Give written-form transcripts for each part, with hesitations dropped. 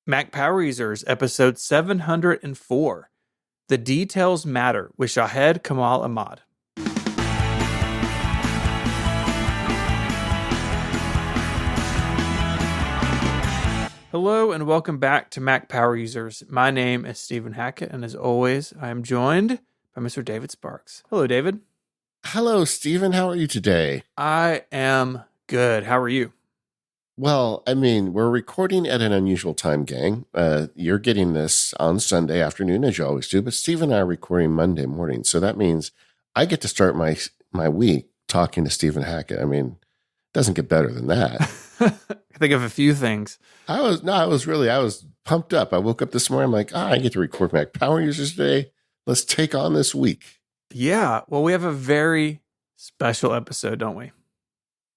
Mac Power Users, episode 704. The Details Matter with Shahid Kamal Ahmad. Hello and welcome back to Mac Power Users. My name is Stephen Hackett, and as always, I am joined by Mr. David Sparks. Hello, David. Hello, Stephen. How are you today? I am good. How are you? Well, we're recording at an unusual time, gang. You're getting this on Sunday afternoon, as you always do, but Steve and I are recording Monday morning. So that means I get to start my week talking to Stephen Hackett. It doesn't get better than that. I think of a few things. I was pumped up. I woke up this morning, I'm like, I get to record Mac Power Users today. Let's take on this week. Yeah, well, we have a very special episode, don't we?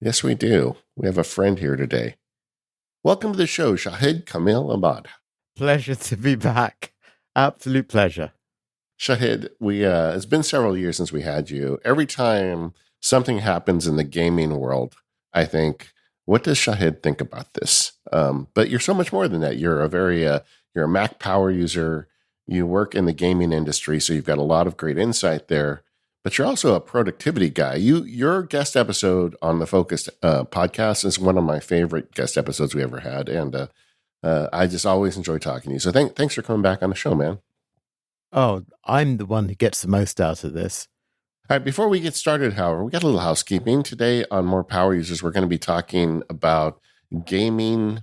Yes, we do. We have a friend here today. Welcome to the show, Shahid Kamal Ahmad. Pleasure to be back. Absolute pleasure. Shahid, it's been several years since we had you. Every time something happens in the gaming world, I think, what does Shahid think about this? But you're so much more than that. You're a Mac Power user. You work in the gaming industry, so you've got a lot of great insight there. But you're also a productivity guy. Your guest episode on the Focused podcast is one of my favorite guest episodes we ever had, and I just always enjoy talking to you. So thanks for coming back on the show, man. Oh, I'm the one who gets the most out of this. All right, before we get started, however, we got a little housekeeping. Today on More Power Users, we're going to be talking about gaming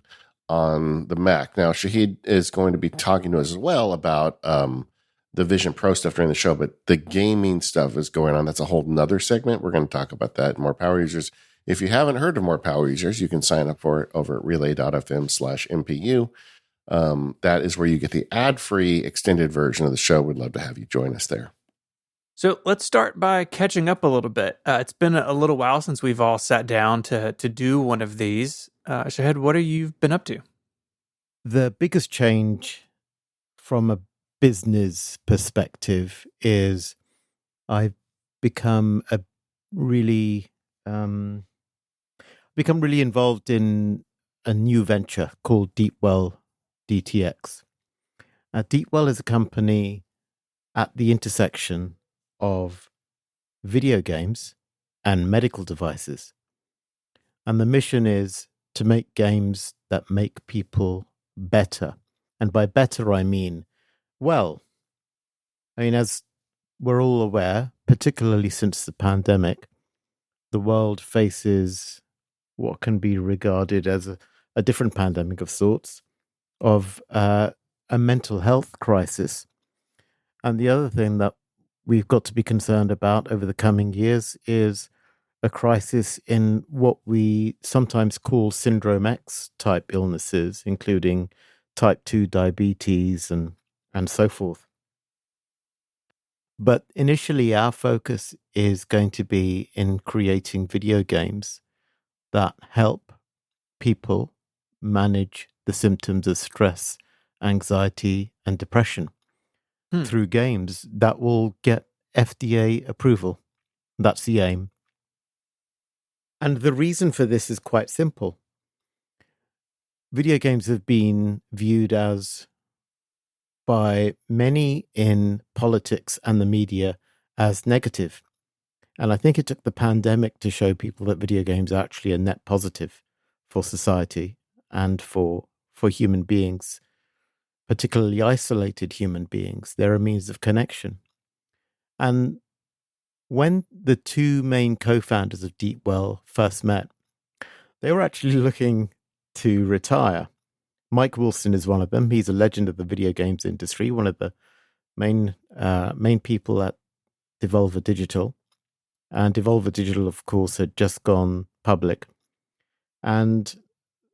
on the Mac. Now, Shahid is going to be talking to us as well about the Vision Pro stuff during the show, but the gaming stuff is going on. That's a whole nother segment. We're going to talk about that. More Power Users. If you haven't heard of More Power Users, you can sign up for it over at relay.fm/MPU. That is where you get the ad-free extended version of the show. We'd love to have you join us there. So let's start by catching up a little bit. It's been a little while since we've all sat down to do one of these. Shahid, what have you been up to? The biggest change from a business perspective is I've become really involved in a new venture called Deepwell DTX. Deepwell is a company at the intersection of video games and medical devices. And the mission is to make games that make people better. And by better, I mean, as we're all aware, particularly since the pandemic, the world faces what can be regarded as a different pandemic of sorts, of a mental health crisis. And the other thing that we've got to be concerned about over the coming years is a crisis in what we sometimes call Syndrome X type illnesses, including type 2 diabetes and so forth. But initially, our focus is going to be in creating video games that help people manage the symptoms of stress, anxiety, and depression through games that will get FDA approval. That's the aim. And the reason for this is quite simple. Video games have been viewed by many in politics and the media as negative. And I think it took the pandemic to show people that video games are actually a net positive for society and for human beings, particularly isolated human beings. They're a means of connection. And when the two main co-founders of Deepwell first met, they were actually looking to retire. Mike Wilson is one of them. He's a legend of the video games industry, one of the main people at Devolver Digital. And Devolver Digital, of course, had just gone public. And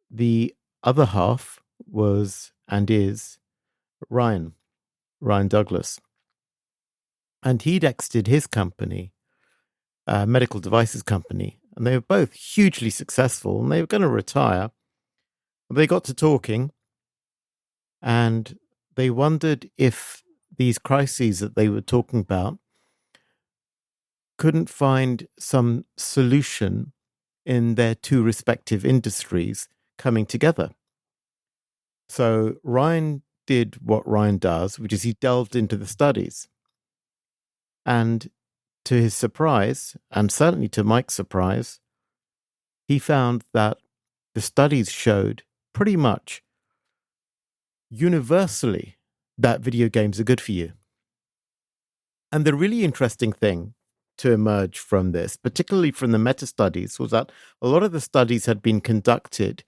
the other half was and is Ryan Douglas. And he'd exited his company, a medical devices company, and they were both hugely successful, and they were going to retire. They got to talking, and they wondered if these crises that they were talking about couldn't find some solution in their two respective industries coming together. So Ryan did what Ryan does, which is he delved into the studies. And to his surprise, and certainly to Mike's surprise, he found that the studies showed pretty much universally that video games are good for you. And the really interesting thing to emerge from this, particularly from the meta studies, was that a lot of the studies had been conducted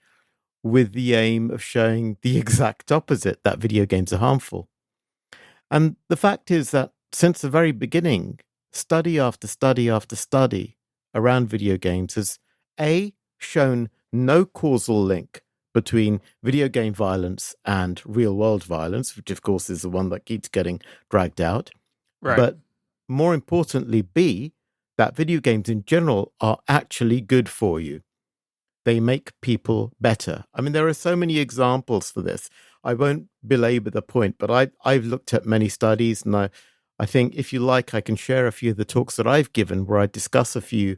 with the aim of showing the exact opposite, that video games are harmful. And the fact is that since the very beginning, study after study after study around video games has shown no causal link between video game violence and real world violence, which of course is the one that keeps getting dragged out. Right. But more importantly, B, that video games in general are actually good for you. They make people better. I mean, there are so many examples for this. I won't belabor the point, but I've looked at many studies, and I think if you like, I can share a few of the talks that I've given where I discuss a few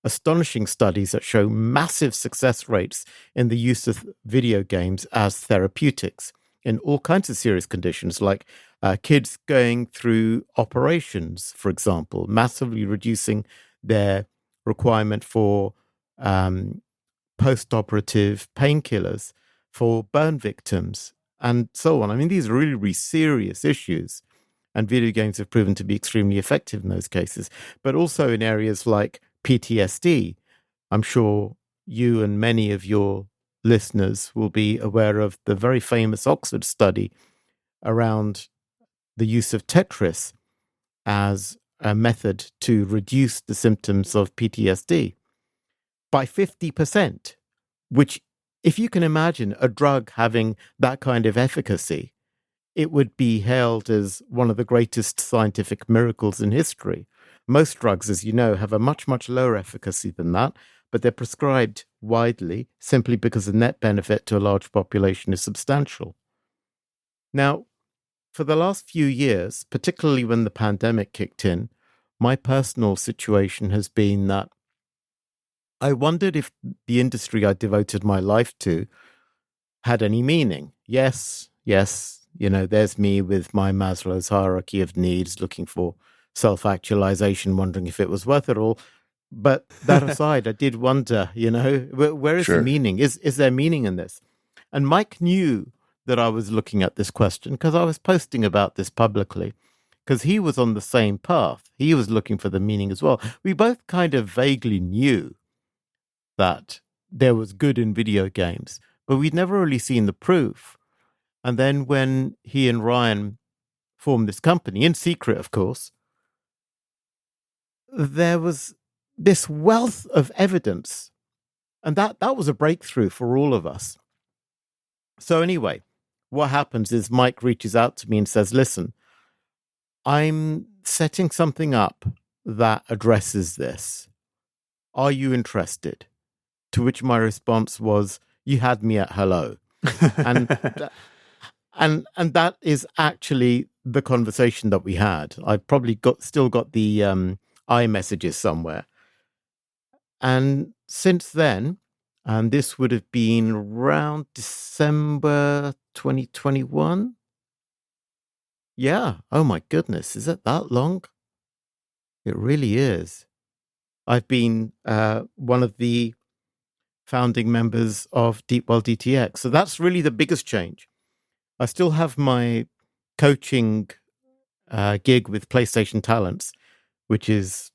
astonishing studies that show massive success rates in the use of video games as therapeutics in all kinds of serious conditions, like kids going through operations, for example, massively reducing their requirement for post-operative painkillers for burn victims and so on. I mean, these are really, really serious issues, and video games have proven to be extremely effective in those cases, but also in areas like PTSD. I'm sure you and many of your listeners will be aware of the very famous Oxford study around the use of Tetris as a method to reduce the symptoms of PTSD by 50%, which, if you can imagine a drug having that kind of efficacy, it would be hailed as one of the greatest scientific miracles in history. Most drugs, as you know, have a much, much lower efficacy than that, but they're prescribed widely simply because the net benefit to a large population is substantial. Now, for the last few years, particularly when the pandemic kicked in, my personal situation has been that I wondered if the industry I devoted my life to had any meaning. Yes, there's me with my Maslow's hierarchy of needs, looking for self-actualization, wondering if it was worth it all. But that aside, I did wonder, where is the meaning? Is there meaning in this? And Mike knew that I was looking at this question because I was posting about this publicly, because he was on the same path. He was looking for the meaning as well. We both kind of vaguely knew that there was good in video games, but we'd never really seen the proof. And then when he and Ryan formed this company, in secret, of course, there was this wealth of evidence. And that was a breakthrough for all of us. So anyway, what happens is Mike reaches out to me and says, listen, I'm setting something up that addresses this. Are you interested? To which my response was, you had me at hello. And and that is actually the conversation that we had. I've probably still got the iMessages somewhere. And since then, and this would have been around December 2021. Yeah. Oh my goodness. Is it that long? It really is. I've been one of the founding members of Deepwell DTX. So that's really the biggest change. I still have my coaching gig with PlayStation Talents, which is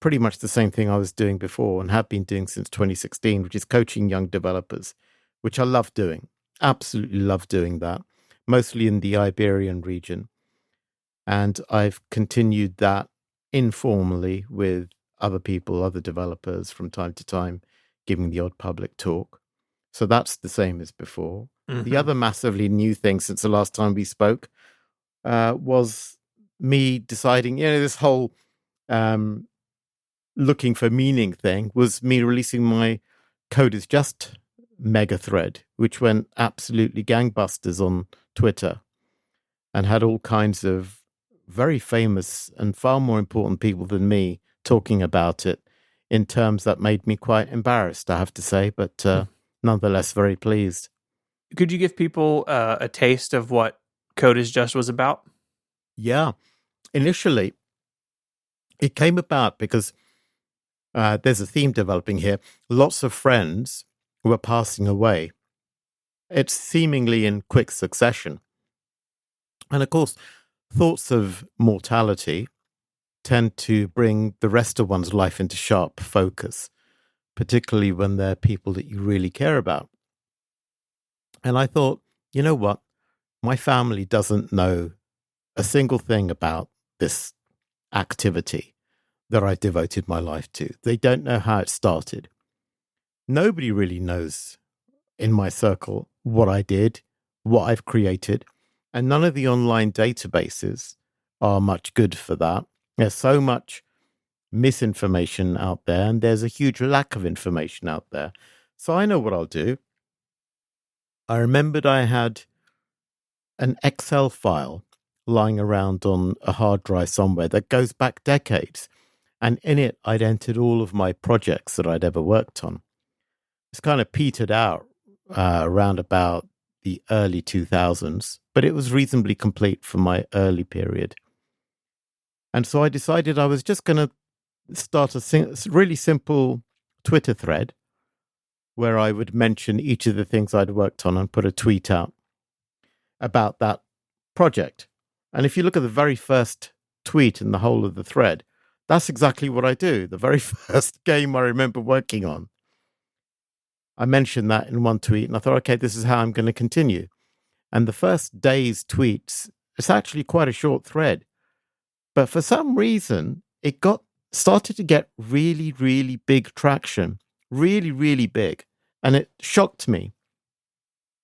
pretty much the same thing I was doing before and have been doing since 2016, which is coaching young developers, which I love doing. Absolutely love doing that, mostly in the Iberian region. And I've continued that informally with other people, other developers from time to time, giving the odd public talk. So that's the same as before. Mm-hmm. The other massively new thing since the last time we spoke was me deciding, this whole looking for meaning thing was me releasing my Code is Just mega thread, which went absolutely gangbusters on Twitter and had all kinds of very famous and far more important people than me talking about it in terms that made me quite embarrassed, I have to say, but nonetheless very pleased. Could you give people a taste of what Code is Just was about? Yeah. Initially, it came about because there's a theme developing here. Lots of friends were passing away. It's seemingly in quick succession. And of course, thoughts of mortality tend to bring the rest of one's life into sharp focus, particularly when they're people that you really care about. And I thought, you know what? My family doesn't know a single thing about this activity that I devoted my life to. They don't know how it started. Nobody really knows in my circle what I did, what I've created, and none of the online databases are much good for that. There's so much misinformation out there, and there's a huge lack of information out there. So I know what I'll do. I remembered I had an Excel file lying around on a hard drive somewhere that goes back decades. And in it, I'd entered all of my projects that I'd ever worked on. It's kind of petered out around about the early 2000s, but it was reasonably complete for my early period. And so I decided I was just going to start a really simple Twitter thread where I would mention each of the things I'd worked on and put a tweet out about that project. And if you look at the very first tweet in the whole of the thread, that's exactly what I do. The very first game I remember working on, I mentioned that in one tweet, and I thought, okay, this is how I'm going to continue. And the first day's tweets, it's actually quite a short thread. But for some reason, it started to get really, really big traction, really, really big. And it shocked me.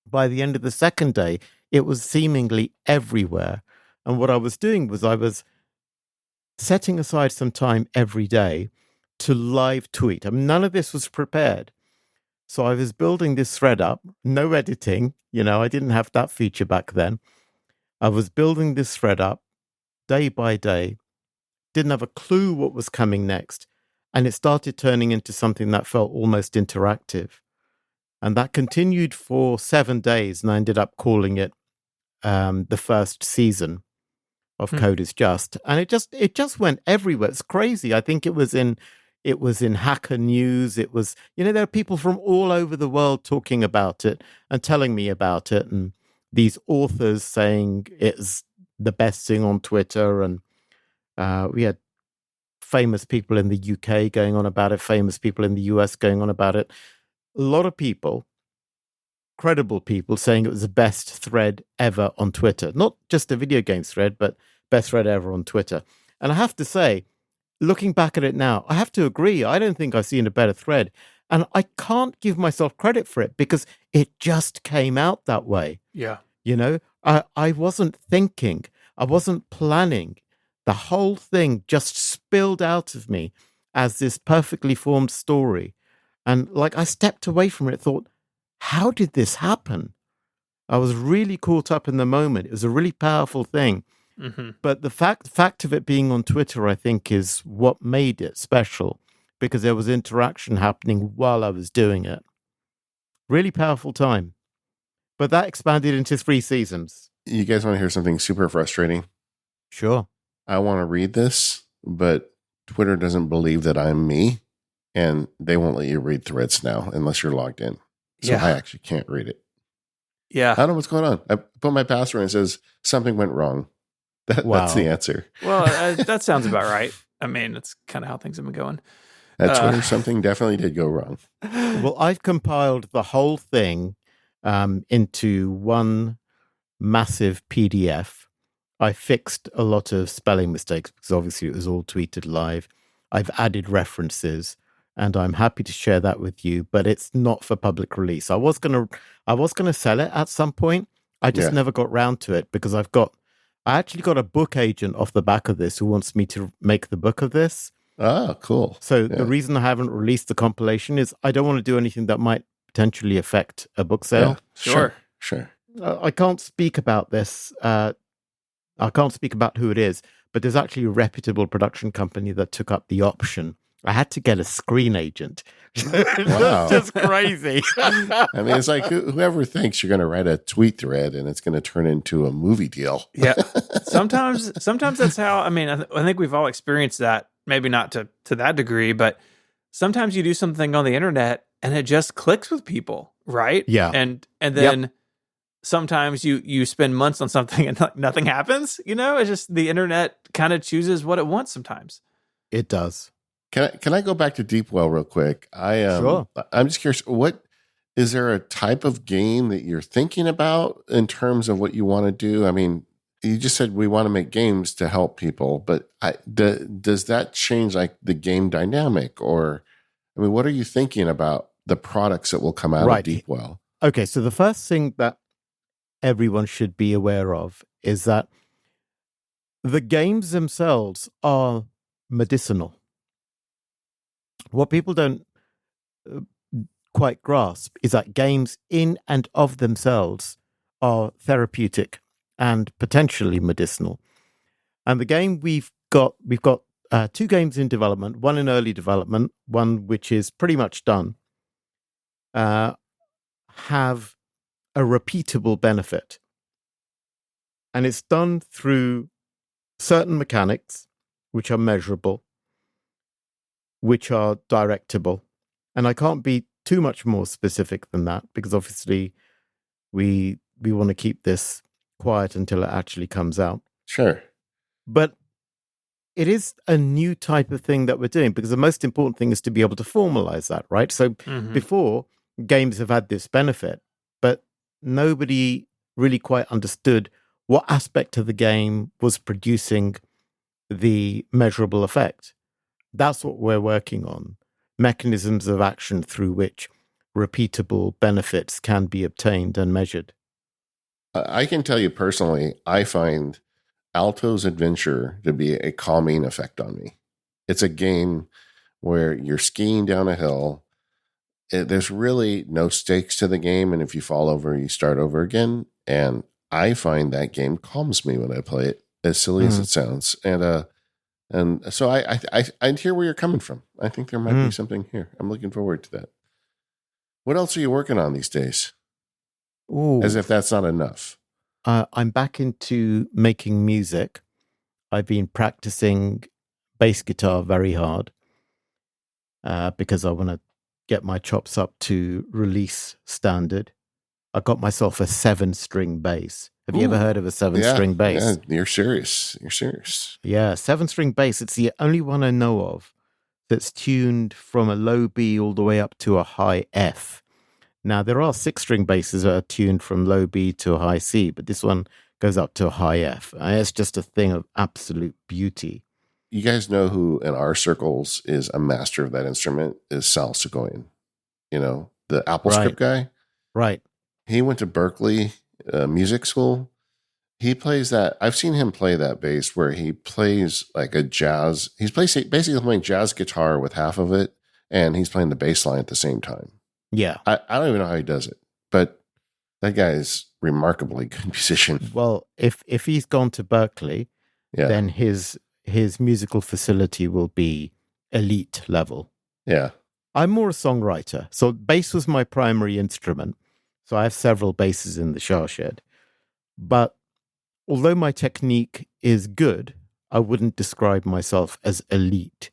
By the end of the second day, it was seemingly everywhere. And what I was doing was I was setting aside some time every day to live tweet. I mean, none of this was prepared. So I was building this thread up, no editing. I didn't have that feature back then. I was building this thread up day by day, didn't have a clue what was coming next. And it started turning into something that felt almost interactive. And that continued for 7 days. And I ended up calling it the first season of Code is Just. And it just went everywhere. It's crazy. I think it was in Hacker News. It was, there are people from all over the world talking about it and telling me about it. And these authors saying it's the best thing on Twitter. And we had famous people in the UK going on about it, famous people in the US going on about it. A lot of people, credible people, saying it was the best thread ever on Twitter. Not just a video games thread, but best thread ever on Twitter. And I have to say, looking back at it now, I have to agree. I don't think I've seen a better thread. And I can't give myself credit for it because it just came out that way. Yeah. I wasn't thinking. I wasn't planning. The whole thing just spilled out of me as this perfectly formed story. And I stepped away from it, thought, how did this happen? I was really caught up in the moment. It was a really powerful thing. Mm-hmm. But the fact of it being on Twitter, I think, is what made it special because there was interaction happening while I was doing it. Really powerful time. But that expanded into 3 seasons. You guys want to hear something super frustrating? Sure. I want to read this, but Twitter doesn't believe that I'm me, and they won't let you read threads now unless you're logged in. So I actually can't read it. Yeah. I don't know what's going on. I put my password and it says something went wrong. That's the answer. Well, that sounds about right. I mean, that's kind of how things have been going. At Twitter, something definitely did go wrong. Well, I've compiled the whole thing into one massive PDF. I fixed a lot of spelling mistakes because obviously it was all tweeted live. I've added references, and I'm happy to share that with you. But it's not for public release. I was gonna sell it at some point. I just never got round to it because I actually got a book agent off the back of this who wants me to make the book of this. Oh, cool. So the reason I haven't released the compilation is I don't want to do anything that might potentially affect a book sale. Yeah, sure. I can't speak about this. I can't speak about who it is, but there's actually a reputable production company that took up the option I had to get a screen agent. Wow. That's just crazy. I mean, it's like whoever thinks you're going to write a tweet thread and it's going to turn into a movie deal. Yeah. Sometimes that's how, I mean, I think we've all experienced that, maybe not to that degree, but sometimes you do something on the internet and it just clicks with people, right? Yeah. And then sometimes you spend months on something and nothing happens, it's just the internet kind of chooses what it wants sometimes. It does. Can I go back to Deepwell real quick? Sure. I'm just curious, what is there a type of game that you're thinking about in terms of what you want to do? I mean, you just said we want to make games to help people, but does that change like the game dynamic, or I mean, what are you thinking about the products that will come out of Deepwell? Okay, so the first thing that everyone should be aware of is that the games themselves are medicinal. What people don't quite grasp is that games in and of themselves are therapeutic and potentially medicinal. And the game we've got 2 games in development, one in early development, one which is pretty much done, have a repeatable benefit. And it's done through certain mechanics, which are measurable, which are directable. And I can't be too much more specific than that, because obviously we want to keep this quiet until it actually comes out. Sure. But it is a new type of thing that we're doing, because the most important thing is to be able to formalize that, right? So before, games have had this benefit, but nobody really quite understood what aspect of the game was producing the measurable effect. That's what we're working on. Mechanisms of action through which repeatable benefits can be obtained and measured. I can tell you personally, I find Alto's Adventure to be a calming effect on me. It's a game where you're skiing down a hill. There's really no stakes to the game, and if you fall over, you start over again. And I find that game calms me when I play it, as silly as it sounds. And so I hear where you're coming from. I think there might be something here. I'm looking forward to that. What else are you working on these days? Ooh. As if that's not enough. I'm back into making music. I've been practicing bass guitar very hard because I want to get my chops up to release standard. I got myself a 7-string bass. Have you ever heard of a 7-string bass? Yeah, you're serious. You're serious. Yeah, 7-string bass. It's the only one I know of that's tuned from a low B all the way up to a high F. Now, there are 6-string basses that are tuned from low B to a high C, but this one goes up to a high F. And it's just a thing of absolute beauty. You guys know who in our circles is a master of that instrument is Sal Seguin, the AppleScript guy. Right. He went to Berkeley music school. He plays that. I've seen him play that bass where he plays like a jazz. He's basically playing jazz guitar with half of it, and he's playing the bass line at the same time. Yeah. I don't even know how he does it, but that guy is remarkably good musician. Well, if he's gone to Berkeley, then his musical facility will be elite level. Yeah. I'm more a songwriter. So bass was my primary instrument. So I have several basses in the Shah shed. But although my technique is good, I wouldn't describe myself as elite.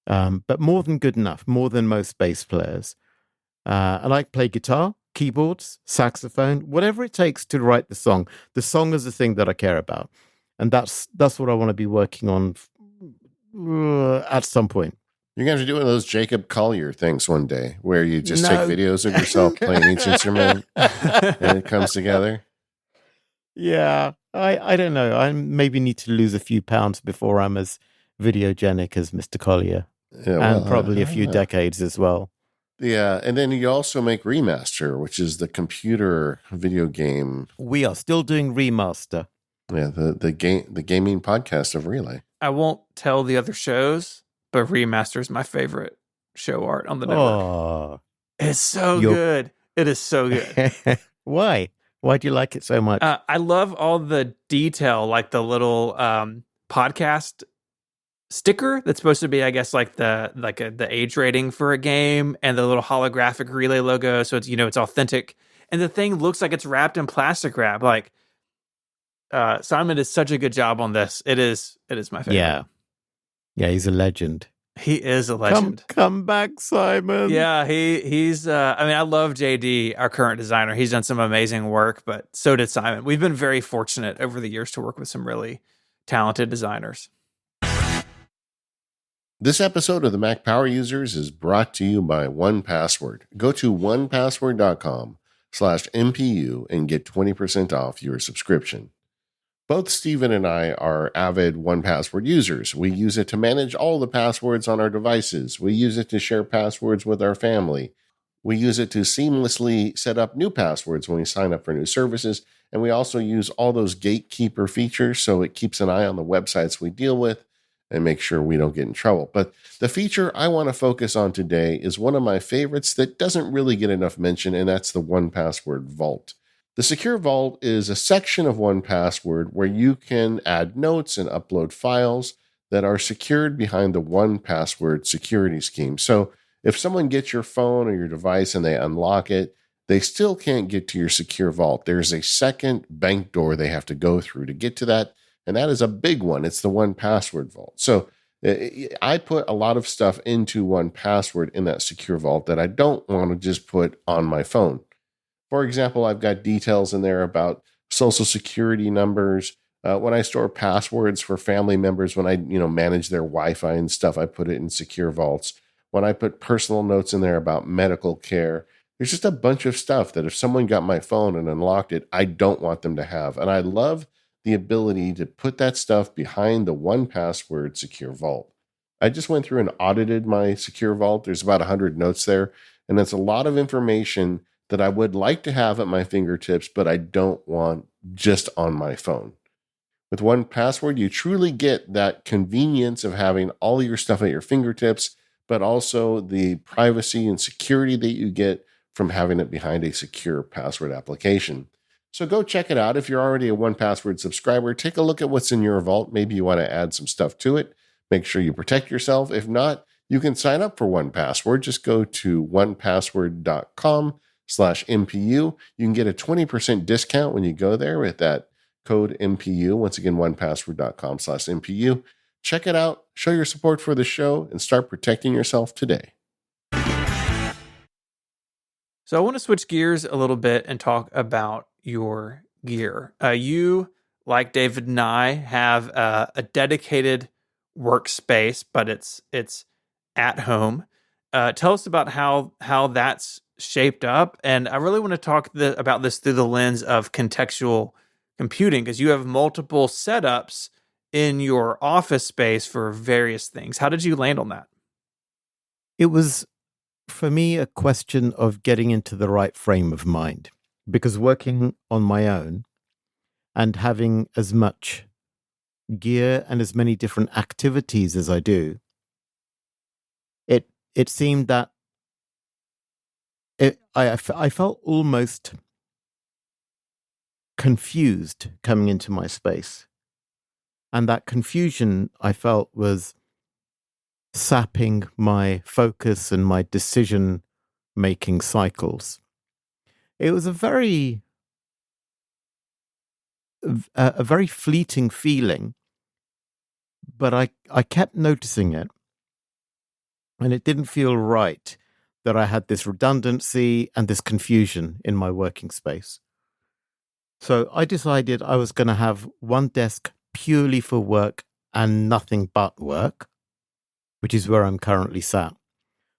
But more than good enough, more than most bass players. I like play guitar, keyboards, saxophone, whatever it takes to write the song. The song is the thing that I care about. And that's what I want to be working on at some point. You're going to have to do one of those Jacob Collier things one day where you just take videos of yourself playing each instrument and it comes together. Yeah, I don't know. I maybe need to lose a few pounds before I'm as videogenic as Mr. Collier. Yeah, and probably a few decades as well. Yeah, and then you also make Remaster, which is the computer video game. We are still doing Remaster. Yeah, the gaming podcast of Relay. I won't tell the other shows, but Remaster is my favorite show art on the network. Oh, it's so good. It is so good. Why? Why do you like it so much? I love all the detail, like the little podcast sticker that's supposed to be, I guess, like the age rating for a game, and the little holographic relay logo, so it's it's authentic. And the thing looks like it's wrapped in plastic wrap. Like Simon did such a good job on this. It is my favorite. Yeah, he's a legend. He is a legend. Come back, Simon. Yeah, he's I mean, I love JD, our current designer. He's done some amazing work, but so did Simon. We've been very fortunate over the years to work with some really talented designers. This episode of the Mac Power Users is brought to you by 1Password. Go to 1password.com/MPU and get 20% off your subscription. Both Stephen and I are avid 1Password users. We use it to manage all the passwords on our devices. We use it to share passwords with our family. We use it to seamlessly set up new passwords when we sign up for new services. And we also use all those gatekeeper features so it keeps an eye on the websites we deal with and make sure we don't get in trouble. But the feature I want to focus on today is one of my favorites that doesn't really get enough mention, and that's the 1Password Vault. The Secure Vault is a section of 1Password where you can add notes and upload files that are secured behind the 1Password security scheme. So if someone gets your phone or your device and they unlock it, they still can't get to your Secure Vault. There's a second bank door they have to go through to get to that. And that is a big one. It's the 1Password Vault. So I put a lot of stuff into 1Password in that Secure Vault that I don't want to just put on my phone. For example, I've got details in there about social security numbers. When I store passwords for family members, when I manage their Wi-Fi and stuff, I put it in secure vaults. When I put personal notes in there about medical care, there's just a bunch of stuff that if someone got my phone and unlocked it, I don't want them to have. And I love the ability to put that stuff behind the 1Password secure vault. I just went through and audited my secure vault. There's about 100 notes there, and it's a lot of information that I would like to have at my fingertips, but I don't want just on my phone. With 1Password, you truly get that convenience of having all your stuff at your fingertips, but also the privacy and security that you get from having it behind a secure password application. So go check it out. If you're already a 1Password subscriber, take a look at what's in your vault. Maybe you want to add some stuff to it. Make sure you protect yourself. If not, you can sign up for 1Password. Just go to 1password.com/MPU. You can get a 20% discount when you go there with that code MPU. Once again, 1password.com/MPU. Check it out, show your support for the show, and start protecting yourself today. So I want to switch gears a little bit and talk about your gear. You, like David and I, have a dedicated workspace, but it's at home. Tell us about how that's shaped up. And I really want to talk about this through the lens of contextual computing, because you have multiple setups in your office space for various things. How did you land on that? It was, for me, a question of getting into the right frame of mind, because working on my own and having as much gear and as many different activities as I do, it seemed that I felt almost confused coming into my space. And that confusion, I felt, was sapping my focus and my decision-making cycles. It was a very fleeting feeling, but I kept noticing it, and it didn't feel right that I had this redundancy and this confusion in my working space. So I decided I was going to have one desk purely for work and nothing but work, which is where I'm currently sat.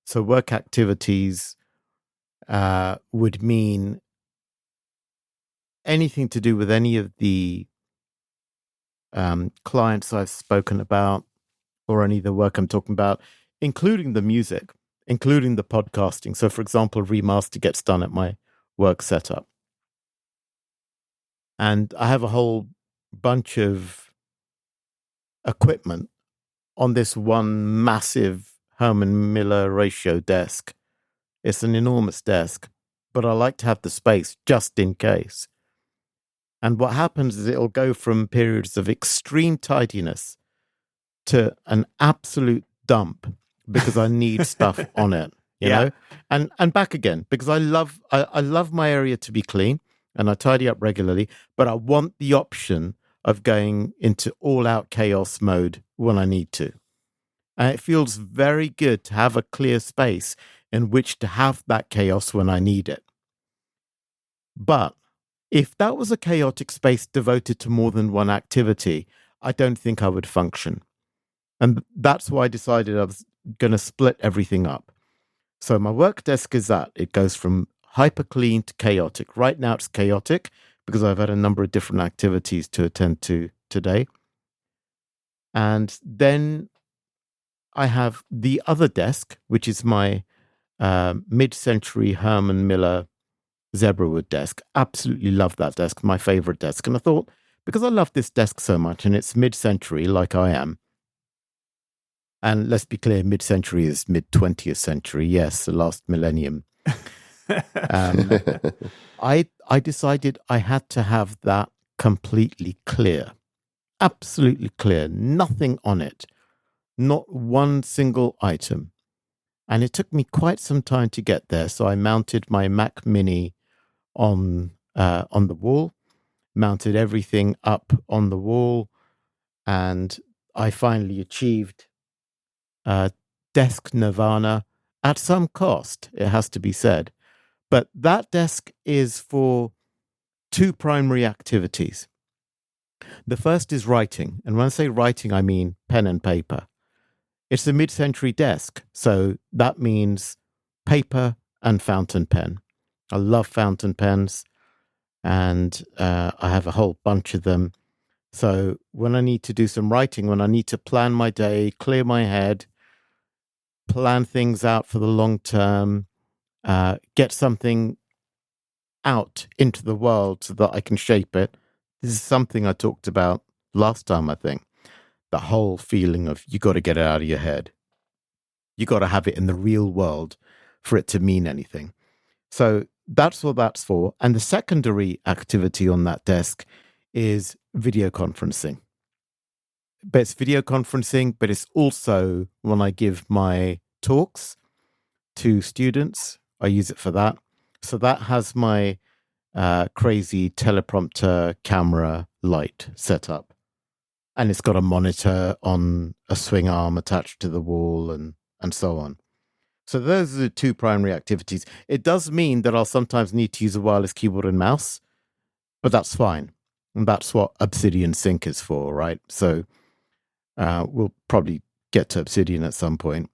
So work activities would mean anything to do with any of the clients I've spoken about, or any of the work I'm talking about, including the music, including the podcasting. So, for example, Remaster gets done at my work setup. And I have a whole bunch of equipment on this one massive Herman Miller ratio desk. It's an enormous desk, but I like to have the space just in case. And what happens is it'll go from periods of extreme tidiness to an absolute dump because I need stuff on it, you know, and back again because I love my area to be clean and I tidy up regularly, but I want the option of going into all out chaos mode when I need to. And it feels very good to have a clear space in which to have that chaos when I need it. But if that was a chaotic space devoted to more than one activity, I don't think I would function. And that's why I decided I was going to split everything up. So my work desk is that. It goes from hyper clean to chaotic. Right now it's chaotic because I've had a number of different activities to attend to today. And then I have the other desk, which is my mid-century Herman Miller Zebrawood desk. Absolutely love that desk, my favorite desk. And I thought, because I love this desk so much and it's mid-century like I am, and let's be clear, mid-century is mid-20th century. Yes, the last millennium. I decided I had to have that completely clear. Absolutely clear. Nothing on it. Not one single item. And it took me quite some time to get there. So I mounted my Mac Mini on the wall, mounted everything up on the wall, and I finally achieved desk nirvana at some cost, it has to be said. But that desk is for two primary activities. The first is writing. And when I say writing, I mean pen and paper. It's a mid-century desk, so that means paper and fountain pen. I love fountain pens, and I have a whole bunch of them. So when I need to do some writing, when I need to plan my day, clear my head, plan things out for the long term, get something out into the world so that I can shape it. This is something I talked about last time, I think. The whole feeling of you got to get it out of your head. You got to have it in the real world for it to mean anything. So that's what that's for. And the secondary activity on that desk is video conferencing. But it's video conferencing, but it's also when I give my talks to students, I use it for that. So that has my crazy teleprompter camera light set up. And it's got a monitor on a swing arm attached to the wall and so on. So those are the two primary activities. It does mean that I'll sometimes need to use a wireless keyboard and mouse, but that's fine. And that's what Obsidian Sync is for, right? So we'll probably get to Obsidian at some point.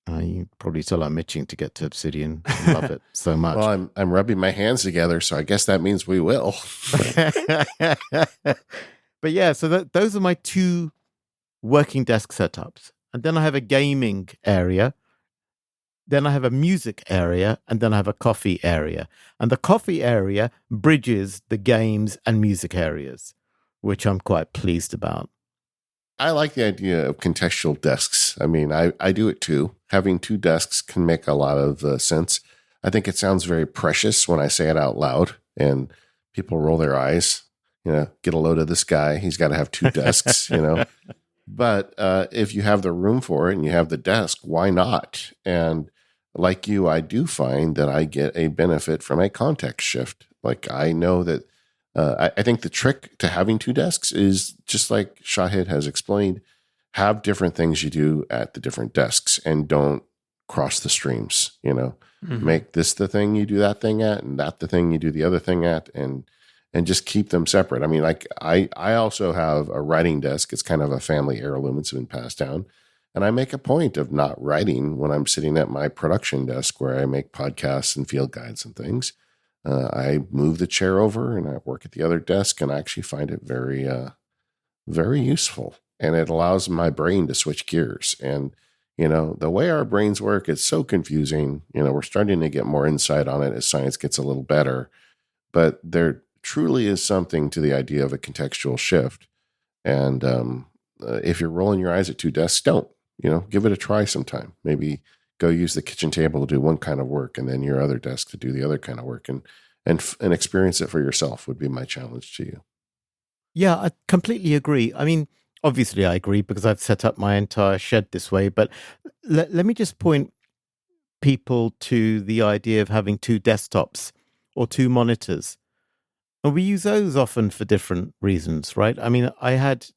You probably tell I'm itching to get to Obsidian. I love it so much. Well, I'm rubbing my hands together, so I guess that means we will. But yeah, so those are my two working desk setups. And then I have a gaming area. Then I have a music area, and then I have a coffee area. And the coffee area bridges the games and music areas, which I'm quite pleased about. I like the idea of contextual desks. I mean, I do it too. Having two desks can make a lot of sense. I think it sounds very precious when I say it out loud, and people roll their eyes. You know, get a load of this guy. He's got to have two desks, you know. But if you have the room for it and you have the desk, why not? And like you, I do find that I get a benefit from a context shift. Like I know that I think the trick to having two desks is just like Shahid has explained, have different things you do at the different desks and don't cross the streams, you know. Mm-hmm. Make this the thing you do that thing at and that the thing you do the other thing at and just keep them separate. I mean, like I also have a writing desk. It's kind of a family heirloom. It's been passed down. And I make a point of not writing when I'm sitting at my production desk where I make podcasts and field guides and things. I move the chair over and I work at the other desk, and I actually find it very, very useful. And it allows my brain to switch gears. And, you know, the way our brains work, it's so confusing. You know, we're starting to get more insight on it as science gets a little better. But there truly is something to the idea of a contextual shift. And if you're rolling your eyes at two desks, don't. You know, give it a try sometime. Maybe go use the kitchen table to do one kind of work and then your other desk to do the other kind of work and experience it for yourself would be my challenge to you. Yeah, I completely agree. I mean, Obviously, I agree because I've set up my entire shed this way. But let me just point people to the idea of having two desktops or two monitors. And we use those often for different reasons, right? I mean, I had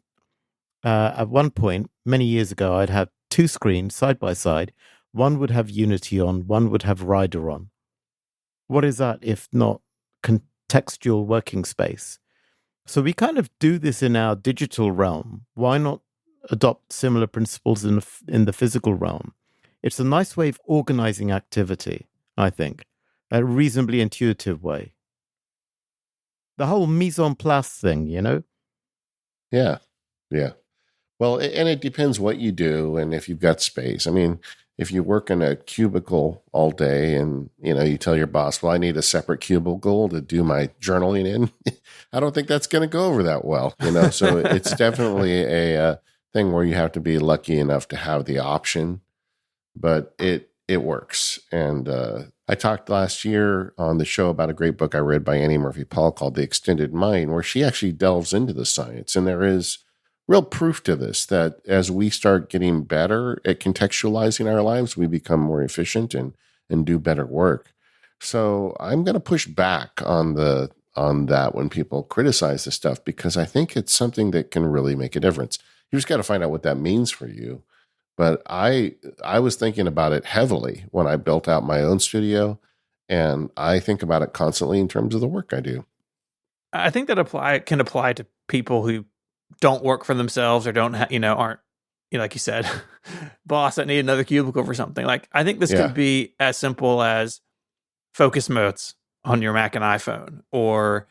at one point, many years ago, I'd have two screens side by side. One would have Unity on, one would have Rider on. What is that if not contextual working space? So we kind of do this in our digital realm. Why not adopt similar principles in the physical realm? It's a nice way of organizing activity, I think, a reasonably intuitive way. The whole mise en place thing, you know? Yeah. Yeah. Well, and it depends what you do and if you've got space. I mean, if you work in a cubicle all day and, you tell your boss, well, I need a separate cubicle to do my journaling in, I don't think that's going to go over that well, So it's definitely a thing where you have to be lucky enough to have the option, but it works. And I talked last year on the show about a great book I read by Annie Murphy Paul called The Extended Mind, where she actually delves into the science. And there is real proof to this, that as we start getting better at contextualizing our lives, we become more efficient and do better work. So I'm going to push back on that when people criticize this stuff, because I think it's something that can really make a difference. You just got to find out what that means for you. But I was thinking about it heavily when I built out my own studio, and I think about it constantly in terms of the work I do. I think that can apply to people who don't work for themselves or don't aren't, like you said, boss that need another cubicle for something. Like, I think this could be as simple as focus modes on your Mac and iPhone, or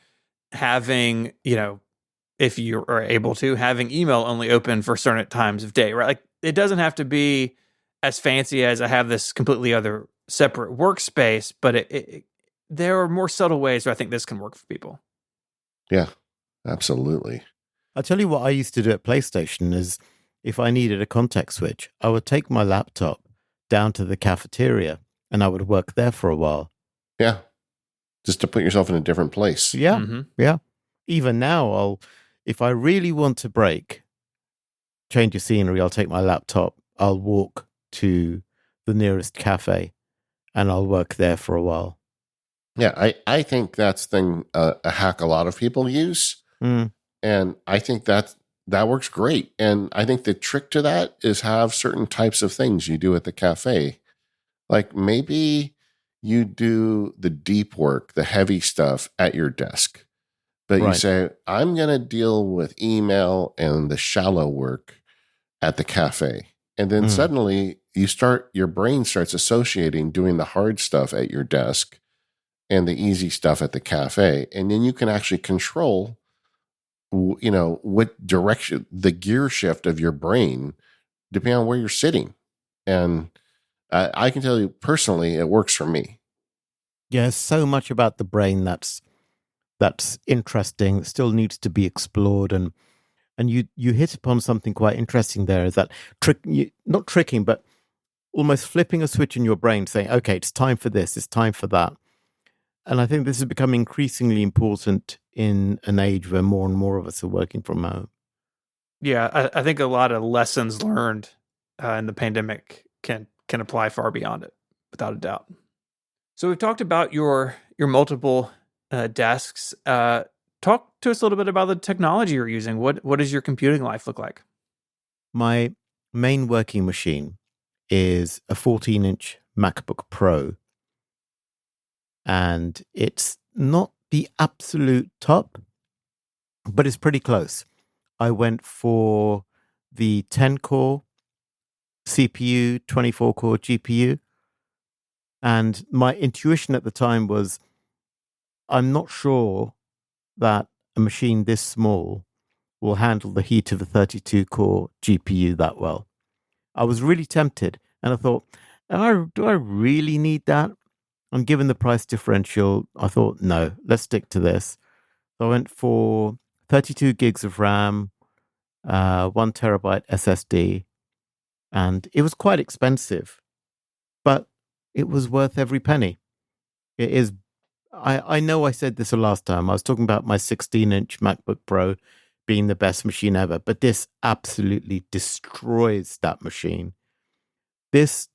having, if you are able to, having email only open for certain times of day, right? Like, it doesn't have to be as fancy as I have this completely other separate workspace, but there are more subtle ways where I think this can work for people. Yeah, absolutely. I'll tell you what I used to do at PlayStation is, if I needed a context switch, I would take my laptop down to the cafeteria and I would work there for a while. Yeah. Just to put yourself in a different place. Yeah. Mm-hmm. Yeah. Even now, if I really want to break, change of scenery, I'll take my laptop, I'll walk to the nearest cafe and I'll work there for a while. Yeah. I think that's a hack a lot of people use. Mm. And I think that works great. And I think the trick to that is have certain types of things you do at the cafe. Like, maybe you do the deep work, the heavy stuff at your desk. But Right. You say, I'm going to deal with email and the shallow work at the cafe. And then suddenly your brain starts associating doing the hard stuff at your desk and the easy stuff at the cafe. And then you can actually control what direction, the gear shift of your brain, depending on where you're sitting. And I can tell you personally, it works for me. Yeah, so much about the brain that's interesting, that still needs to be explored. And you hit upon something quite interesting there, is that not tricking, but almost flipping a switch in your brain, saying, okay, it's time for this, it's time for that. And I think this has become increasingly important in an age where more and more of us are working from home. Yeah, I think a lot of lessons learned in the pandemic can apply far beyond it, without a doubt. So we've talked about your multiple desks. Talk to us a little bit about the technology you're using. What does your computing life look like? My main working machine is a 14-inch MacBook Pro. And it's not the absolute top, but it's pretty close. I went for the 10-core CPU, 24-core GPU. And my intuition at the time was, I'm not sure that a machine this small will handle the heat of a 32-core GPU that well. I was really tempted, and I thought, do I really need that? And given the price differential, I thought, no, let's stick to this. So I went for 32 gigs of RAM, 1 terabyte SSD, and it was quite expensive, but it was worth every penny. It is. I know I said this the last time. I was talking about my 16-inch MacBook Pro being the best machine ever, but this absolutely destroys that machine. This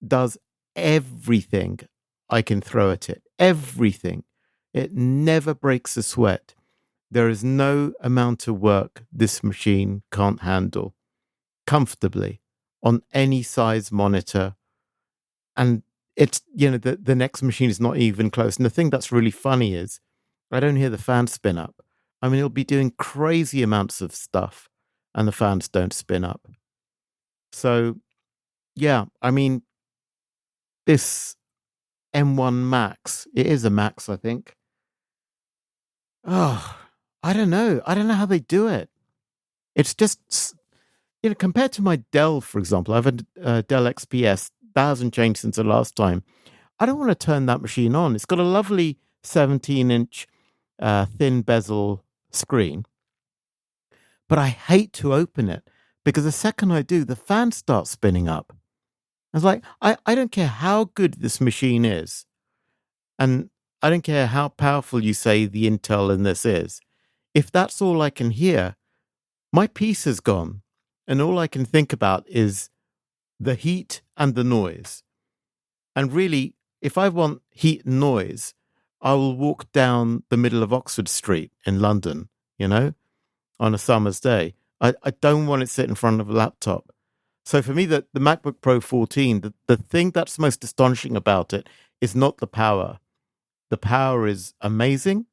does everything I can throw at it. Everything. It never breaks a sweat. There is no amount of work this machine can't handle comfortably on any size monitor. And it's, the next machine is not even close. And the thing that's really funny is I don't hear the fan spin up. I mean, it'll be doing crazy amounts of stuff and the fans don't spin up. So, yeah, I mean, this M1 Max, it is a Max, I think. Oh, I don't know. I don't know how they do it. It's just, compared to my Dell, for example, I have a Dell XPS, that hasn't changed since the last time. I don't want to turn that machine on. It's got a lovely 17-inch thin bezel screen, but I hate to open it because the second I do, the fan starts spinning up. I was like, I don't care how good this machine is, and I don't care how powerful you say the Intel in this is. If that's all I can hear, my peace is gone, and all I can think about is the heat and the noise. And really, if I want heat and noise, I will walk down the middle of Oxford Street in London, on a summer's day. I don't want it sit in front of a laptop. So for me, the MacBook Pro 14, the thing that's most astonishing about it is not the power. The power is amazing.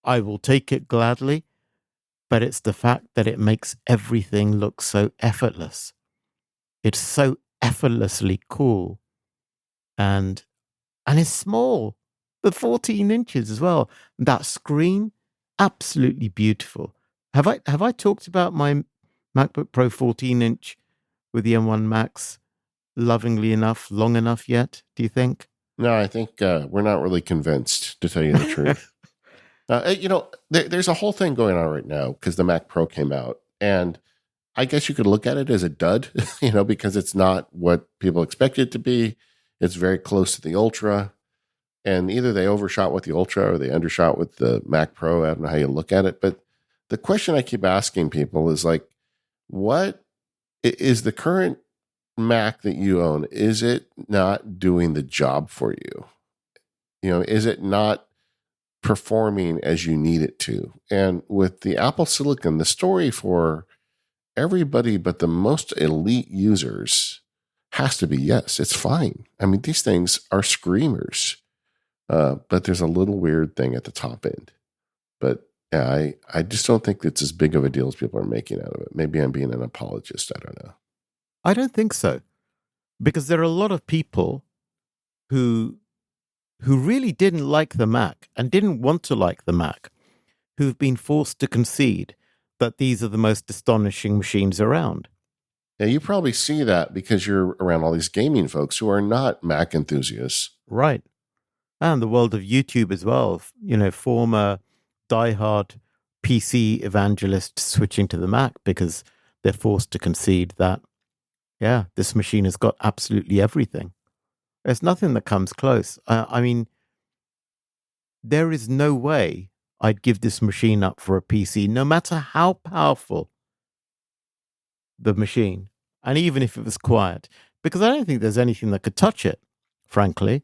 I will take it gladly. But it's the fact that it makes everything look so effortless. It's so effortlessly cool. And it's small. The 14 inches as well. That screen, absolutely beautiful. Have I talked about my MacBook Pro 14-inch with the M1 Max lovingly enough, long enough yet, do you think? No, I think we're not really convinced, to tell you the truth. There's a whole thing going on right now because the Mac Pro came out. And I guess you could look at it as a dud, because it's not what people expect it to be. It's very close to the Ultra. And either they overshot with the Ultra or they undershot with the Mac Pro. I don't know how you look at it. But the question I keep asking people is like, what is the current Mac that you own? Is it not doing the job for you? Is it not performing as you need it to? And with the Apple Silicon, the story for everybody but the most elite users has to be yes, it's fine. I mean, these things are screamers. But there's a little weird thing at the top end. But yeah, I just don't think it's as big of a deal as people are making out of it. Maybe I'm being an apologist. I don't know. I don't think so. Because there are a lot of people who really didn't like the Mac and didn't want to like the Mac, who've been forced to concede that these are the most astonishing machines around. Yeah, you probably see that because you're around all these gaming folks who are not Mac enthusiasts. Right. And the world of YouTube as well, former diehard PC evangelists switching to the Mac because they're forced to concede that, yeah, this machine has got absolutely everything. There's nothing that comes close. I mean, there is no way I'd give this machine up for a PC, no matter how powerful the machine, and even if it was quiet, because I don't think there's anything that could touch it, frankly.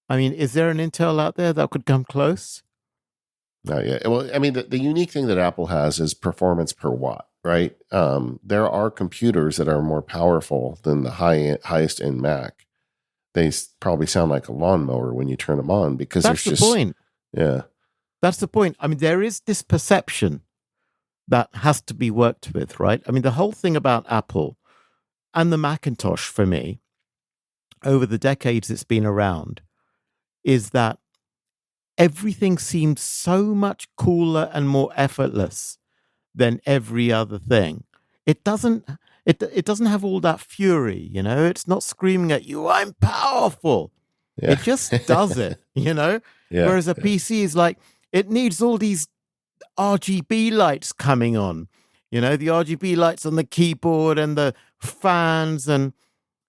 I mean, is there an Intel out there that could come close? Not yet. Well, I mean, the unique thing that Apple has is performance per watt, right? There are computers that are more powerful than the highest end Mac. They probably sound like a lawnmower when you turn them on because that's the point. Yeah. That's the point. I mean, there is this perception that has to be worked with, right? I mean, the whole thing about Apple and the Macintosh for me, over the decades it's been around, is that everything seems so much cooler and more effortless than every other thing. It doesn't have all that fury, It's not screaming at you, I'm powerful. Yeah. It just does it, Yeah. Whereas a PC is like, it needs all these RGB lights coming on, the RGB lights on the keyboard and the fans, and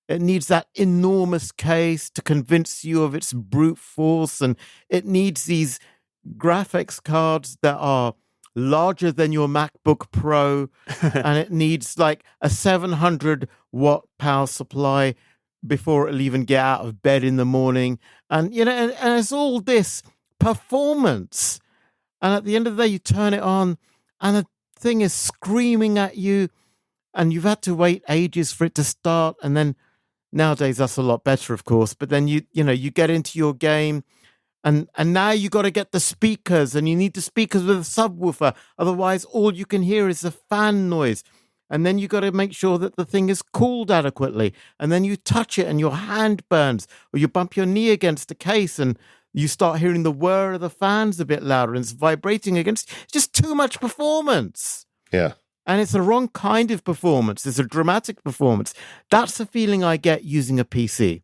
it needs that enormous case to convince you of its brute force, and it needs these graphics cards that are larger than your MacBook Pro, and it needs like a 700-watt power supply before it'll even get out of bed in the morning. And, and it's all this performance. And at the end of the day, you turn it on and the thing is screaming at you, and you've had to wait ages for it to start. And then nowadays, that's a lot better, of course. But then you get into your game, and now you got to get the speakers, and you need the speakers with a subwoofer. Otherwise, all you can hear is the fan noise. And then you got to make sure that the thing is cooled adequately. And then you touch it and your hand burns, or you bump your knee against the case and you start hearing the whir of the fans a bit louder, and it's vibrating against. It's just too much performance. Yeah. And it's the wrong kind of performance. It's a dramatic performance. That's the feeling I get using a PC.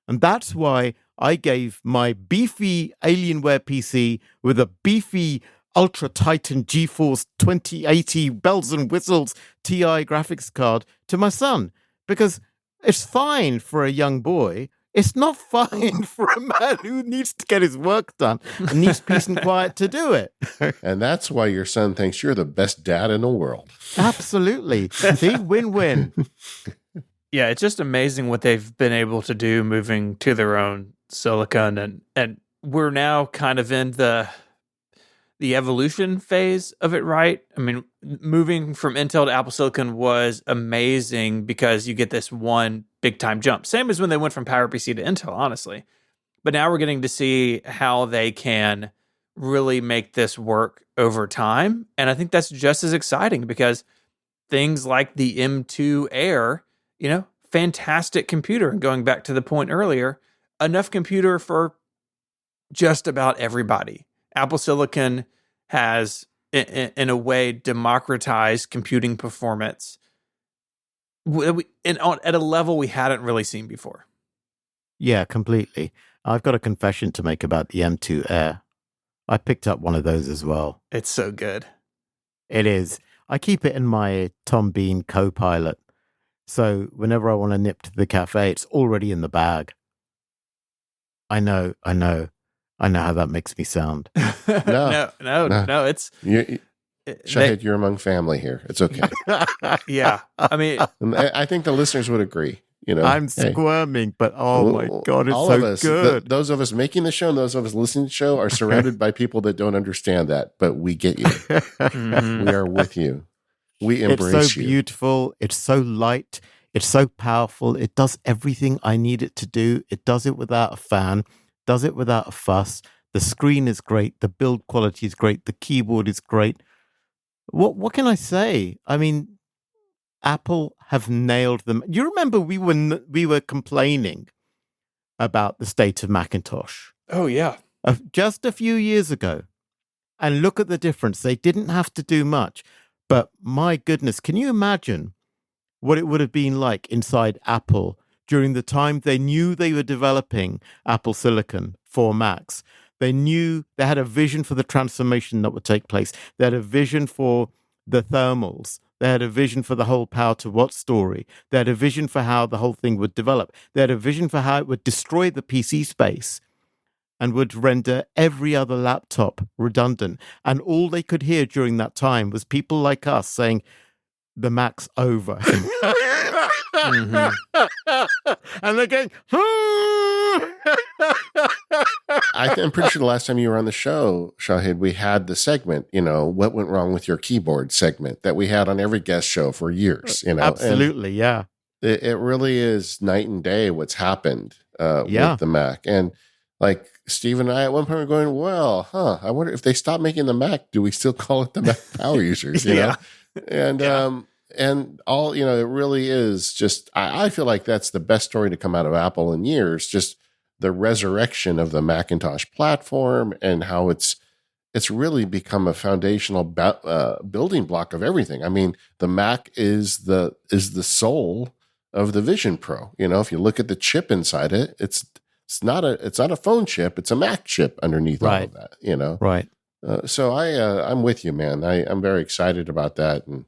And that's why I gave my beefy Alienware PC with a beefy Ultra Titan GeForce 2080 bells and whistles TI graphics card to my son, because it's fine for a young boy. It's not fine for a man who needs to get his work done and needs peace and quiet to do it. And that's why your son thinks you're the best dad in the world. Absolutely. See, win-win. Yeah, it's just amazing what they've been able to do moving to their own silicon, and we're now kind of in the evolution phase of it, right? I mean, moving from Intel to Apple Silicon was amazing because you get this one big time jump. Same as when they went from PowerPC to Intel, honestly. But now we're getting to see how they can really make this work over time. And I think that's just as exciting because things like the M2 Air, fantastic computer. And going back to the point earlier, enough computer for just about everybody. Apple Silicon has, in a way, democratized computing performance at a level we hadn't really seen before. Yeah, completely. I've got a confession to make about the M2 Air. I picked up one of those as well. It's so good. It is. I keep it in my Tom Bean Copilot. So whenever I want to nip to the cafe, it's already in the bag. I know how that makes me sound. No. It's Shahid, you're among family here. It's okay. Yeah, I mean, I think the listeners would agree. I'm squirming, but oh my God, it's all so of us, good. Those of us making the show and those of us listening to the show are surrounded by people that don't understand that, but we get you. Mm-hmm. We are with you. We embrace you. It's so beautiful. It's so light. It's so powerful. It does everything I need it to do. It does it without a fan. Does it without a fuss. The screen is great. The build quality is great. The keyboard is great. What can I say? I mean, Apple have nailed them. You remember we were complaining about the state of Macintosh. Oh yeah, just a few years ago, and look at the difference. They didn't have to do much, but my goodness, can you imagine what it would have been like inside Apple during the time they knew they were developing Apple Silicon for Macs? They knew they had a vision for the transformation that would take place. They had a vision for the thermals. They had a vision for the whole power to watt story. They had a vision for how the whole thing would develop. They had a vision for how it would destroy the PC space and would render every other laptop redundant. And all they could hear during that time was people like us saying, the Mac's over. Mm-hmm. And they're going, I'm pretty sure the last time you were on the show, Shahid, we had the segment, what went wrong with your keyboard segment that we had on every guest show for years, Absolutely, and yeah. It really is night and day what's happened with the Mac. And like Steve and I at one point were going, I wonder if they stop making the Mac, do we still call it the Mac Power Users, Yeah. And all, it really is just, I feel like that's the best story to come out of Apple in years, just the resurrection of the Macintosh platform and how it's really become a foundational building block of everything. I mean, the Mac is the soul of the Vision Pro. If you look at the chip inside it, it's not a phone chip, it's a Mac chip underneath all of that, Right. So I'm with you, man. I'm very excited about that. And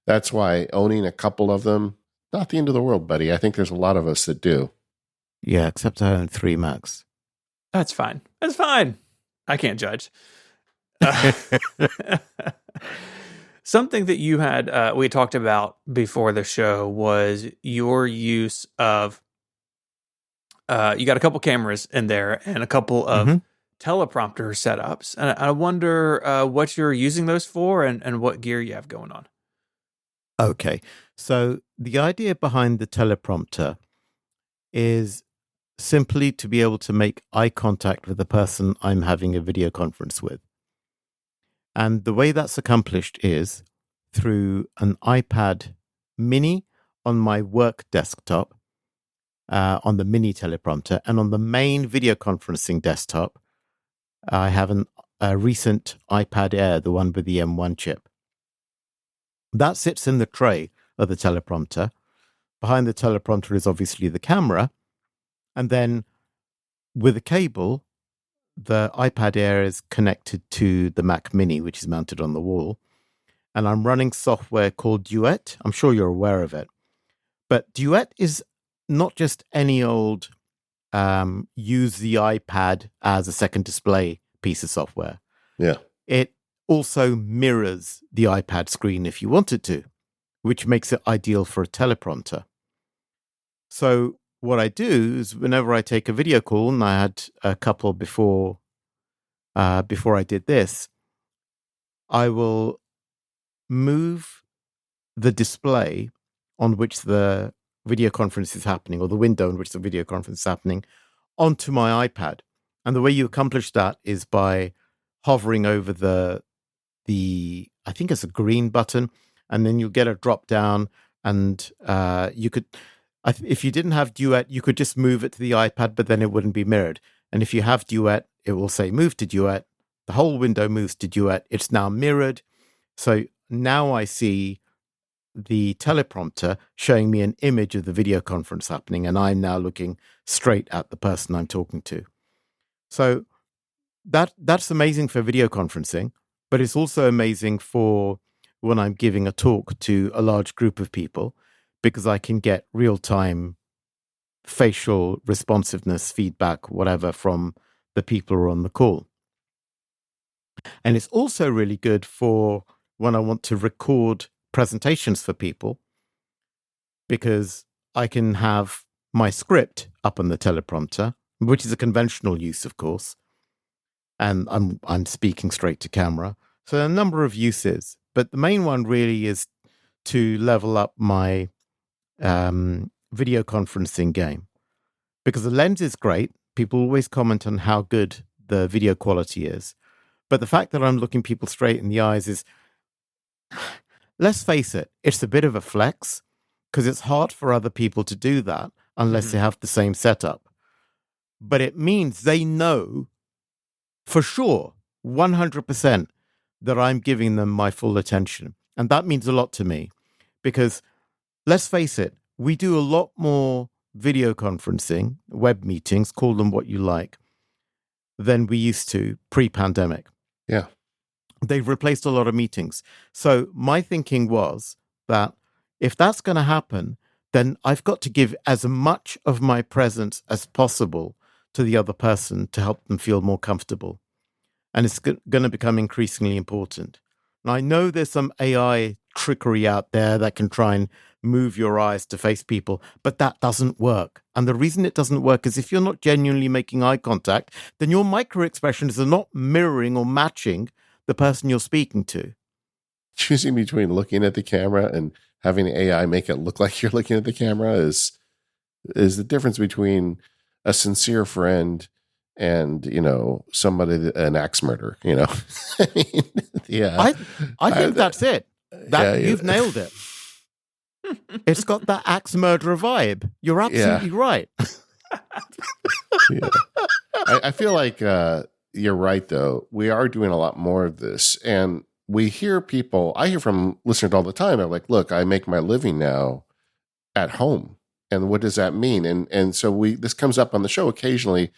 that's why owning a couple of them, not the end of the world, buddy. I think there's a lot of us that do. Yeah, except I own 3 Macs. That's fine. That's fine. I can't judge. Something that you had we talked about before the show was your use of you got a couple cameras in there and a couple of Mhm. teleprompter setups, and I wonder what you're using those for and what gear you have going on. Okay. So the idea behind the teleprompter is simply to be able to make eye contact with the person I'm having a video conference with. And the way that's accomplished is through an iPad mini on my work desktop, on the mini teleprompter, and on the main video conferencing desktop, I have a recent iPad Air, the one with the M1 chip. That sits in the tray of the teleprompter. Behind the teleprompter is obviously the camera. And then with a cable, the iPad Air is connected to the Mac Mini, which is mounted on the wall. And I'm running software called Duet. I'm sure you're aware of it. But Duet is not just any old use the iPad as a second display piece of software. Yeah. It also mirrors the iPad screen if you wanted to, which makes it ideal for a teleprompter. So what I do is whenever I take a video call, and I had a couple before I did this, I will move the display on which the video conference is happening, or the window in which the video conference is happening, onto my iPad. And the way you accomplish that is by hovering over the I think it's a green button, and then you'll get a drop down, and you could, if you didn't have Duet, you could just move it to the iPad, but then it wouldn't be mirrored. And if you have Duet, it will say move to Duet. The whole window moves to Duet. It's now mirrored. So now I see the teleprompter showing me an image of the video conference happening, and I'm now looking straight at the person I'm talking to. So that's amazing for video conferencing, but it's also amazing for when I'm giving a talk to a large group of people, because I can get real-time facial responsiveness, feedback, whatever, from the people who are on the call. And it's also really good for when I want to record presentations for people, because I can have my script up on the teleprompter, which is a conventional use, of course, and I'm speaking straight to camera. So a number of uses, but the main one really is to level up my video conferencing game, because the lens is great. People always comment on how good the video quality is, but the fact that I'm looking people straight in the eyes is, let's face it, it's a bit of a flex, because it's hard for other people to do that unless they have the same setup. But it means they know for sure, 100%, that I'm giving them my full attention. And that means a lot to me, because let's face it, we do a lot more video conferencing, web meetings, call them what you like, than we used to pre-pandemic. Yeah. They've replaced a lot of meetings. So my thinking was that if that's going to happen, then I've got to give as much of my presence as possible to the other person to help them feel more comfortable. And it's going to become increasingly important. And I know there's some AI trickery out there that can try and move your eyes to face people, but that doesn't work. And the reason it doesn't work is if you're not genuinely making eye contact, then your micro expressions are not mirroring or matching the person you're speaking to. Choosing between looking at the camera and having AI make it look like you're looking at the camera is the difference between a sincere friend and, somebody, an axe murderer, I mean, yeah. I think that's it. You've nailed it. It's got that axe murderer vibe. You're absolutely right. Yeah. I feel like you're right, though. We are doing a lot more of this. And I hear from listeners all the time. They're like, look, I make my living now at home. And what does that mean? And so this comes up on the show occasionally,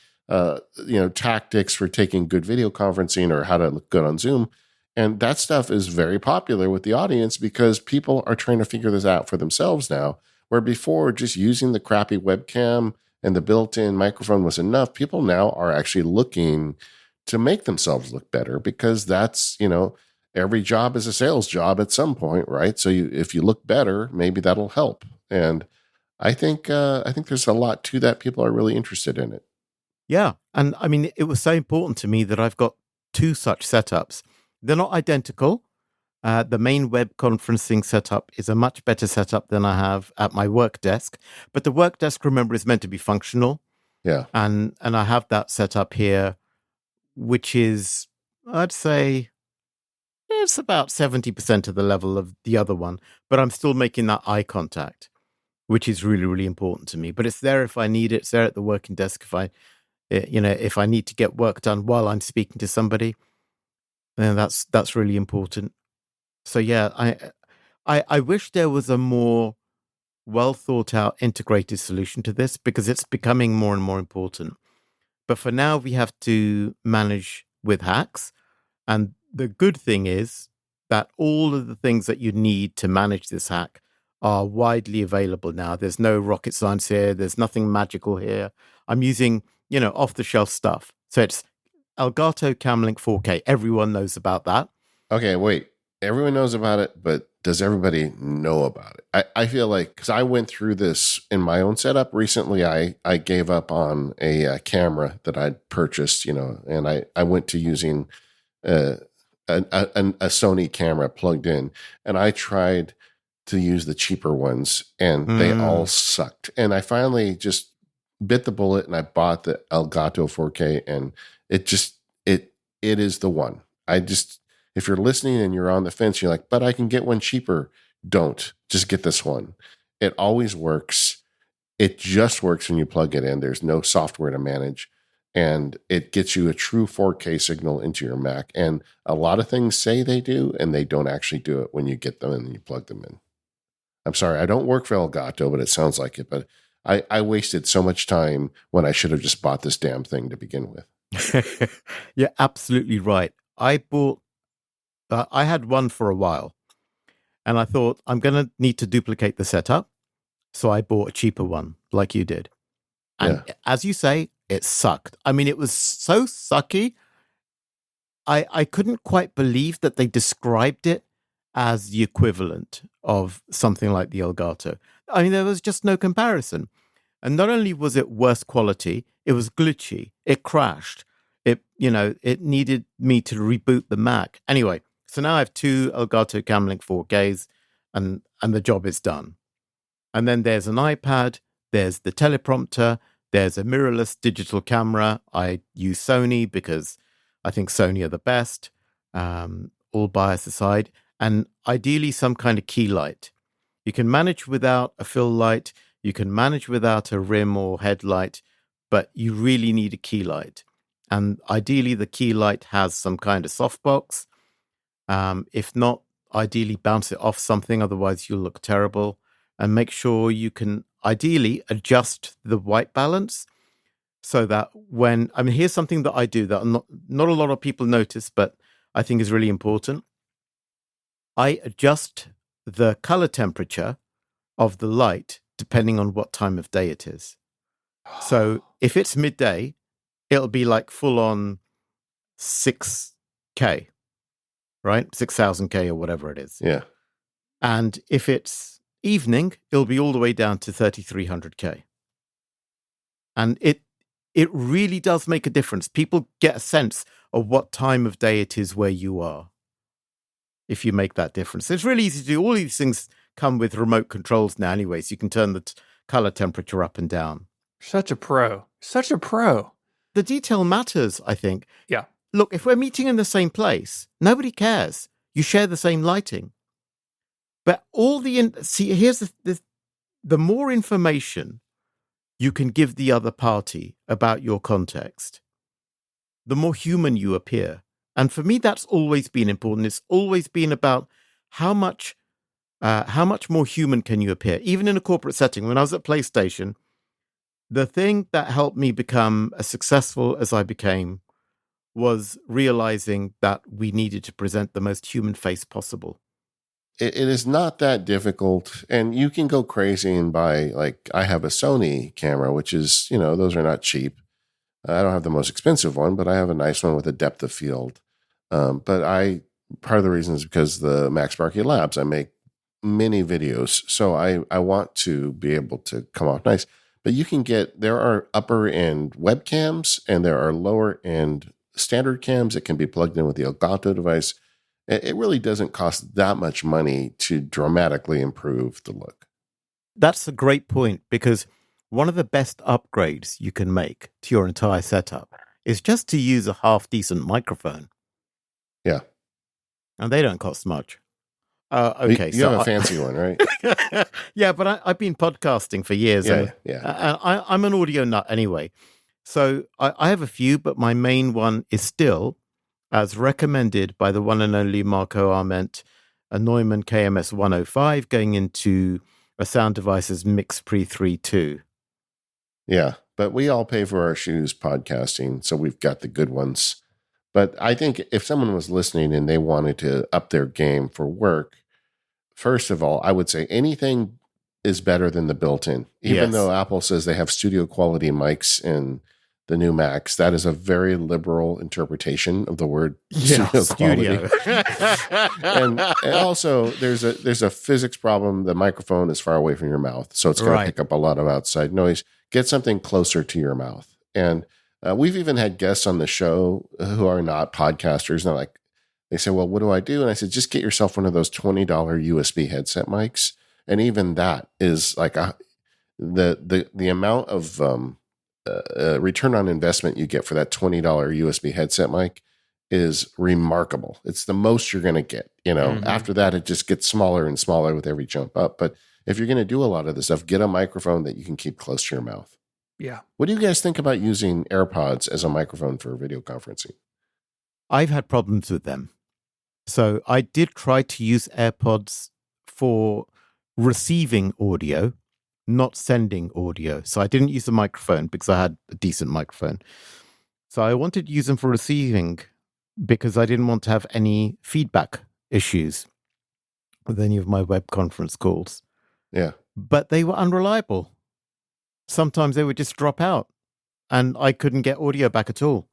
tactics for taking good video conferencing or how to look good on Zoom. And that stuff is very popular with the audience because people are trying to figure this out for themselves now, where before just using the crappy webcam and the built-in microphone was enough. People now are actually looking to make themselves look better, because that's, every job is a sales job at some point, right? So if you look better, maybe that'll help. And I think there's a lot to that. People are really interested in it. Yeah. And I mean, it was so important to me that I've got two such setups. They're not identical. The main web conferencing setup is a much better setup than I have at my work desk. But the work desk, remember, is meant to be functional. Yeah. And I have that set up here, which is, I'd say, it's about 70% of the level of the other one. But I'm still making that eye contact, which is really, really important to me. But it's there if I need it. It's there at the working desk if I need to get work done while I'm speaking to somebody. Then that's really important. So yeah, I wish there was a more well thought out integrated solution to this, because it's becoming more and more important. But for now, we have to manage with hacks. And the good thing is that all of the things that you need to manage this hack are widely available now. There's no rocket science here. There's nothing magical here. I'm using, off the shelf stuff. So it's Elgato Camlink 4K. Everyone knows about that. Okay, wait. Everyone knows about it, but does everybody know about it? I feel like, because I went through this in my own setup recently, I gave up on a camera that I'd purchased, and I went to using a Sony camera plugged in, and I tried to use the cheaper ones, and they all sucked. And I finally just bit the bullet, and I bought the Elgato 4K, and it is the one. If you're listening and you're on the fence, you're like, but I can get one cheaper. Don't. Just get this one. It always works. It just works when you plug it in. There's no software to manage. And it gets you a true 4K signal into your Mac. And a lot of things say they do, and they don't actually do it when you get them and you plug them in. I'm sorry, I don't work for Elgato, but it sounds like it. But I wasted so much time when I should have just bought this damn thing to begin with. You're absolutely right. I had one for a while, and I thought, I'm going to need to duplicate the setup. So I bought a cheaper one, like you did. And as you say, it sucked. I mean, it was so sucky. I couldn't quite believe that they described it as the equivalent of something like the Elgato. I mean, there was just no comparison. And not only was it worse quality, it was glitchy. It crashed. It needed me to reboot the Mac. Anyway, so now I have two Elgato Camlink 4Ks, and the job is done. And then there's an iPad, there's the teleprompter, there's a mirrorless digital camera. I use Sony because I think Sony are the best, all bias aside, and ideally some kind of key light. You can manage without a fill light, you can manage without a rim or headlight, but you really need a key light. And ideally the key light has some kind of softbox. If not, ideally bounce it off something, otherwise you'll look terrible. And make sure you can ideally adjust the white balance so that here's something that I do that not a lot of people notice, but I think is really important. I adjust the color temperature of the light depending on what time of day it is. So if it's midday, it'll be like full on 6K, right? 6000K or whatever it is. Yeah. And if it's evening, it'll be all the way down to 3300K. And it really does make a difference. People get a sense of what time of day it is where you are if you make that difference. It's really easy to do. All these things come with remote controls now anyway, so you can turn the color temperature up and down. Such a pro. Such a pro. The detail matters, I think. Yeah. Look, if we're meeting in the same place, nobody cares. You share the same lighting. But here's the more information you can give the other party about your context, the more human you appear. And for me, that's always been important. It's always been about how much more human can you appear, even in a corporate setting. When I was at PlayStation, the thing that helped me become as successful as I became was realizing that we needed to present the most human face possible. It is not that difficult, and you can go crazy and buy, like, I have a Sony camera, which is, those are not cheap. I don't have the most expensive one, but I have a nice one with a depth of field. Part of the reason is because the Mac Sparky Labs, I make many videos. So I want to be able to come off nice. But there are upper end webcams and there are lower end standard cams that can be plugged in with the Elgato device. It really doesn't cost that much money to dramatically improve the look. That's a great point, because one of the best upgrades you can make to your entire setup is just to use a half decent microphone. Yeah. And they don't cost much. Okay. You have a fancy one, right? Yeah, but I've been podcasting for years. Yeah. I'm an audio nut anyway. So I have a few, but my main one is still, as recommended by the one and only Marco Arment, a Neumann KMS 105 going into a Sound Devices Mix Pre 3.2. Yeah, but we all pay for our shoes podcasting, so we've got the good ones. But I think if someone was listening and they wanted to up their game for work, first of all, I would say anything is better than the built-in. Even though Apple says they have studio quality mics in the new Macs, that is a very liberal interpretation of the word studio quality. and also, there's a physics problem. The microphone is far away from your mouth, so it's going to pick up a lot of outside noise. Get something closer to your mouth. And we've even had guests on the show who are not podcasters. And they say, well, what do I do? And I said, just get yourself one of those $20 USB headset mics. And even that is like the amount of return on investment you get for that $20 USB headset mic is remarkable. It's the most you're going to get. After that, it just gets smaller and smaller with every jump up. But if you're going to do a lot of this stuff, get a microphone that you can keep close to your mouth. Yeah. What do you guys think about using AirPods as a microphone for video conferencing? I've had problems with them. So I did try to use AirPods for receiving audio, not sending audio. So I didn't use the microphone because I had a decent microphone. So I wanted to use them for receiving because I didn't want to have any feedback issues with any of my web conference calls. Yeah. But they were unreliable. Sometimes they would just drop out and I couldn't get audio back at all.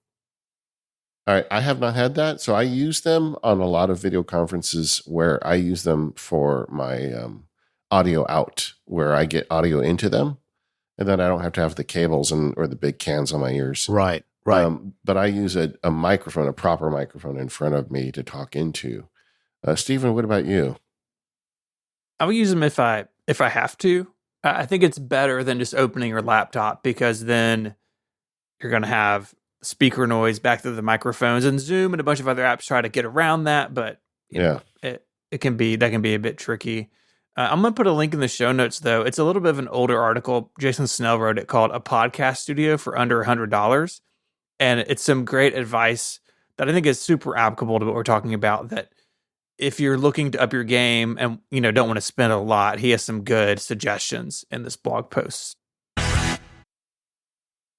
All right. I have not had that. So I use them on a lot of video conferences where I use them for my audio out, where I get audio into them. And then I don't have to have the cables or the big cans on my ears. Right. But I use a microphone, a proper microphone in front of me to talk into. Stephen, what about you? I will use them if I have to. I think it's better than just opening your laptop, because then you're going to have speaker noise back through the microphones, and Zoom and a bunch of other apps try to get around that. But it can be a bit tricky. I'm going to put a link in the show notes, though. It's a little bit of an older article. Jason Snell wrote it, called "A Podcast Studio for Under $100," and it's some great advice that I think is super applicable to what we're talking about. That if you're looking to up your game and don't want to spend a lot, he has some good suggestions in this blog post.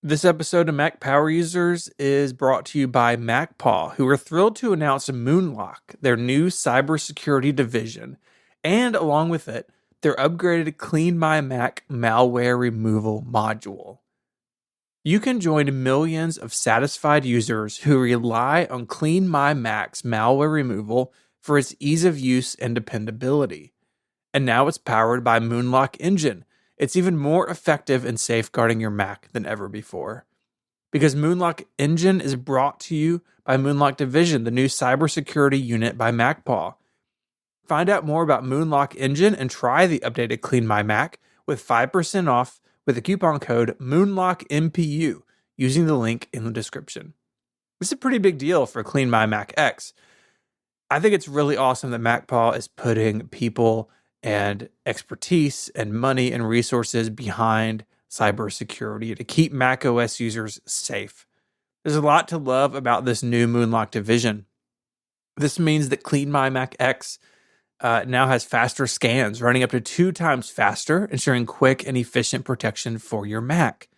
This episode of Mac Power Users is brought to you by MacPaw, who are thrilled to announce Moonlock, their new cybersecurity division, and along with it, their upgraded Clean My Mac malware removal module. You can join millions of satisfied users who rely on Clean My Mac's malware removal for its ease of use and dependability. And now it's powered by Moonlock Engine. It's even more effective in safeguarding your Mac than ever before. Because Moonlock Engine is brought to you by Moonlock Division, the new cybersecurity unit by MacPaw. Find out more about Moonlock Engine and try the updated Clean My Mac with 5% off with the coupon code MoonlockMPU using the link in the description. This is a pretty big deal for Clean My Mac X. I think it's really awesome that MacPaw is putting people and expertise and money and resources behind cybersecurity to keep macOS users safe. There's a lot to love about this new Moonlock division. This means that Clean My Mac X now has faster scans, running up to 2 times faster, ensuring quick and efficient protection for your Mac.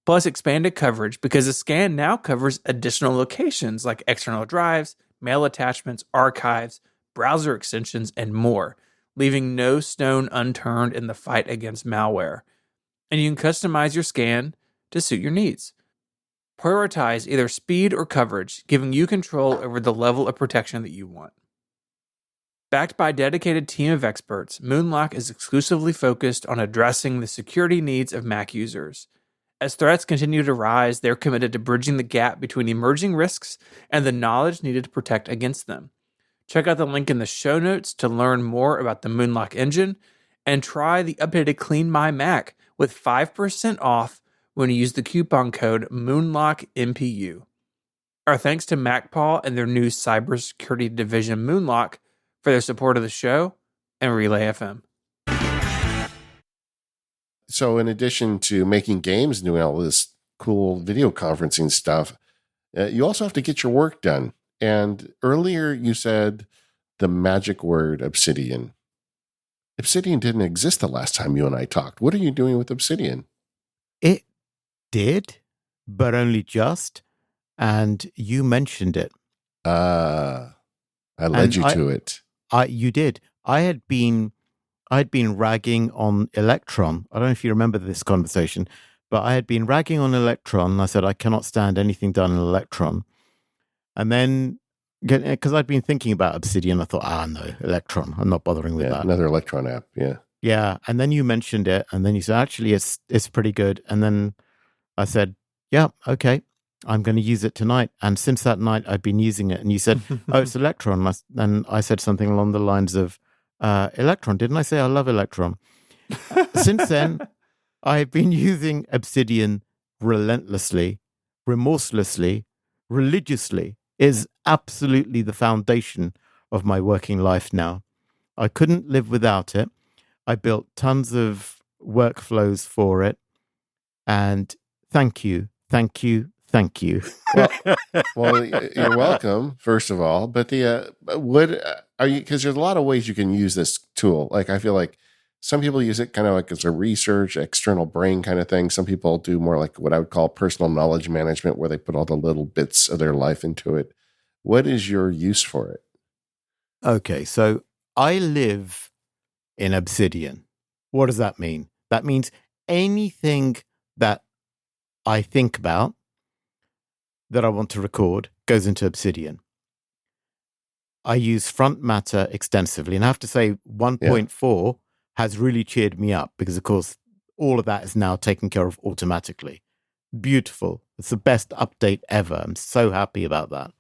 Plus expanded coverage, because the scan now covers additional locations like external drives, mail attachments, archives, browser extensions, and more, leaving no stone unturned in the fight against malware. And you can customize your scan to suit your needs. Prioritize either speed or coverage, giving you control over the level of protection that you want. Backed by a dedicated team of experts, Moonlock is exclusively focused on addressing the security needs of Mac users. As threats continue to rise, they're committed to bridging the gap between emerging risks and the knowledge needed to protect against them. Check out the link in the show notes to learn more about the Moonlock engine and try the updated Clean My Mac with 5% off when you use the coupon code MoonlockMPU. Our thanks to MacPaw and their new cybersecurity division Moonlock for their support of the show and Relay FM. So in addition to making games and doing all this cool video conferencing stuff, you also have to get your work done. And earlier you said the magic word Obsidian. Obsidian didn't exist the last time you and I talked. What are you doing with Obsidian? It did, but only just. And you mentioned it. I led you to it. You did. I'd been ragging on Electron. I don't know if you remember this conversation, but I had been ragging on Electron. I said, I cannot stand anything done in Electron. And then, because I'd been thinking about Obsidian, I thought, no, Electron. I'm not bothering with that. Another Electron app, yeah. Yeah, and then you mentioned it, and then you said, actually, it's pretty good. And then I said, yeah, okay, I'm going to use it tonight. And since that night, I've been using it. And you said, oh, it's Electron. And I said something along the lines of, Electron. Didn't I say I love Electron? Since then, I've been using Obsidian relentlessly, remorselessly, religiously. Is absolutely the foundation of my working life now. I couldn't live without it. I built tons of workflows for it. And thank you. Well, you're welcome, first of all. But because there's a lot of ways you can use this tool. Like, I feel like some people use it kind of like as a research, external brain kind of thing. Some people do more like what I would call personal knowledge management, where they put all the little bits of their life into it. What is your use for it? Okay, so I live in Obsidian. What does that mean? That means anything that I think about that I want to record goes into Obsidian. I use Front Matter extensively, and I have to say 1.4 has really cheered me up because, of course, all of that is now taken care of automatically. Beautiful. It's the best update ever. I'm so happy about that.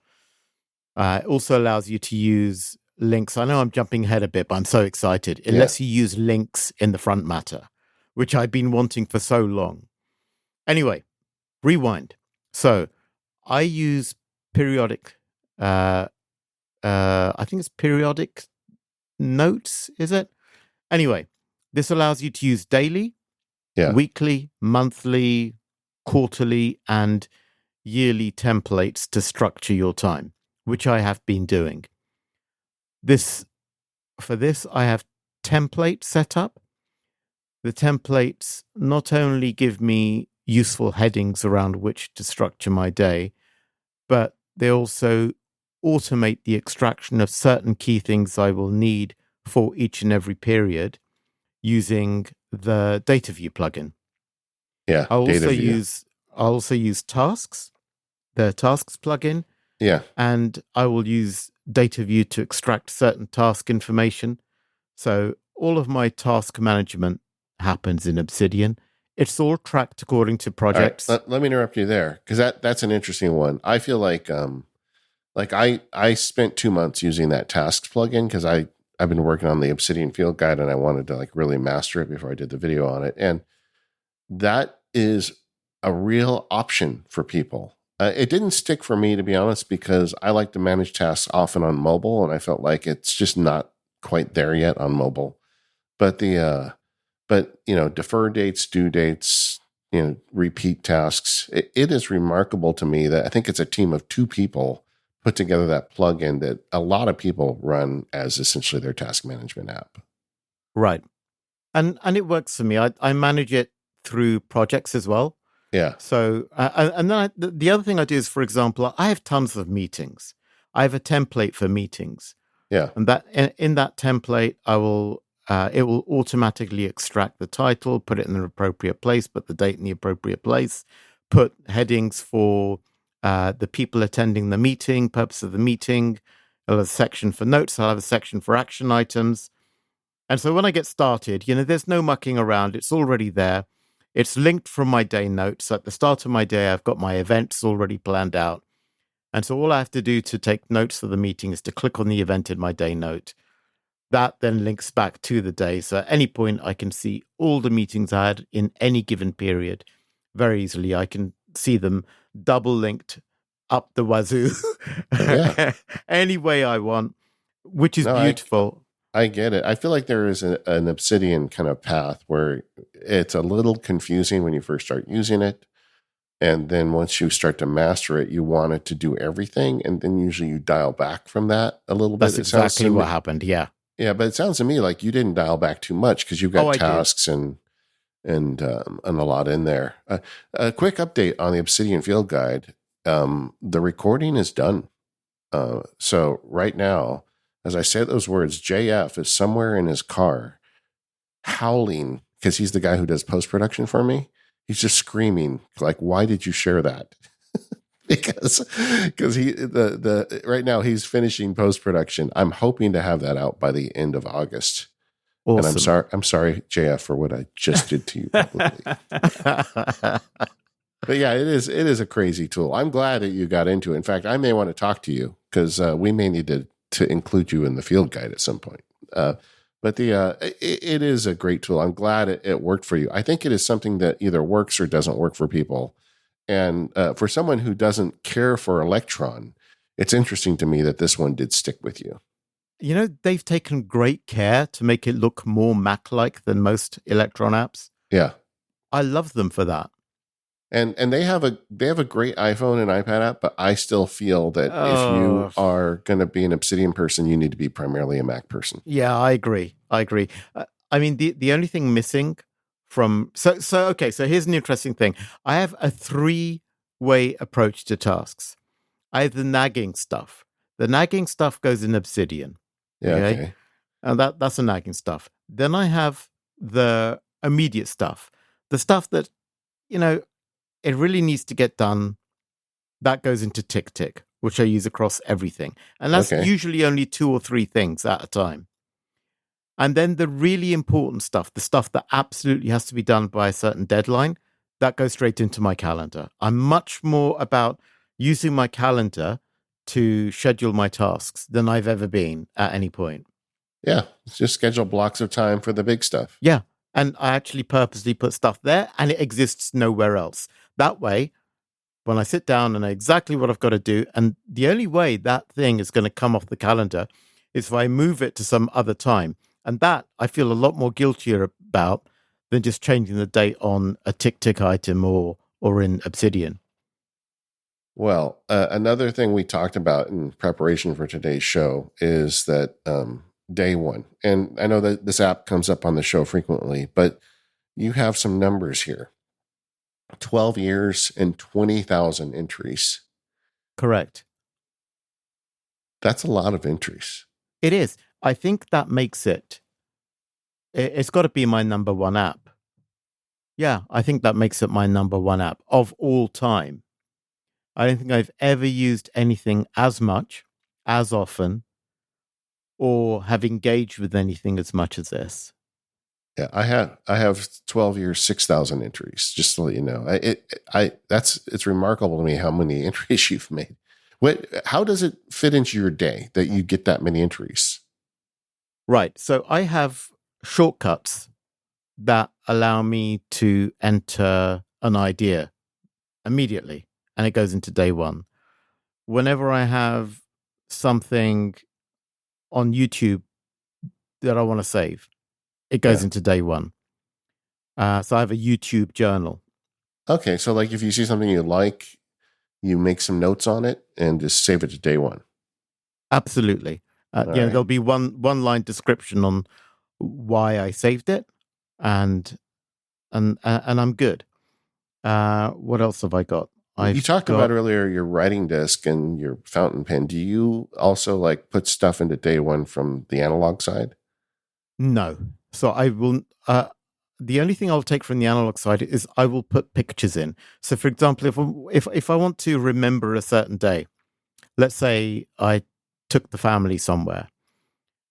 It also allows you to use links. I know I'm jumping ahead a bit, but I'm so excited. It lets you use links in the Front Matter, which I've been wanting for so long. Anyway, rewind. So I use periodic, I think it's periodic notes, is it? Anyway, this allows you to use daily, weekly, monthly, quarterly, and yearly templates to structure your time, which I have been doing. For this, I have templates set up. The templates not only give me useful headings around which to structure my day, but they also automate the extraction of certain key things I will need for each and every period using the Data View plugin. Yeah, I'll also use Tasks, the Tasks plugin. Yeah. And I will use Data View to extract certain task information. So all of my task management happens in Obsidian. It's all tracked according to projects. Right, let me interrupt you there, because that's an interesting one. I feel like I spent 2 months using that Tasks plugin because I've been working on the Obsidian Field Guide and I wanted to like really master it before I did the video on it. And that is a real option for people. It didn't stick for me, to be honest, because I like to manage tasks often on mobile, and I felt like it's just not quite there yet on mobile. But defer dates, due dates, repeat tasks. It is remarkable to me that I think it's a team of 2 people put together that plugin that a lot of people run as essentially their task management app. Right. And it works for me. I manage it through projects as well. Yeah. So, and then the other thing I do is, for example, I have tons of meetings. I have a template for meetings. Yeah. And that in that template, it will automatically extract the title, put it in the appropriate place, put the date in the appropriate place, put headings for the people attending the meeting, purpose of the meeting. I'll have a section for notes. I'll have a section for action items. And so when I get started, there's no mucking around. It's already there. It's linked from my day notes. At the start of my day, I've got my events already planned out. And so all I have to do to take notes for the meeting is to click on the event in my day note. That then links back to the day. So at any point, I can see all the meetings I had in any given period very easily. I can see them double linked up the wazoo any way I want, which is beautiful. I get it. I feel like there is an Obsidian kind of path where it's a little confusing when you first start using it. And then once you start to master it, you want it to do everything. And then usually you dial back from that a little bit. That's exactly what happened. Yeah. Yeah. But it sounds to me like you didn't dial back too much because you've got tasks and a lot in there. A quick update on the Obsidian Field Guide. The recording is done. So right now, as I say those words, JF is somewhere in his car howling because he's the guy who does post-production for me. He's just screaming like, "Why did you share that?" because he right now he's finishing post-production. I'm hoping to have that out by the end of August. Awesome. And I'm sorry, JF, for what I just did to you publicly. But yeah, it is a crazy tool. I'm glad that you got into it. In fact, I may want to talk to you because we may need to include you in the field guide at some point. But it is a great tool. I'm glad it worked for you. I think it is something that either works or doesn't work for people. And for someone who doesn't care for Electron, it's interesting to me that this one did stick with you. They've taken great care to make it look more Mac-like than most Electron apps. Yeah. I love them for that. And they have a great iPhone and iPad app, but I still feel that if you are going to be an Obsidian person, you need to be primarily a Mac person. Yeah, I agree. I mean, the only thing missing from so here's an interesting thing. I have a 3-way approach to tasks. I have the nagging stuff. The nagging stuff goes in Obsidian. Yeah, okay. And that's the nagging stuff. Then I have the immediate stuff. The stuff that, it really needs to get done. That goes into TickTick, which I use across everything. And that's usually only 2 or 3 things at a time. And then the really important stuff, the stuff that absolutely has to be done by a certain deadline, that goes straight into my calendar. I'm much more about using my calendar to schedule my tasks than I've ever been at any point. Yeah, just schedule blocks of time for the big stuff. Yeah, and I actually purposely put stuff there and it exists nowhere else. That way, when I sit down and know exactly what I've got to do, and the only way that thing is going to come off the calendar is if I move it to some other time. And that I feel a lot more guiltier about than just changing the date on a TickTick item or in Obsidian. Well, another thing we talked about in preparation for today's show is that day one, and I know that this app comes up on the show frequently, but you have some numbers here. 12 years and 20,000 entries. Correct. That's a lot of entries. It is. I think that makes it's got to be my number one app. Yeah, I think that makes it my number one app of all time. I don't think I've ever used anything as much, as often, or have engaged with anything as much as this. Yeah, I have 12 years, 6,000 entries. Just to let you know, it's remarkable to me how many entries you've made. How does it fit into your day that you get that many entries? Right. So I have shortcuts that allow me to enter an idea immediately, and it goes into day one. Whenever I have something on YouTube that I want to save, it goes into day one. So I have a YouTube journal. Okay. So like if you see something you like, you make some notes on it and just save it to day one. Absolutely. There'll be one line description on why I saved it, and I'm good. What else have I got? You talked about earlier your writing disk and your fountain pen. Do you also like put stuff into day one from the analog side? No. So I will. the only thing I'll take from the analog side is I will put pictures in. So, for example, if I want to remember a certain day, let's say I took the family somewhere,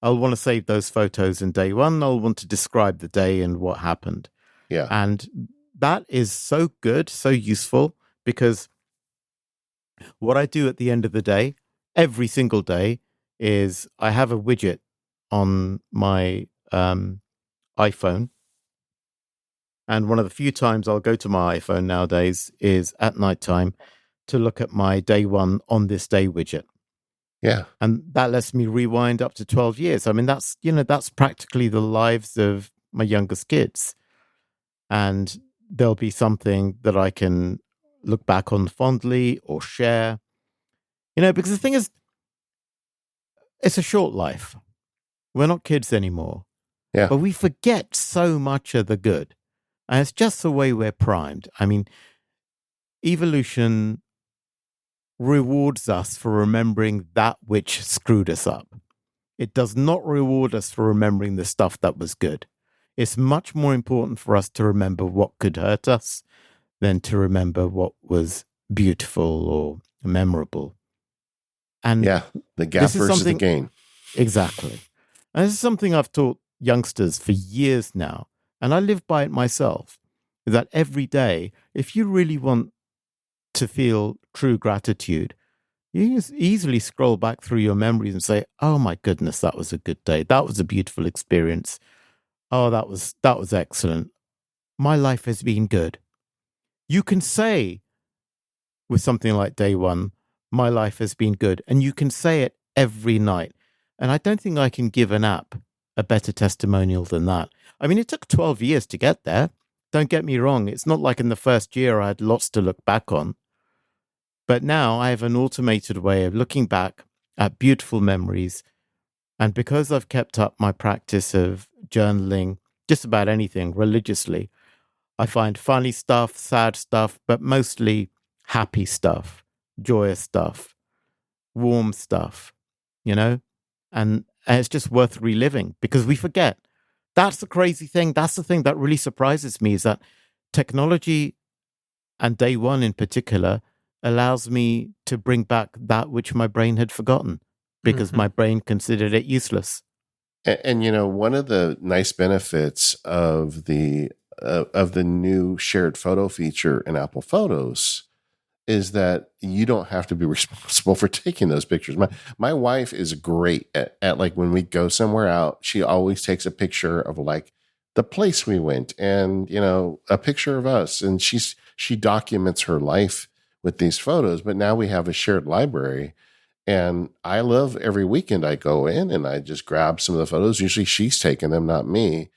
I'll want to save those photos in day one. I'll want to describe the day and what happened. Yeah. And that is so good, so useful, because what I do at the end of the day, every single day, is I have a widget on my iPhone. And one of the few times I'll go to my iPhone nowadays is at nighttime to look at my day one on this day widget. Yeah. And that lets me rewind up to 12 years. I mean, that's practically the lives of my youngest kids. And there'll be something that I can look back on fondly or share. Because the thing is, it's a short life. We're not kids anymore. Yeah. But we forget so much of the good. And it's just the way we're primed. I mean, evolution rewards us for remembering that which screwed us up. It does not reward us for remembering the stuff that was good. It's much more important for us to remember what could hurt us than to remember what was beautiful or memorable. And yeah, the gap versus the gain. Exactly. And this is something I've taught youngsters for years now, and I live by it myself, is that every day, if you really want to feel true gratitude, you can easily scroll back through your memories and say, oh my goodness, that was a good day. That was a beautiful experience. Oh, that was excellent. My life has been good. You can say with something like day one, my life has been good. And you can say it every night. And I don't think I can give an app a better testimonial than that. I mean, it took 12 years to get there. Don't get me wrong. It's not like in the first year I had lots to look back on. But now I have an automated way of looking back at beautiful memories. And because I've kept up my practice of journaling just about anything religiously, I find funny stuff, sad stuff, but mostly happy stuff, joyous stuff, warm stuff, and it's just worth reliving because we forget. That's the crazy thing. That's the thing that really surprises me, is that technology, and day one in particular, allows me to bring back that which my brain had forgotten because my brain considered it useless. And one of the nice benefits of the new shared photo feature in Apple Photos is that you don't have to be responsible for taking those pictures. My wife is great at like when we go somewhere out, she always takes a picture of like the place we went and, a picture of us. And she documents her life with these photos, but now we have a shared library. And I love every weekend I go in and I just grab some of the photos. Usually she's taking them, not me.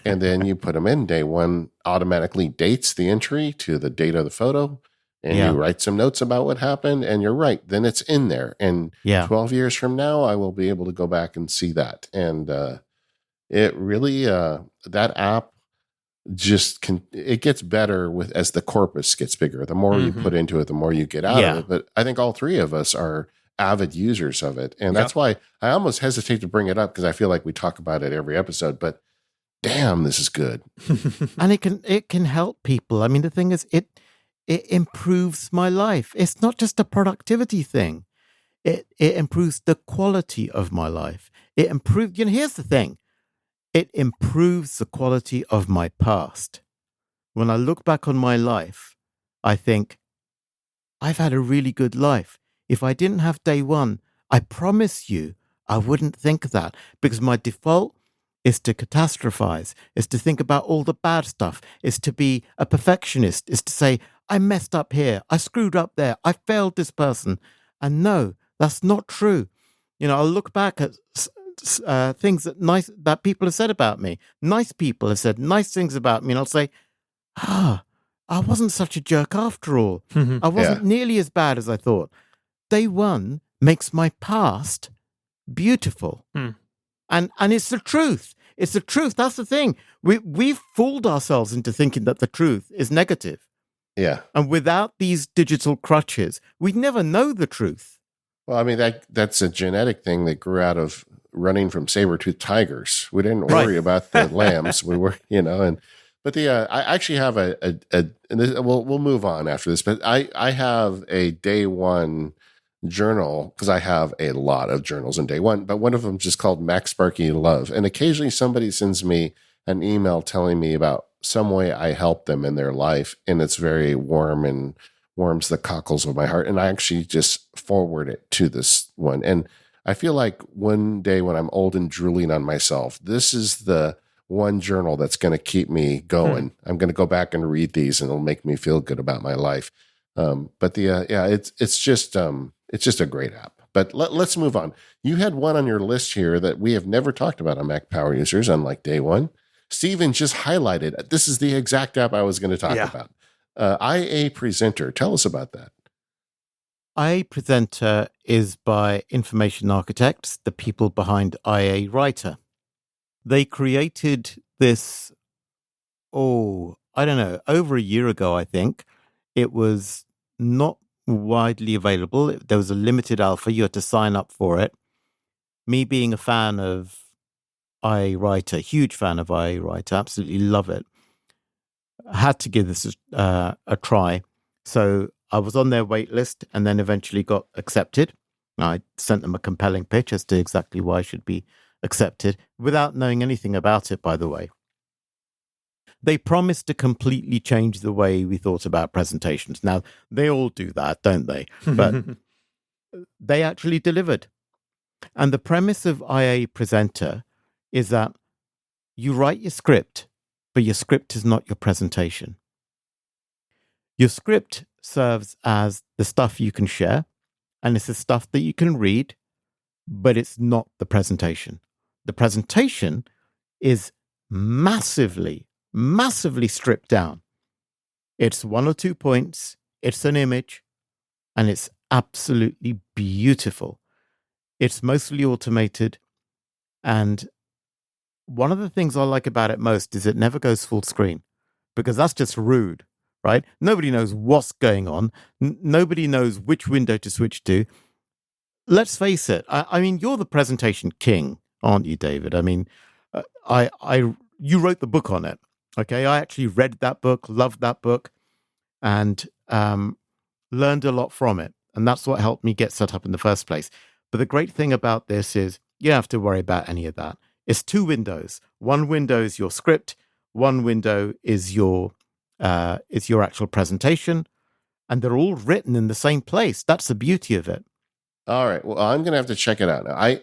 And then you put them in. Day one automatically dates the entry to the date of the photo. And you write some notes about what happened. And you're right. Then it's in there. And 12 years from now, I will be able to go back and see that. And it really, that app it gets better as the corpus gets bigger. The more you put into it, the more you get out of it. But I think all three of us are avid users of it. And that's why I almost hesitate to bring it up because I feel like we talk about it every episode, but damn, this is good. And it can help people. I mean, the thing is, it improves my life. It's not just a productivity thing. It improves the quality of my life. It improves, here's the thing. It improves the quality of my past. When I look back on my life, I think, I've had a really good life. If I didn't have day one, I promise you, I wouldn't think that, because my default is to catastrophize, is to think about all the bad stuff, is to be a perfectionist, is to say, I messed up here, I screwed up there, I failed this person. And no, that's not true. I'll look back at things that people have said about me. Nice people have said nice things about me, and I'll say, I wasn't such a jerk after all. I wasn't nearly as bad as I thought. Day one makes my past beautiful. And it's the truth. It's the truth. That's the thing. We've fooled ourselves into thinking that the truth is negative. Yeah. And without these digital crutches, we'd never know the truth. Well, I mean, that's a genetic thing that grew out of running from saber-toothed tigers. We didn't worry about the lambs. We were, and But I actually have we'll move on after this, but I have a day one journal because I have a lot of journals in day one, but one of them is just called Max Sparky Love. And occasionally somebody sends me an email telling me about some way I help them in their life. And it's very warm and warms the cockles of my heart. And I actually just forward it to this one. And I feel like one day when I'm old and drooling on myself, this is the one journal that's going to keep me going. I'm going to go back and read these and it'll make me feel good about my life. But it's just a great app. But let's move on. You had one on your list here that we have never talked about on Mac Power Users, unlike day one. Steven just highlighted. This is the exact app I was going to talk about. IA Presenter. Tell us about that. IA Presenter is by Information Architects, the people behind IA Writer. They created this, I don't know, over a year ago, I think. It was not widely available. There was a limited alpha. You had to sign up for it. Me being a fan of IA Writer, huge fan of IA Writer, absolutely love it. I had to give this a try. So I was on their wait list and then eventually got accepted. I sent them a compelling pitch as to exactly why I should be accepted without knowing anything about it, by the way. They promised to completely change the way we thought about presentations. Now, they all do that, don't they? But they actually delivered. And the premise of IA Presenter is that you write your script, but your script is not your presentation. Your script serves as the stuff you can share, and it's the stuff that you can read, but it's not the presentation. The presentation is massively stripped down. It's 1 or 2 points, it's an image, and it's absolutely beautiful. It's mostly automated, and one of the things I like about it most is it never goes full screen, because that's just rude, right? Nobody knows what's going on. Nobody knows which window to switch to. Let's face it. I mean, you're the presentation king, aren't you, David? I mean, you wrote the book on it. Okay, I actually read that book, loved that book, and learned a lot from it. And that's what helped me get set up in the first place. But the great thing about this is you don't have to worry about any of that. It's 2 windows. One window is your script. One window is your actual presentation. And they're all written in the same place. That's the beauty of it. All right. Well, I'm going to have to check it out now. I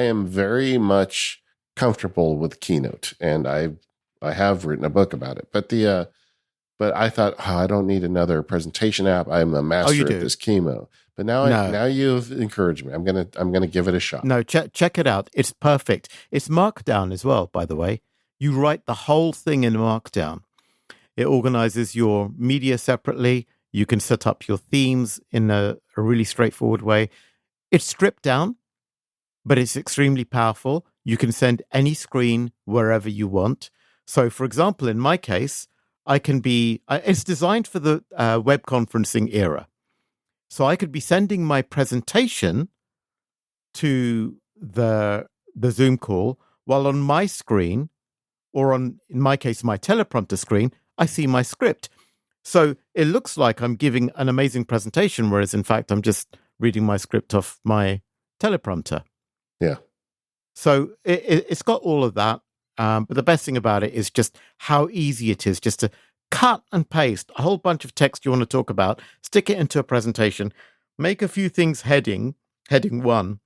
am very much comfortable with Keynote, and I have written a book about it. But I thought, I don't need another presentation app. I'm a master at this chemo. But now you've encouraged me. I'm gonna give it a shot. No, check it out. It's perfect. It's Markdown as well, by the way. You write the whole thing in Markdown. It organizes your media separately. You can set up your themes in a really straightforward way. It's stripped down, but it's extremely powerful. You can send any screen wherever you want. So, for example, in my case, it's designed for the web conferencing era. So I could be sending my presentation to the Zoom call while on my screen, or in my case, my teleprompter screen, I see my script. So it looks like I'm giving an amazing presentation, whereas in fact, I'm just reading my script off my teleprompter. Yeah. So it's got all of that. But the best thing about it is just how easy it is just to cut and paste a whole bunch of text you want to talk about, stick it into a presentation, make a few things heading 1,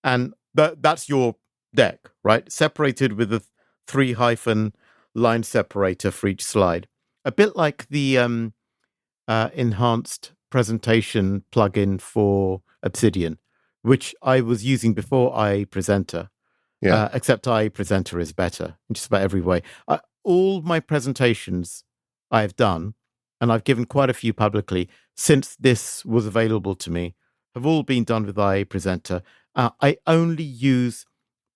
and that's your deck, right? Separated with a 3- line separator for each slide. A bit like the enhanced presentation plugin for Obsidian, which I was using before IA Presenter. Yeah. Except IA Presenter is better in just about every way. All my presentations I've done, and I've given quite a few publicly since this was available to me, have all been done with IA Presenter. I only use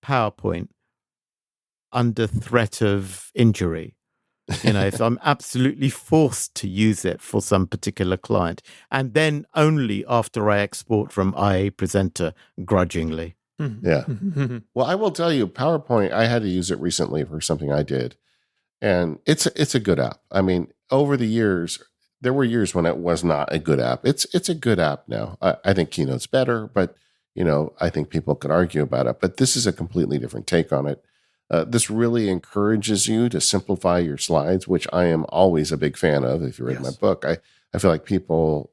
PowerPoint under threat of injury. If I'm absolutely forced to use it for some particular client, and then only after I export from IA Presenter grudgingly. Yeah. Well, I will tell you, PowerPoint, I had to use it recently for something I did. And it's a good app. I mean, over the years, there were years when it was not a good app. It's a good app now. I think Keynote's better, but I think people could argue about it. But this is a completely different take on it. This really encourages you to simplify your slides, which I am always a big fan of. If you read my book, I feel like people,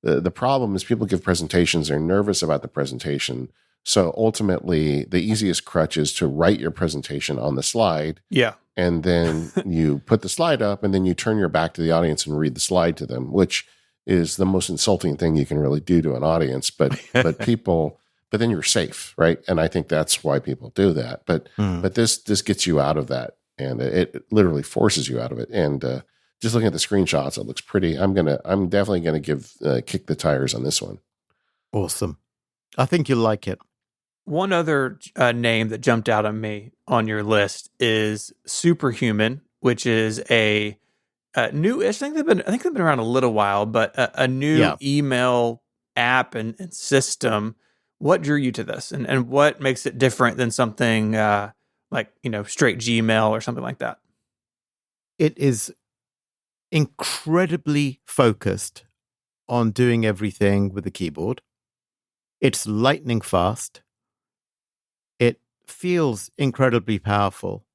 the problem is people give presentations, they're nervous about the presentation. So ultimately, the easiest crutch is to write your presentation on the slide. Yeah. And then you put the slide up, and then you turn your back to the audience and read the slide to them, which is the most insulting thing you can really do to an audience. But then you're safe, right? And I think that's why people do that. But this gets you out of that, and it literally forces you out of it. And just looking at the screenshots, it looks pretty. I'm definitely gonna kick the tires on this one. Awesome. I think you'll like it. One other name that jumped out at me on your list is Superhuman, which is a new-ish. I think they've been around a little while, but a new email app and system. What drew you to this, and what makes it different than something like straight Gmail or something like that? It is incredibly focused on doing everything with the keyboard. It's lightning fast. It feels incredibly powerful.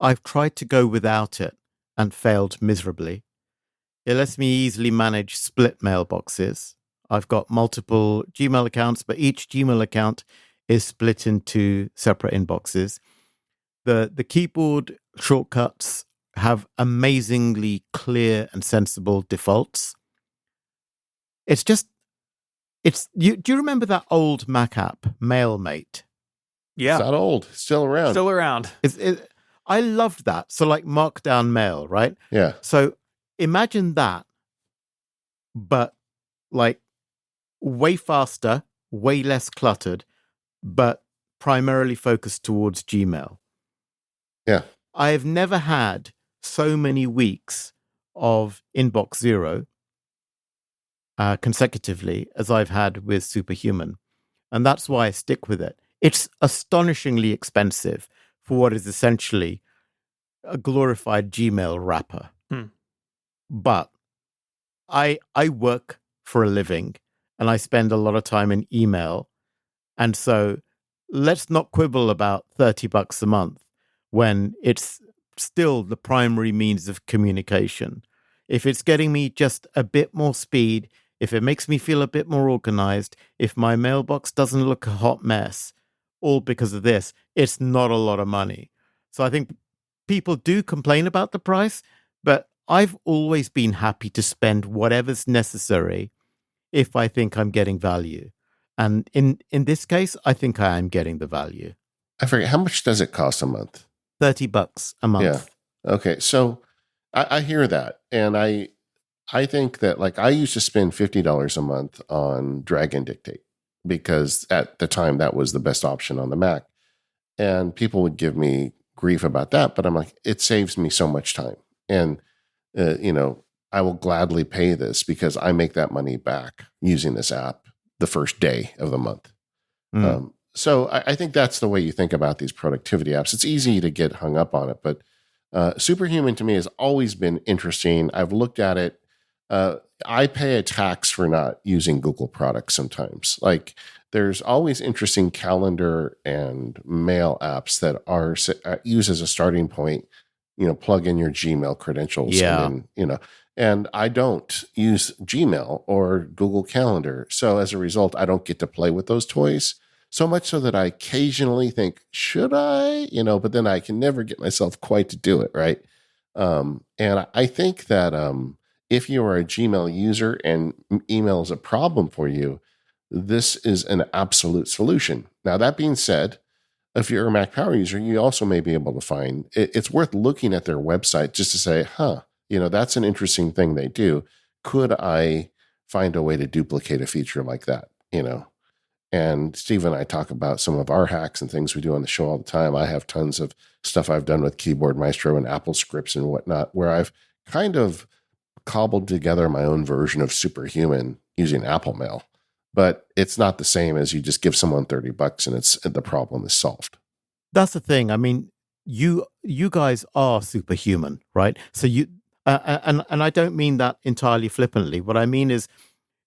I've tried to go without it and failed miserably. It lets me easily manage split mailboxes. I've got multiple Gmail accounts, but each Gmail account is split into separate inboxes. The keyboard shortcuts have amazingly clear and sensible defaults. Do you remember that old Mac app, MailMate? Yeah. It's not old. Still around. Still around. I loved that. So like markdown mail, right? Yeah. So imagine that, but like way faster, way less cluttered, but primarily focused towards Gmail. Yeah. I have never had so many weeks of inbox zero consecutively as I've had with Superhuman. And that's why I stick with it. It's astonishingly expensive for what is essentially a glorified Gmail wrapper. But I work for a living and I spend a lot of time in email. And so let's not quibble about $30 a month when it's still the primary means of communication. If it's getting me just a bit more speed, if it makes me feel a bit more organized, if my mailbox doesn't look a hot mess, all because of this, it's not a lot of money. So I think people do complain about the price, but I've always been happy to spend whatever's necessary if I think I'm getting value. And in this case, I think I am getting the value. I forget, how much does it cost a month? $30 a month. Yeah. Okay. So I hear that. And I think that, like, I used to spend $50 a month on Drag and Dictate because at the time that was the best option on the Mac. And people would give me grief about that, but I'm like, it saves me so much time. And, I will gladly pay this because I make that money back using this app the first day of the month. So I think that's the way you think about these productivity apps. It's easy to get hung up on it, but Superhuman to me has always been interesting. I've looked at it. I pay a tax for not using Google products sometimes. Like, there's always interesting calendar and mail apps that are used as a starting point. Plug in your Gmail credentials. Yeah. And then, and I don't use Gmail or Google Calendar. So as a result, I don't get to play with those toys. So much so that I occasionally think, should I? But then I can never get myself quite to do it, right? And I think that if you are a Gmail user and email is a problem for you, this is an absolute solution. Now, that being said, if you're a Mac Power user, you also may be able to find it's worth looking at their website just to say, that's an interesting thing they do. Could I find a way to duplicate a feature like that? And Steve and I talk about some of our hacks and things we do on the show all the time. I have tons of stuff I've done with Keyboard Maestro and Apple scripts and whatnot, where I've kind of cobbled together my own version of Superhuman using Apple Mail. But it's not the same as you just give someone $30 and the problem is solved. That's the thing. I mean, you guys are superhuman, right? So you and I don't mean that entirely flippantly. What I mean is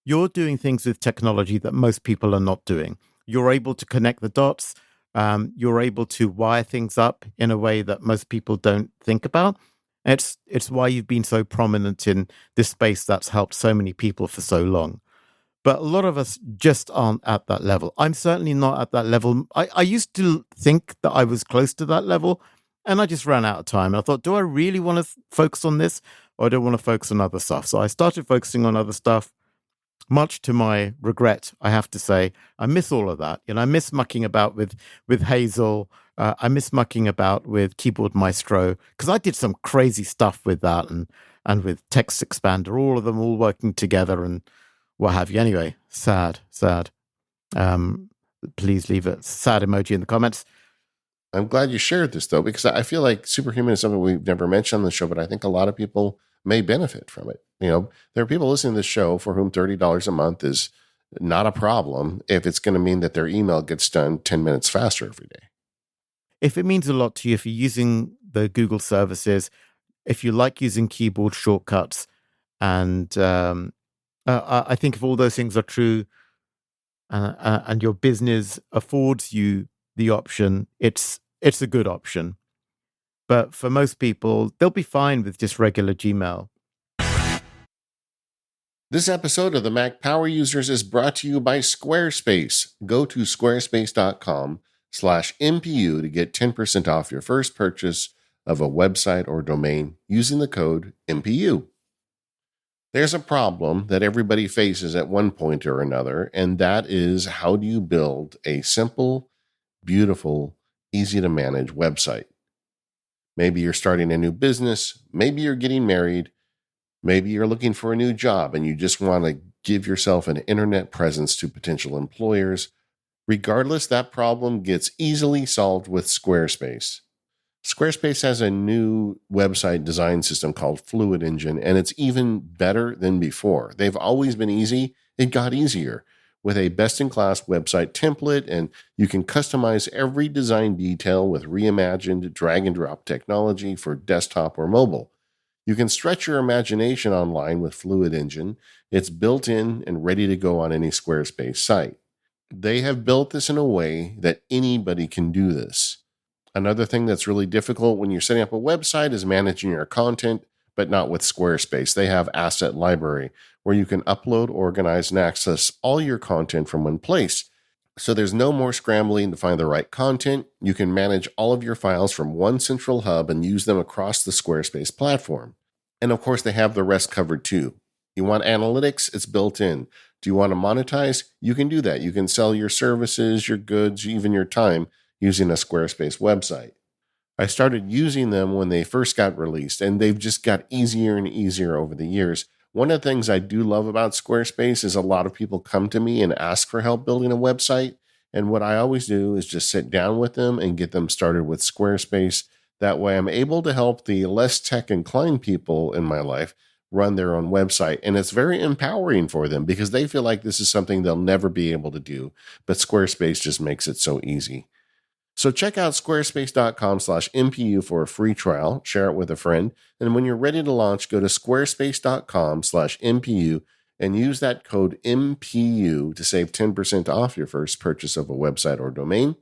you're doing things with technology that most people are not doing. You're able to connect the dots. You're able to wire things up in a way that most people don't think about. It's why you've been so prominent in this space that's helped so many people for so long. But a lot of us just aren't at that level. I'm certainly not at that level. I used to think that I was close to that level, and I just ran out of time. And I thought, do I really want to focus on this, or do I want to focus on other stuff? So I started focusing on other stuff. Much to my regret, I have to say, I miss all of that. I miss mucking about with Hazel. I miss mucking about with Keyboard Maestro, because I did some crazy stuff with that, and with Text Expander, all of them all working together and what have you. Anyway, sad. Please leave a sad emoji in the comments. I'm glad you shared this, though, because I feel like superhuman is something we've never mentioned on the show, but I think a lot of people may benefit from it. There are people listening to this show for whom $30 a month is not a problem if it's going to mean that their email gets done 10 minutes faster every day. If it means a lot to you, if you're using the Google services, if you like using keyboard shortcuts, and I think if all those things are true, and your business affords you the option, it's a good option. But for most people, they'll be fine with just regular Gmail. This episode of the Mac Power Users is brought to you by Squarespace. Go to squarespace.com/MPU to get 10% off your first purchase of a website or domain using the code MPU. There's a problem that everybody faces at one point or another, and that is, how do you build a simple, beautiful, easy to manage website? Maybe you're starting a new business. Maybe you're getting married. Maybe you're looking for a new job and you just want to give yourself an internet presence to potential employers. Regardless, that problem gets easily solved with Squarespace. Squarespace has a new website design system called Fluid Engine, and it's even better than before. They've always been easy. It got easier with a best-in-class website template, and you can customize every design detail with reimagined drag-and-drop technology for desktop or mobile. You can stretch your imagination online with Fluid Engine. It's built in and ready to go on any Squarespace site. They have built this in a way that anybody can do this. Another thing that's really difficult when you're setting up a website is managing your content, but not with Squarespace. They have Asset Library, where you can upload, organize, and access all your content from one place. So there's no more scrambling to find the right content. You can manage all of your files from one central hub and use them across the Squarespace platform. And of course, they have the rest covered too. You want analytics? It's built in. Do you want to monetize? You can do that. You can sell your services, your goods, even your time using a Squarespace website. I started using them when they first got released, and they've just got easier and easier over the years. One of the things I do love about Squarespace is a lot of people come to me and ask for help building a website. And what I always do is just sit down with them and get them started with Squarespace. That way I'm able to help the less tech inclined people in my life run their own website. And it's very empowering for them because they feel like this is something they'll never be able to do. But Squarespace just makes it so easy. So check out squarespace.com/MPU for a free trial. Share it with a friend. And when you're ready to launch, go to squarespace.com/MPU and use that code MPU to save 10% off your first purchase of a website or domain.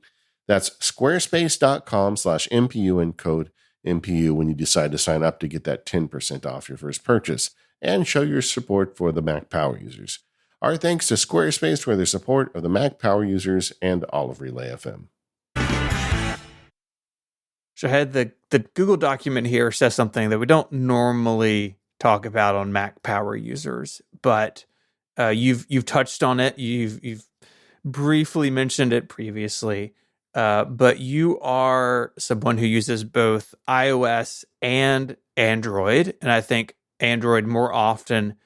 That's squarespace.com/MPU and code MPU when you decide to sign up to get that 10% off your first purchase and show your support for the Mac Power Users. Our thanks to Squarespace for their support of the Mac Power Users and all of Relay FM. Shahid, the Google document here says something that we don't normally talk about on Mac Power Users, but you've touched on it. You've briefly mentioned it previously, but you are someone who uses both iOS and Android, and I think Android more often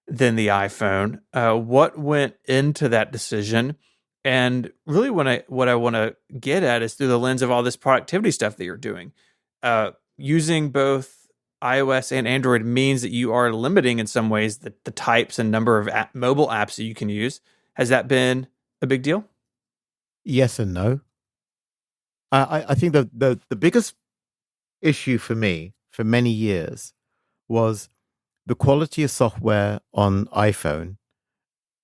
than the iPhone. What went into that decision? And really what I want to get at is through the lens of all this productivity stuff that you're doing. Using both iOS and Android means that you are limiting in some ways the types and number of mobile apps that you can use. Has that been a big deal? Yes and no. I think the biggest issue for me for many years was the quality of software on iPhone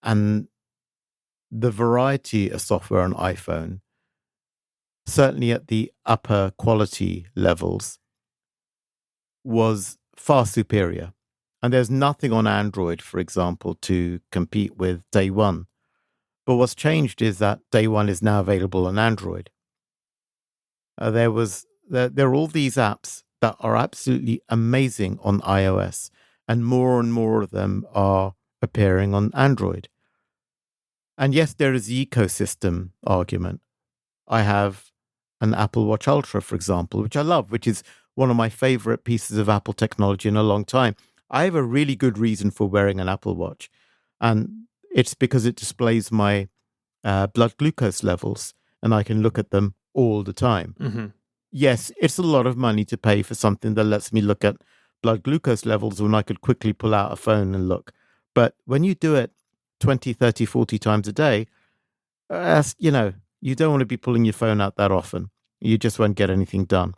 and the variety of software on iPhone, certainly at the upper quality levels, was far superior. And there's nothing on Android, for example, to compete with Day One. But what's changed is that Day One is now available on Android. There are all these apps that are absolutely amazing on iOS, and more of them are appearing on Android. And yes, there is the ecosystem argument. I have an Apple Watch Ultra, for example, which I love, which is one of my favorite pieces of Apple technology in a long time. I have a really good reason for wearing an Apple Watch, and it's because it displays my blood glucose levels, and I can look at them all the time. Mm-hmm. Yes, it's a lot of money to pay for something that lets me look at blood glucose levels when I could quickly pull out a phone and look. But when you do it 20, 30, 40 times a day, you don't want to be pulling your phone out that often. You just won't get anything done.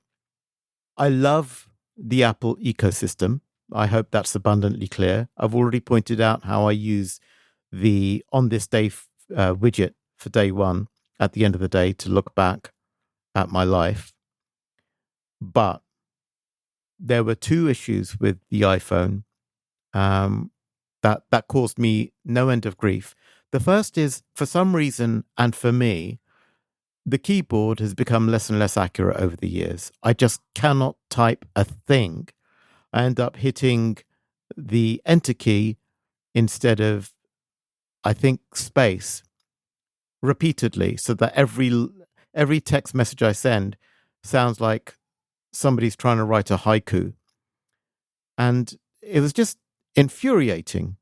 I love the Apple ecosystem. I hope that's abundantly clear. I've already pointed out how I use the On This Day widget for Day One at the end of the day to look back at my life. But there were two issues with the iPhone that caused me no end of grief. The first is, for some reason, and for me, the keyboard has become less and less accurate over the years. I just cannot type a thing. I end up hitting the enter key instead of, I think, space repeatedly, so that every text message I send sounds like somebody's trying to write a haiku. And it was just infuriating.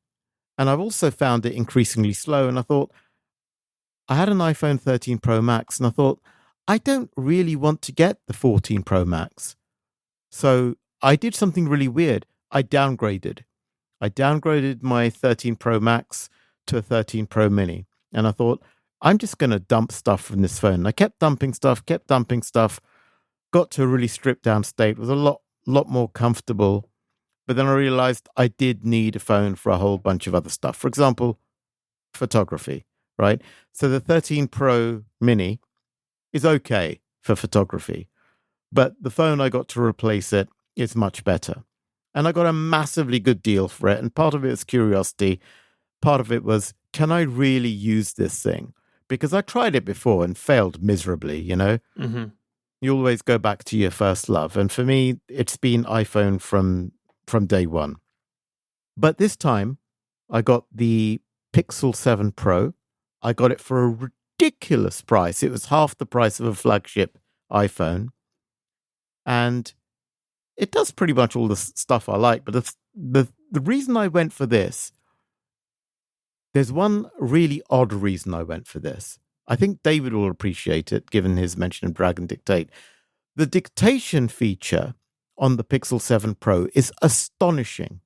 And I've also found it increasingly slow. And I thought, I had an iPhone 13 Pro Max, and I thought, I don't really want to get the 14 Pro Max. So I did something really weird. I downgraded my 13 Pro Max to a 13 Pro Mini. And I thought, I'm just going to dump stuff from this phone. And I kept dumping stuff, got to a really stripped down state, was a lot more comfortable. But then I realized I did need a phone for a whole bunch of other stuff. For example, photography, right? So the 13 Pro Mini is okay for photography, but the phone I got to replace it is much better. And I got a massively good deal for it. And part of it was curiosity. Part of it was, can I really use this thing? Because I tried it before and failed miserably, Mm-hmm. You always go back to your first love. And for me, it's been iPhone from day one. But this time, I got the Pixel 7 Pro. I got it for a ridiculous price. It was half the price of a flagship iPhone. And it does pretty much all the stuff I like. But the reason I went for this, there's one really odd reason I went for this. I think David will appreciate it, given his mention of Drag and Dictate. The dictation feature on the Pixel 7 Pro is astonishing.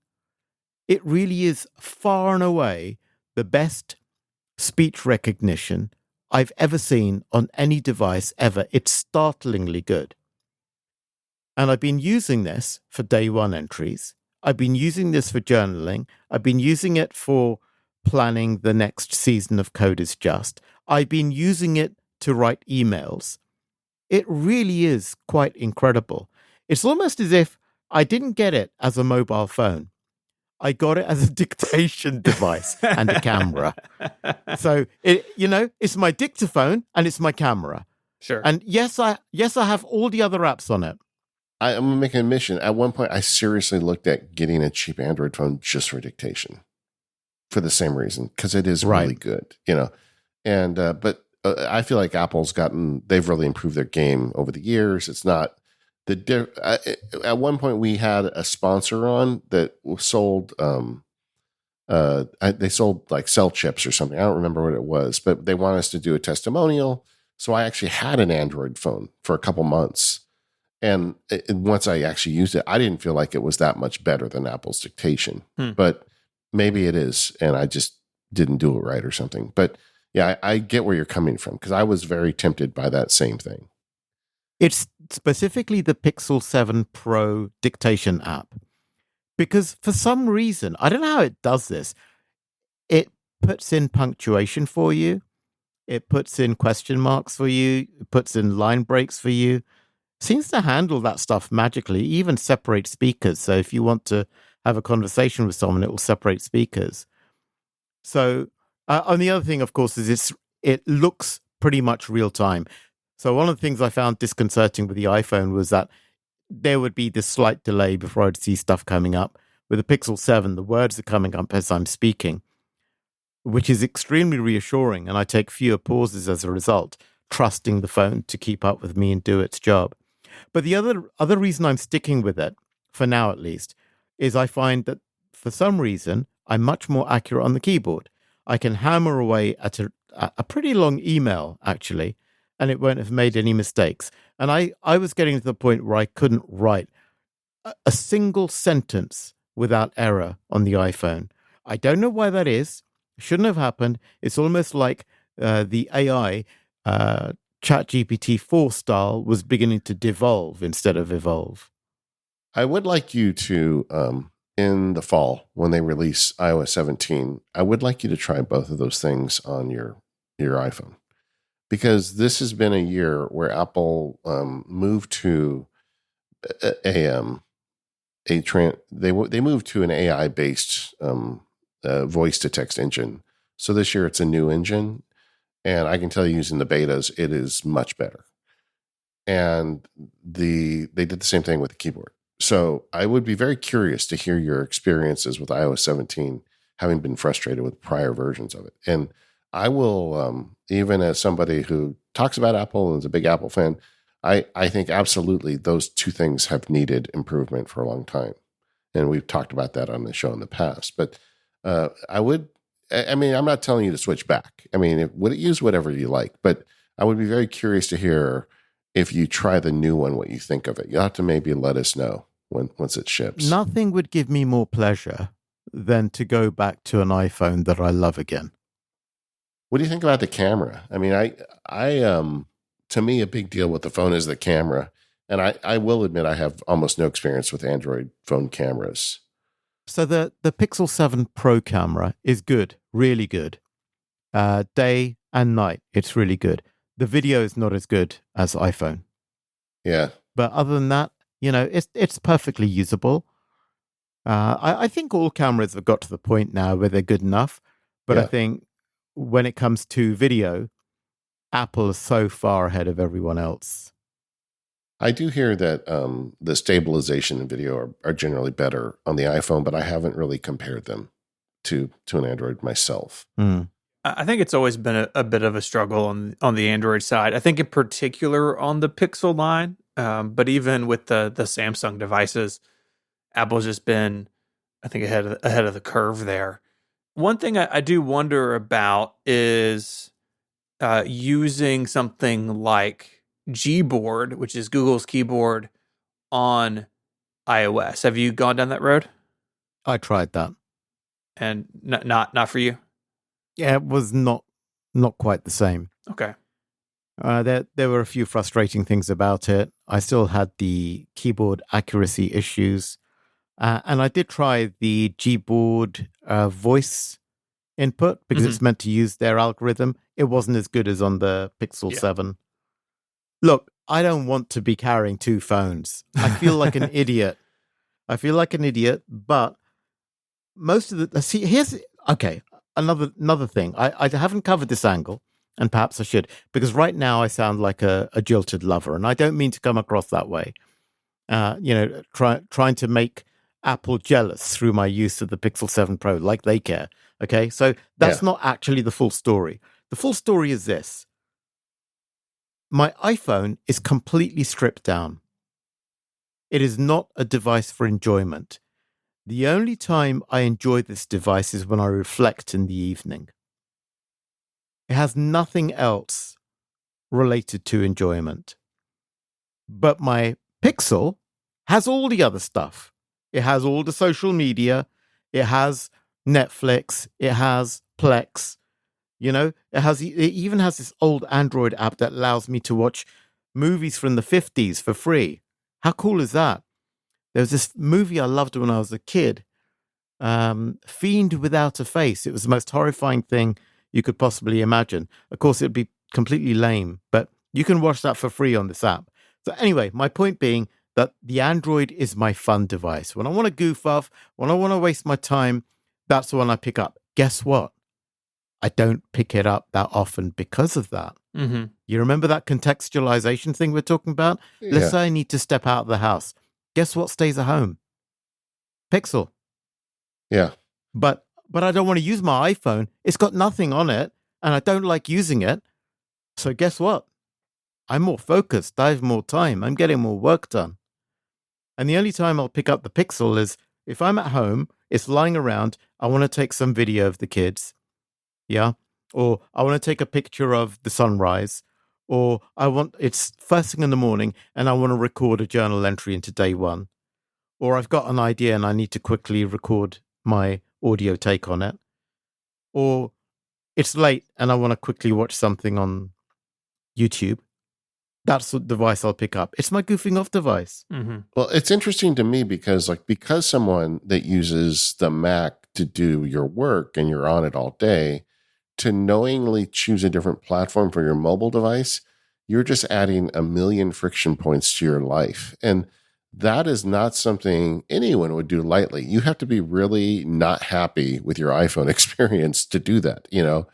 It really is far and away the best speech recognition I've ever seen on any device ever. It's startlingly good. And I've been using this for Day One entries. I've been using this for journaling. I've been using it for planning the next season of Code is Just. I've been using it to write emails. It really is quite incredible. It's almost as if I didn't get it as a mobile phone. I got it as a dictation device and a camera. So it's my dictaphone and it's my camera. Sure. And yes, I have all the other apps on it. I'm making a mission. At one point, I seriously looked at getting a cheap Android phone just for dictation, for the same reason, because it is really good, And but I feel like they've really improved their game over the years. It's not at one point we had a sponsor on that sold they sold like cell chips or something. I don't remember what it was, but they want us to do a testimonial. So I actually had an Android phone for a couple months. And once I actually used it, I didn't feel like it was that much better than Apple's dictation. But maybe it is, and I just didn't do it right or something. But yeah, I get where you're coming from, because I was very tempted by that same thing. It's specifically the Pixel 7 Pro dictation app. Because for some reason, I don't know how it does this, it puts in punctuation for you, it puts in question marks for you, it puts in line breaks for you. Seems to handle that stuff magically, even separate speakers. So if you want to have a conversation with someone, it will separate speakers. So, and the other thing, of course, is it looks pretty much real time. So one of the things I found disconcerting with the iPhone was that there would be this slight delay before I'd see stuff coming up. With the Pixel 7, the words are coming up as I'm speaking, which is extremely reassuring. And I take fewer pauses as a result, trusting the phone to keep up with me and do its job. But the other reason I'm sticking with it, for now at least, is I find that for some reason, I'm much more accurate on the keyboard. I can hammer away at a pretty long email, actually, and it won't have made any mistakes. And I was getting to the point where I couldn't write a single sentence without error on the iPhone. I don't know why that is. It shouldn't have happened. It's almost like the AI ChatGPT 4 style was beginning to devolve instead of evolve. I would like you to, in the fall, when they release iOS 17, I would like you to try both of those things on your iPhone. Because this has been a year where Apple moved to they moved to an AI-based voice-to-text engine. So this year it's a new engine. And I can tell you, using the betas, it is much better. And they did the same thing with the keyboard. So I would be very curious to hear your experiences with iOS 17, having been frustrated with prior versions of it. And I will, even as somebody who talks about Apple and is a big Apple fan, I think absolutely those two things have needed improvement for a long time. And we've talked about that on the show in the past. But I'm not telling you to switch back. I mean, use whatever you like. But I would be very curious to hear, if you try the new one, what you think of it. You'll have to maybe let us know once it ships. Nothing would give me more pleasure than to go back to an iPhone that I love again. What do you think about the camera? I mean, I to me, a big deal with the phone is the camera. And I will admit I have almost no experience with Android phone cameras. So the Pixel 7 Pro camera is good, really good. Day and night, it's really good. The video is not as good as iPhone. Yeah. But other than that, it's perfectly usable. I think all cameras have got to the point now where they're good enough. But I think when it comes to video, Apple is so far ahead of everyone else. I do hear that the stabilization in video are generally better on the iPhone, but I haven't really compared them to an Android myself. I think it's always been a bit of a struggle on the Android side. I think in particular on the Pixel line, but even with the Samsung devices, Apple's just been, I think, ahead of the curve there. One thing I do wonder about is using something like Gboard, which is Google's keyboard, on iOS. Have you gone down that road? I tried that, and not for you. Yeah, it was not quite the same. Okay. There were a few frustrating things about it. I still had the keyboard accuracy issues. And I did try the Gboard voice input because it's meant to use their algorithm. It wasn't as good as on the Pixel 7. Look, I don't want to be carrying two phones. I feel like an idiot. But most of another thing. I haven't covered this angle, and perhaps I should, because right now I sound like a jilted lover, and I don't mean to come across that way. Trying to make Apple jealous through my use of the Pixel 7 Pro, like they care. Okay, so that's not actually the full story. The full story is this. My iPhone is completely stripped down. It is not a device for enjoyment. The only time I enjoy this device is when I reflect in the evening. It has nothing else related to enjoyment. But my Pixel has all the other stuff. It has all the social media. It has Netflix. It has Plex. It even has this old Android app that allows me to watch movies from the 50s for free. How cool is that? There was this movie I loved when I was a kid, Fiend Without a Face. It was the most horrifying thing you could possibly imagine. Of course, it'd be completely lame, but you can watch that for free on this app. So anyway, my point being that the Android is my fun device. When I want to goof off, when I want to waste my time, that's the one I pick up. Guess what? I don't pick it up that often because of that. Mm-hmm. You remember that contextualization thing we're talking about? Yeah. Let's say I need to step out of the house. Guess what stays at home? Pixel. Yeah. But I don't want to use my iPhone. It's got nothing on it, and I don't like using it. So guess what? I'm more focused. I have more time. I'm getting more work done. And the only time I'll pick up the Pixel is if I'm at home, it's lying around, I want to take some video of the kids. Yeah. Or I want to take a picture of the sunrise. Or it's first thing in the morning and I want to record a journal entry into day one. Or I've got an idea and I need to quickly record my audio take on it. Or it's late and I want to quickly watch something on YouTube. That's the device I'll pick up. It's my goofing off device. Mm-hmm. Well, it's interesting to me because someone that uses the Mac to do your work and you're on it all day, to knowingly choose a different platform for your mobile device, you're just adding a million friction points to your life. And that is not something anyone would do lightly. You have to be really not happy with your iPhone experience to do that. You're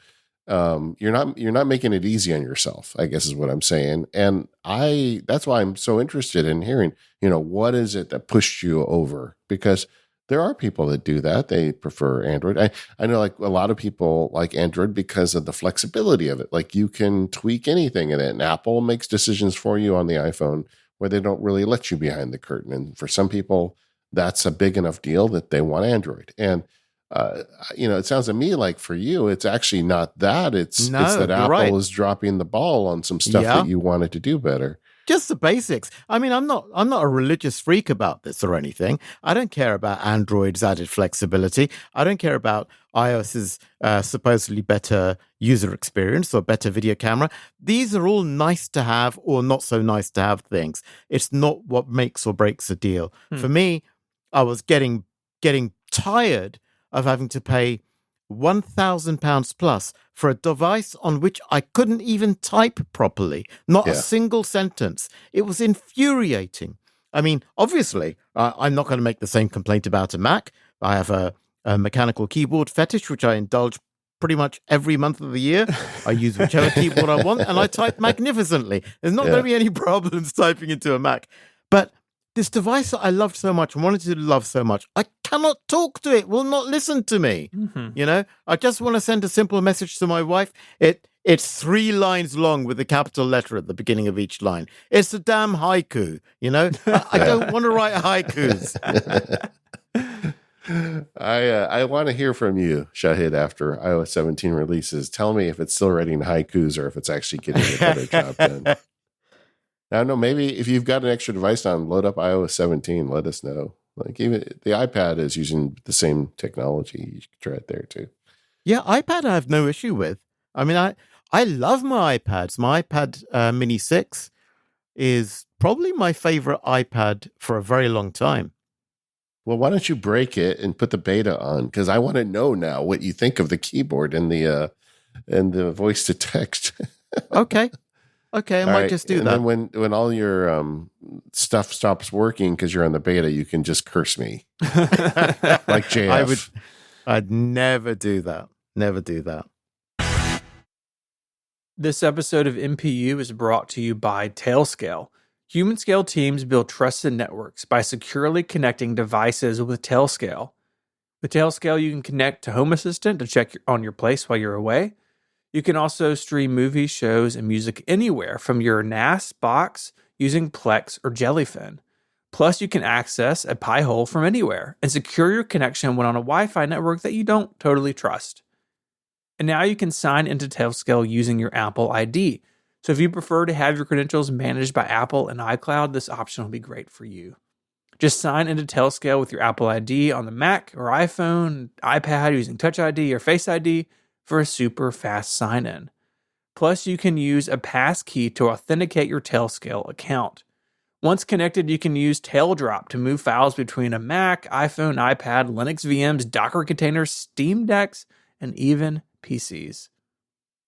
not making it easy on yourself, I guess is what I'm saying. And that's why I'm so interested in hearing, what is it that pushed you over? Because there are people that do that. They prefer Android. I know like a lot of people like Android because of the flexibility of it. Like you can tweak anything in it, and Apple makes decisions for you on the iPhone where they don't really let you behind the curtain. And for some people, that's a big enough deal that they want Android. And it sounds to me like for you, it's actually not that. It's that Apple is dropping the ball on some stuff that you wanted to do better. Just the basics. I mean, I'm not a religious freak about this or anything. I don't care about Android's added flexibility. I don't care about iOS's supposedly better user experience or better video camera. These are all nice to have or not so nice to have things. It's not what makes or breaks a deal. For me, I was getting tired of having to pay £1,000 plus for a device on which I couldn't even type properly, not a single sentence. It was infuriating. I mean, obviously, I'm not going to make the same complaint about a Mac. I have a mechanical keyboard fetish, which I indulge pretty much every month of the year. I use whichever keyboard I want, and I type magnificently. There's not going to be any problems typing into a Mac. But this device that I loved so much and wanted to love so much, I cannot talk to it, will not listen to me. Mm-hmm. I just want to send a simple message to my wife. It's 3 lines long with a capital letter at the beginning of each line. It's a damn haiku, I don't want to write haikus. I want to hear from you, Shahid, after iOS 17 releases. Tell me if it's still writing haikus or if it's actually getting a better job done. I don't know, maybe if you've got an extra device on, load up iOS 17, let us know. Like even the iPad is using the same technology. You can try it there too. Yeah, iPad I have no issue with. I mean, I love my iPads. My iPad Mini 6 is probably my favorite iPad for a very long time. Well, why don't you break it and put the beta on? Because I want to know now what you think of the keyboard and the voice to text. Okay, I might just do that. And then when all your stuff stops working because you're on the beta, you can just curse me like JF. I'd never do that. Never do that. This episode of MPU is brought to you by Tailscale. Human scale teams build trusted networks by securely connecting devices with Tailscale. With Tailscale, you can connect to Home Assistant to check on your place while you're away. You can also stream movies, shows, and music anywhere from your NAS box using Plex or Jellyfin. Plus, you can access a Pi-hole from anywhere and secure your connection when on a Wi-Fi network that you don't totally trust. And now you can sign into Tailscale using your Apple ID. So if you prefer to have your credentials managed by Apple and iCloud, this option will be great for you. Just sign into Tailscale with your Apple ID on the Mac or iPhone, iPad using Touch ID or Face ID for a super fast sign-in. Plus, you can use a passkey to authenticate your Tailscale account. Once connected, you can use TailDrop to move files between a Mac, iPhone, iPad, Linux VMs, Docker containers, Steam Decks, and even PCs.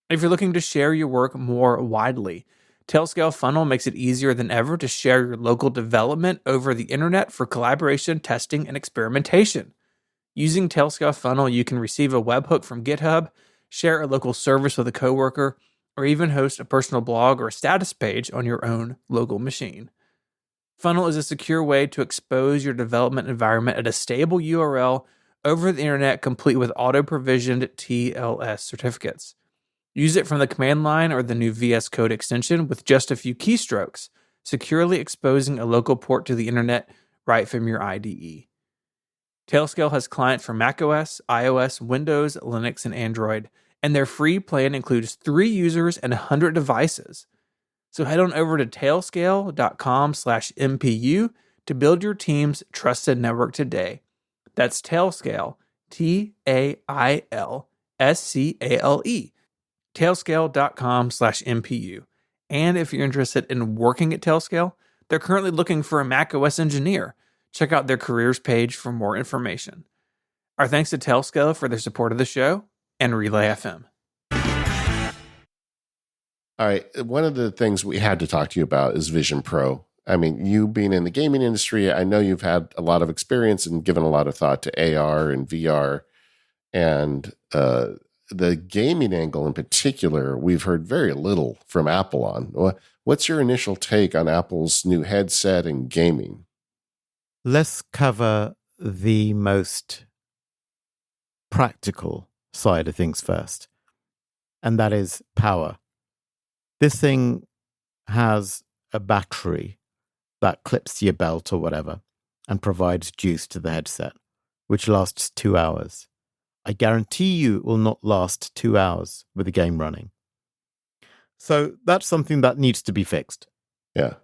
If you're looking to share your work more widely, Tailscale Funnel makes it easier than ever to share your local development over the internet for collaboration, testing, and experimentation. Using Tailscale Funnel, you can receive a webhook from GitHub, share a local service with a coworker, or even host a personal blog or a status page on your own local machine. Funnel is a secure way to expose your development environment at a stable URL over the internet, complete with auto-provisioned TLS certificates. Use it from the command line or the new VS Code extension with just a few keystrokes, securely exposing a local port to the internet right from your IDE. Tailscale has clients for macOS, iOS, Windows, Linux, and Android, and their free plan includes 3 users and 100 devices. So head on over to tailscale.com/MPU to build your team's trusted network today. That's Tailscale, TAILSCALE, tailscale.com/MPU. And if you're interested in working at Tailscale, they're currently looking for a macOS engineer. Check out their careers page for more information. Our thanks to Tailscale for their support of the show and Relay FM. All right. One of the things we had to talk to you about is Vision Pro. I mean, you being in the gaming industry, I know you've had a lot of experience and given a lot of thought to AR and VR. And the gaming angle in particular, we've heard very little from Apple on. What's your initial take on Apple's new headset and gaming? Let's cover the most practical side of things first, and that is power. This thing has a battery that clips to your belt or whatever and provides juice to the headset, which lasts 2 hours. I guarantee you it will not last 2 hours with the game running. So that's something that needs to be fixed. Yeah.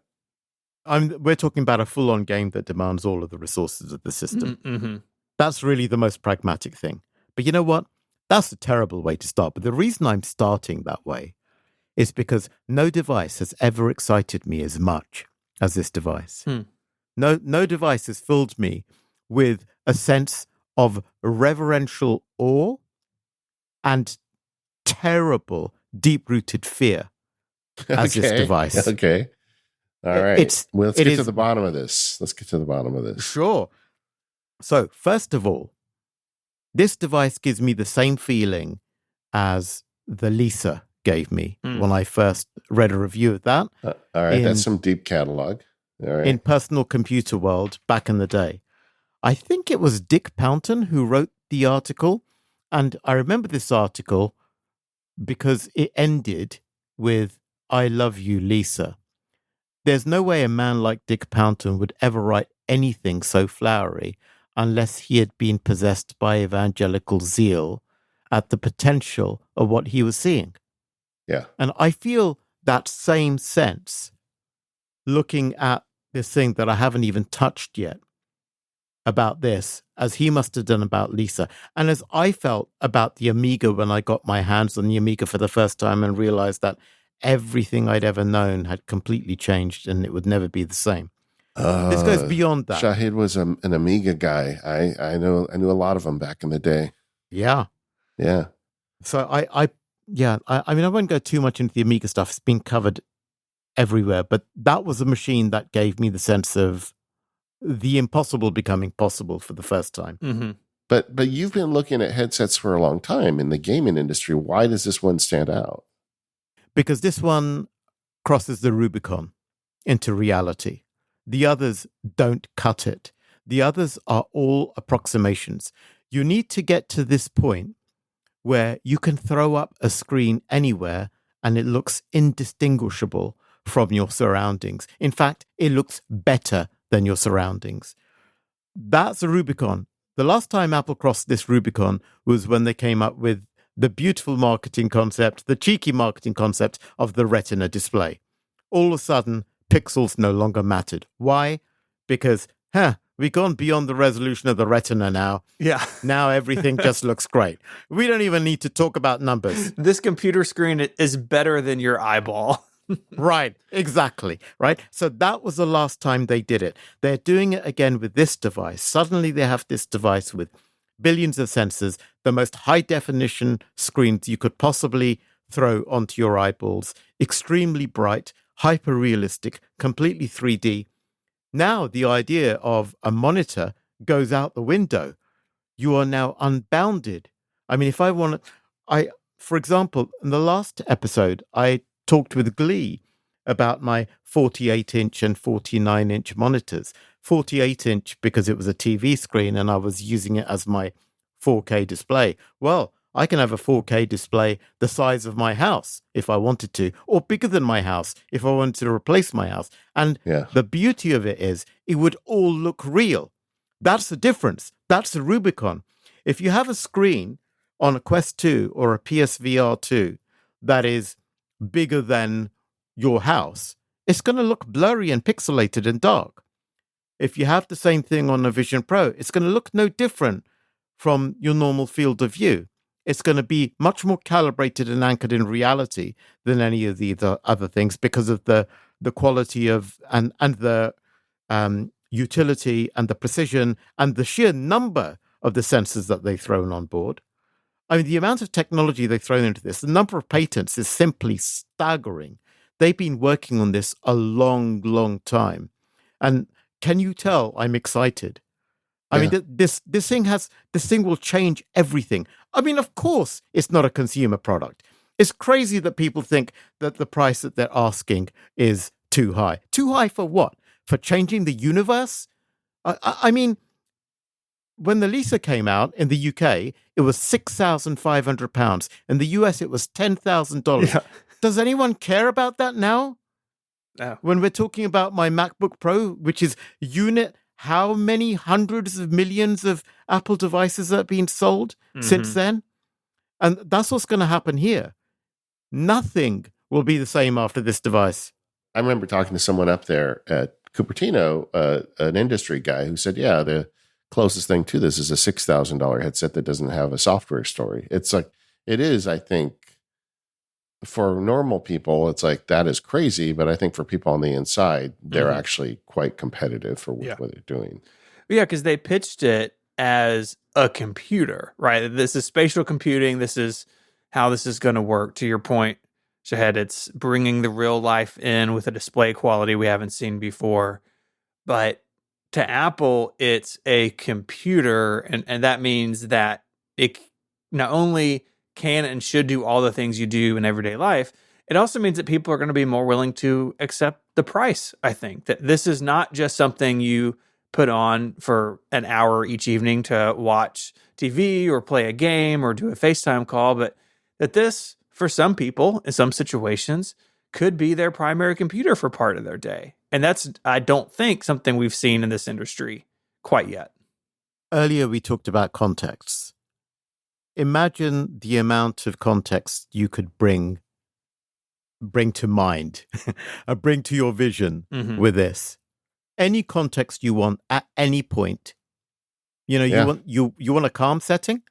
We're talking about a full-on game that demands all of the resources of the system. Mm-hmm. That's really the most pragmatic thing. But you know what? That's a terrible way to start. But the reason I'm starting that way is because no device has ever excited me as much as this device. No device has filled me with a sense of reverential awe and terrible, deep-rooted fear as this device. Okay. All right. Let's get to the bottom of this. Sure. So, first of all, this device gives me the same feeling as the Lisa gave me when I first read a review of that. All right. That's some deep catalog. All right. In Personal Computer World back in the day. I think it was Dick Pounton who wrote the article. And I remember this article because it ended with, "I love you, Lisa." There's no way a man like Dick Pounton would ever write anything so flowery unless he had been possessed by evangelical zeal at the potential of what he was seeing. Yeah. And I feel that same sense looking at this thing that I haven't even touched yet about this, as he must have done about Lisa. And as I felt about the Amiga when I got my hands on the Amiga for the first time and realized that everything I'd ever known had completely changed and it would never be the same. This goes beyond that. Shahid was an Amiga guy. I knew a lot of them back in the day. Yeah. Yeah. So I mean, I won't go too much into the Amiga stuff. It's been covered everywhere, but that was a machine that gave me the sense of the impossible becoming possible for the first time. Mm-hmm. But you've been looking at headsets for a long time in the gaming industry. Why does this one stand out? Because this one crosses the Rubicon into reality. The others don't cut it. The others are all approximations. You need to get to this point where you can throw up a screen anywhere and it looks indistinguishable from your surroundings. In fact, it looks better than your surroundings. That's a Rubicon. The last time Apple crossed this Rubicon was when they came up with the beautiful marketing concept, the cheeky marketing concept of the Retina display. All of a sudden, pixels no longer mattered. Why? Because, We've gone beyond the resolution of the retina now. Yeah. Now everything just looks great. We don't even need to talk about numbers. This computer screen is better than your eyeball. Right, exactly. Right. So that was the last time they did it. They're doing it again with this device. Suddenly they have this device with billions of sensors, the most high definition screens you could possibly throw onto your eyeballs, extremely bright, hyper realistic, completely 3D. Now the idea of a monitor goes out the window. You are now unbounded. I mean, if I want to, for example, in the last episode, I talked with glee about my 48-inch and 49-inch monitors. 48-inch because it was a TV screen and I was using it as my 4K display. Well, I can have a 4K display the size of my house if I wanted to, or bigger than my house if I wanted to replace my house. And the beauty of it is it would all look real. That's the difference. That's the Rubicon. If you have a screen on a Quest 2 or a PSVR 2 that is bigger than your house, it's going to look blurry and pixelated and dark. If you have the same thing on a Vision Pro, it's going to look no different from your normal field of view. It's going to be much more calibrated and anchored in reality than any of the other things because of the quality of and the utility and the precision and the sheer number of the sensors that they've thrown on board. I mean, the amount of technology they've thrown into this, the number of patents is simply staggering. They've been working on this a long, long time. And can you tell I'm excited? I mean, this thing will change everything. I mean, of course, it's not a consumer product. It's crazy that people think that the price that they're asking is too high. Too high for what? For changing the universe? I mean, when the Lisa came out in the UK, it was £6,500. In the US, it was $10,000. Yeah. Does anyone care about that now? No. When we're talking about my MacBook Pro, which is how many hundreds of millions of Apple devices have been sold since then? And that's what's going to happen here. Nothing will be the same after this device. I remember talking to someone up there at Cupertino, an industry guy, who said, yeah, the closest thing to this is a $6,000 headset that doesn't have a software story. It's like, it is, I think, for normal people, it's like, that is crazy. But I think for people on the inside, they're actually quite competitive for what they're doing. Yeah, because they pitched it as a computer, right? This is spatial computing. This is how this is going to work. To your point, Shahid, it's bringing the real life in with a display quality we haven't seen before. But to Apple, it's a computer, and that means that it not only can and should do all the things you do in everyday life, it also means that people are going to be more willing to accept the price, I think. That this is not just something you put on for an hour each evening to watch TV or play a game or do a FaceTime call, but that this, for some people, in some situations, could be their primary computer for part of their day. And that's, I don't think, something we've seen in this industry quite yet. Earlier, we talked about contexts. Imagine the amount of context you could bring to mind, bring to your vision with this. Any context you want at any point. You know, you want a calm setting.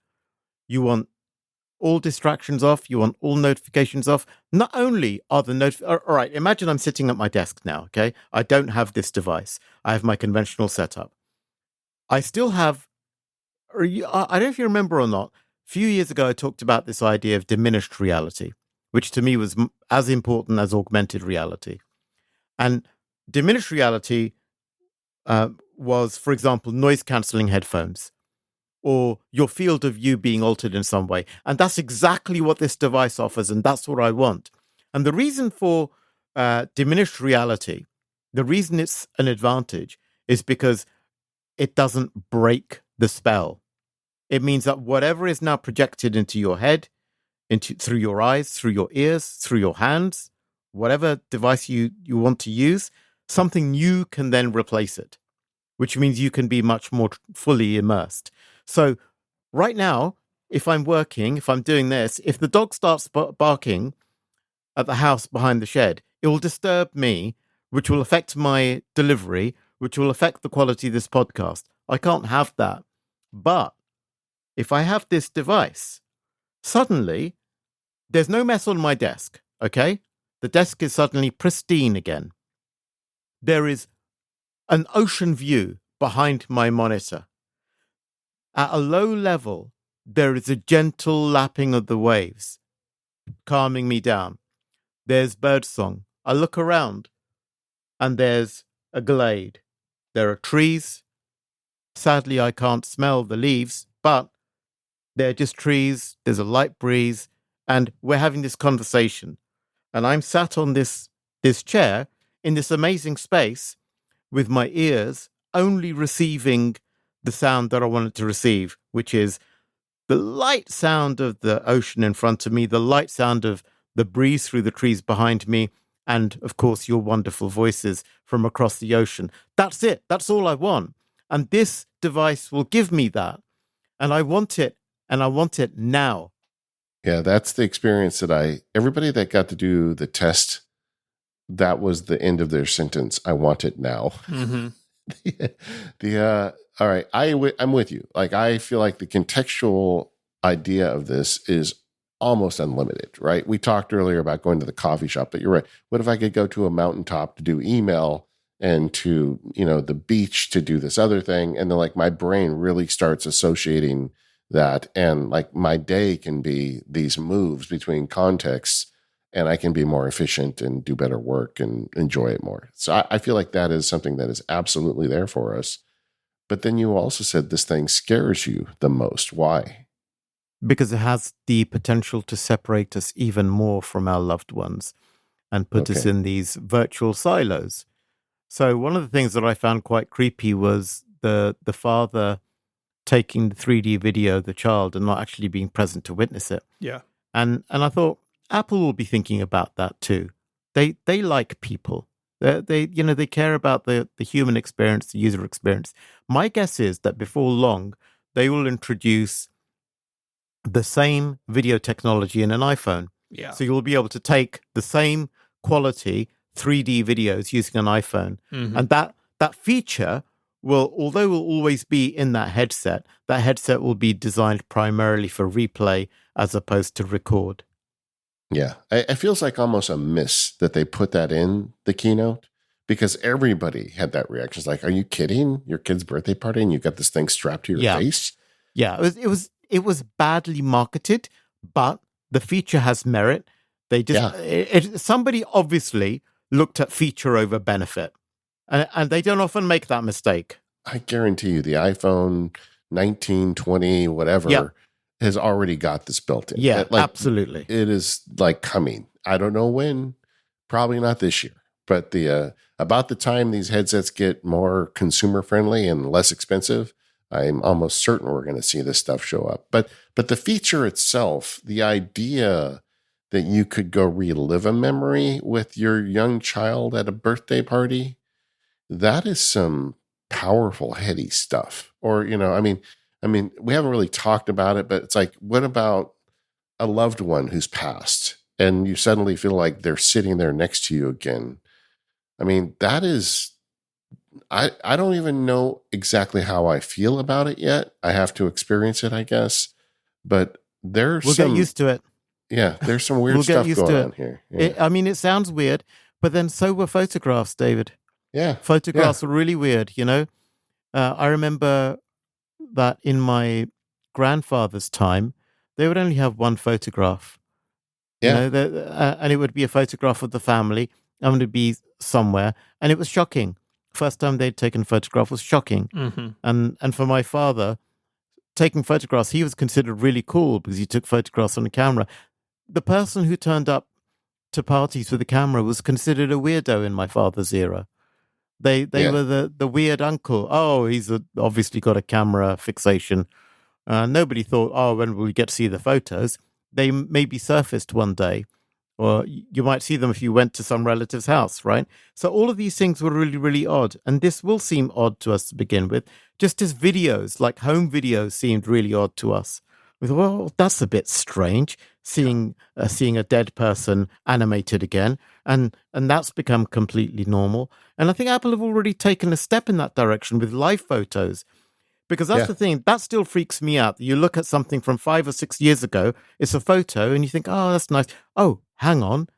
You want all distractions off. You want all notifications off. Not only are the all right, imagine I'm sitting at my desk now, okay? I don't have this device. I have my conventional setup. I still have, I don't know if you remember or not, a few years ago, I talked about this idea of diminished reality, which to me was as important as augmented reality. And diminished reality was, for example, noise-canceling headphones or your field of view being altered in some way. And that's exactly what this device offers, and that's what I want. And the reason for diminished reality, the reason it's an advantage is because it doesn't break the spell. It means that whatever is now projected into your head, through your eyes, through your ears, through your hands, whatever device you want to use, something new can then replace it, which means you can be much more fully immersed. So right now, if I'm working, if I'm doing this, if the dog starts barking at the house behind the shed, it will disturb me, which will affect my delivery, which will affect the quality of this podcast. I can't have that. But if I have this device, suddenly there's no mess on my desk, okay? The desk is suddenly pristine again. There is an ocean view behind my monitor. At a low level, there is a gentle lapping of the waves, calming me down. There's birdsong. I look around, and there's a glade. There are trees. Sadly, I can't smell the leaves, but they're just trees. There's a light breeze, and we're having this conversation. And I'm sat on this chair in this amazing space with my ears only receiving the sound that I wanted to receive, which is the light sound of the ocean in front of me, the light sound of the breeze through the trees behind me, and, of course, your wonderful voices from across the ocean. That's it. That's all I want. And this device will give me that. And I want it, and I want it now. Yeah, that's the experience that everybody that got to do the test, that was the end of their sentence. I want it now. Mm-hmm. All right, I'm with you. Like, I feel like the contextual idea of this is almost unlimited, right? We talked earlier about going to the coffee shop, but you're right. What if I could go to a mountaintop to do email and to, the beach to do this other thing? And then like my brain really starts associating that. And like my day can be these moves between contexts, and I can be more efficient and do better work and enjoy it more. So I feel like that is something that is absolutely there for us. But then you also said this thing scares you the most. Why? Because it has the potential to separate us even more from our loved ones and put us in these virtual silos. So one of the things that I found quite creepy was the father taking the 3D video of the child and not actually being present to witness it. Yeah. And I thought Apple will be thinking about that too. They like people. They care about the human experience, the user experience. My guess is that before long, they will introduce the same video technology in an iPhone. Yeah. So you'll be able to take the same quality 3D videos using an iPhone. Mm-hmm. And that feature will, although it will always be in that headset will be designed primarily for replay as opposed to record. Yeah. It feels like almost a miss that they put that in the keynote, because everybody had that reaction. It's like, are you kidding? Your kid's birthday party and you got this thing strapped to your face? Yeah, it was badly marketed, but the feature has merit. They just somebody obviously looked at feature over benefit, and they don't often make that mistake. I guarantee you, the iPhone 19, 20, whatever has already got this built in. Yeah, absolutely. It is like coming. I don't know when. Probably not this year, but about the time these headsets get more consumer friendly and less expensive, I'm almost certain we're going to see this stuff show up. But the feature itself, the idea that you could go relive a memory with your young child at a birthday party, that is some powerful, heady stuff. Or, I mean, we haven't really talked about it, but it's like, what about a loved one who's passed and you suddenly feel like they're sitting there next to you again? I mean, that is... I don't even know exactly how I feel about it yet. I have to experience it, I guess. But we'll get used to it. Yeah, there's some weird stuff going on here. Yeah. It sounds weird, but then so were photographs, David. Yeah. Photographs are really weird, I remember that in my grandfather's time, they would only have one photograph. Yeah. And it would be a photograph of the family, and it would be somewhere, and it was shocking. First time they'd taken a photograph was shocking. Mm-hmm. And for my father, taking photographs, he was considered really cool because he took photographs on a camera. The person who turned up to parties with a camera was considered a weirdo in my father's era. They were the weird uncle. Oh, he's obviously got a camera fixation. Nobody thought, when will we get to see the photos? They maybe surfaced one day. Or you might see them if you went to some relative's house, right? So all of these things were really, really odd. And this will seem odd to us to begin with, just as videos, like home videos, seemed really odd to us. We thought, well, that's a bit strange. seeing a dead person animated again, and that's become completely normal. And I think Apple have already taken a step in that direction with live photos, because that's Yeah. the thing that still freaks me out. You look at something from 5 or 6 years ago, it's a photo, and you think, oh, that's nice. Oh, hang on,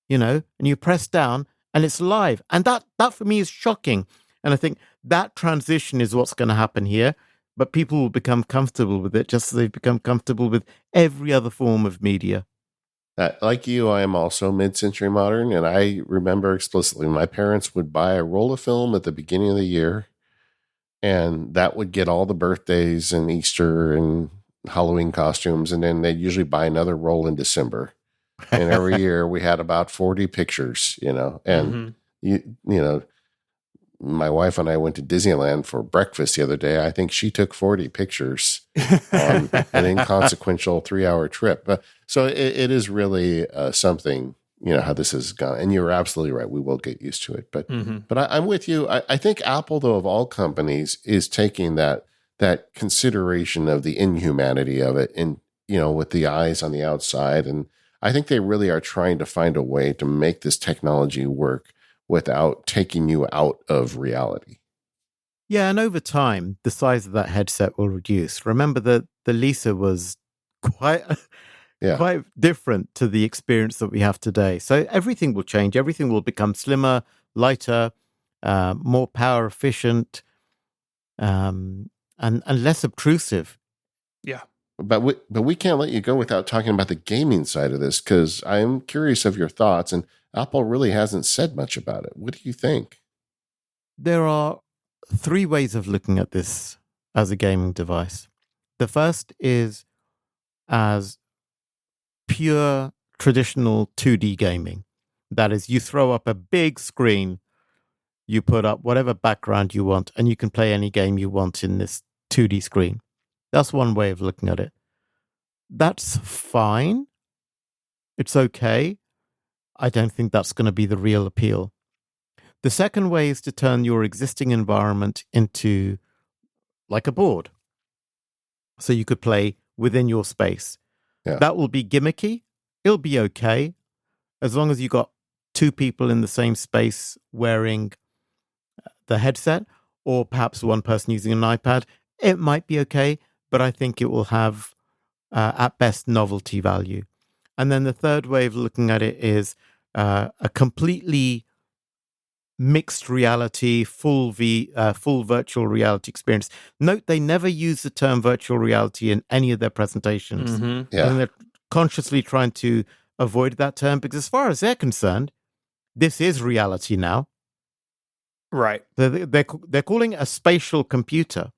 and you press down and it's live, and that for me is shocking. And I think that transition is what's going to happen here. But people will become comfortable with it, just as they've become comfortable with every other form of media. Like you, I am also mid-century modern, and I remember explicitly my parents would buy a roll of film at the beginning of the year, and that would get all the birthdays and Easter and Halloween costumes, and then they'd usually buy another roll in December. And every year we had about 40 pictures, and you know, my wife and I went to Disneyland for breakfast the other day. I think she took 40 pictures on an inconsequential 3-hour trip. So it is really something, how this has gone. And you're absolutely right. We will get used to it. But I'm with you. I think Apple, though, of all companies, is taking that consideration of the inhumanity of it, and with the eyes on the outside. And I think they really are trying to find a way to make this technology work without taking you out of reality. Yeah, and over time, the size of that headset will reduce. Remember that the Lisa was quite different to the experience that we have today. So everything will change. Everything will become slimmer, lighter, more power efficient, and less obtrusive. Yeah. But we can't let you go without talking about the gaming side of this, because I'm curious of your thoughts, and Apple really hasn't said much about it. What do you think? There are 3 ways of looking at this as a gaming device. The first is as pure traditional 2D gaming. That is, you throw up a big screen, you put up whatever background you want, and you can play any game you want in this 2D screen. That's one way of looking at it. That's fine. It's okay. I don't think that's going to be the real appeal. The second way is to turn your existing environment into like a board. So you could play within your space. Yeah. That will be gimmicky. It'll be okay. As long as you got 2 people in the same space wearing the headset, or perhaps one person using an iPad, it might be okay, but I think it will have, at best, novelty value. And then the third way of looking at it is a completely mixed reality, full virtual reality experience. Note they never use the term virtual reality in any of their presentations. Yeah. And they're consciously trying to avoid that term, because as far as they're concerned, this is reality now. Right. They're calling it a spatial computer.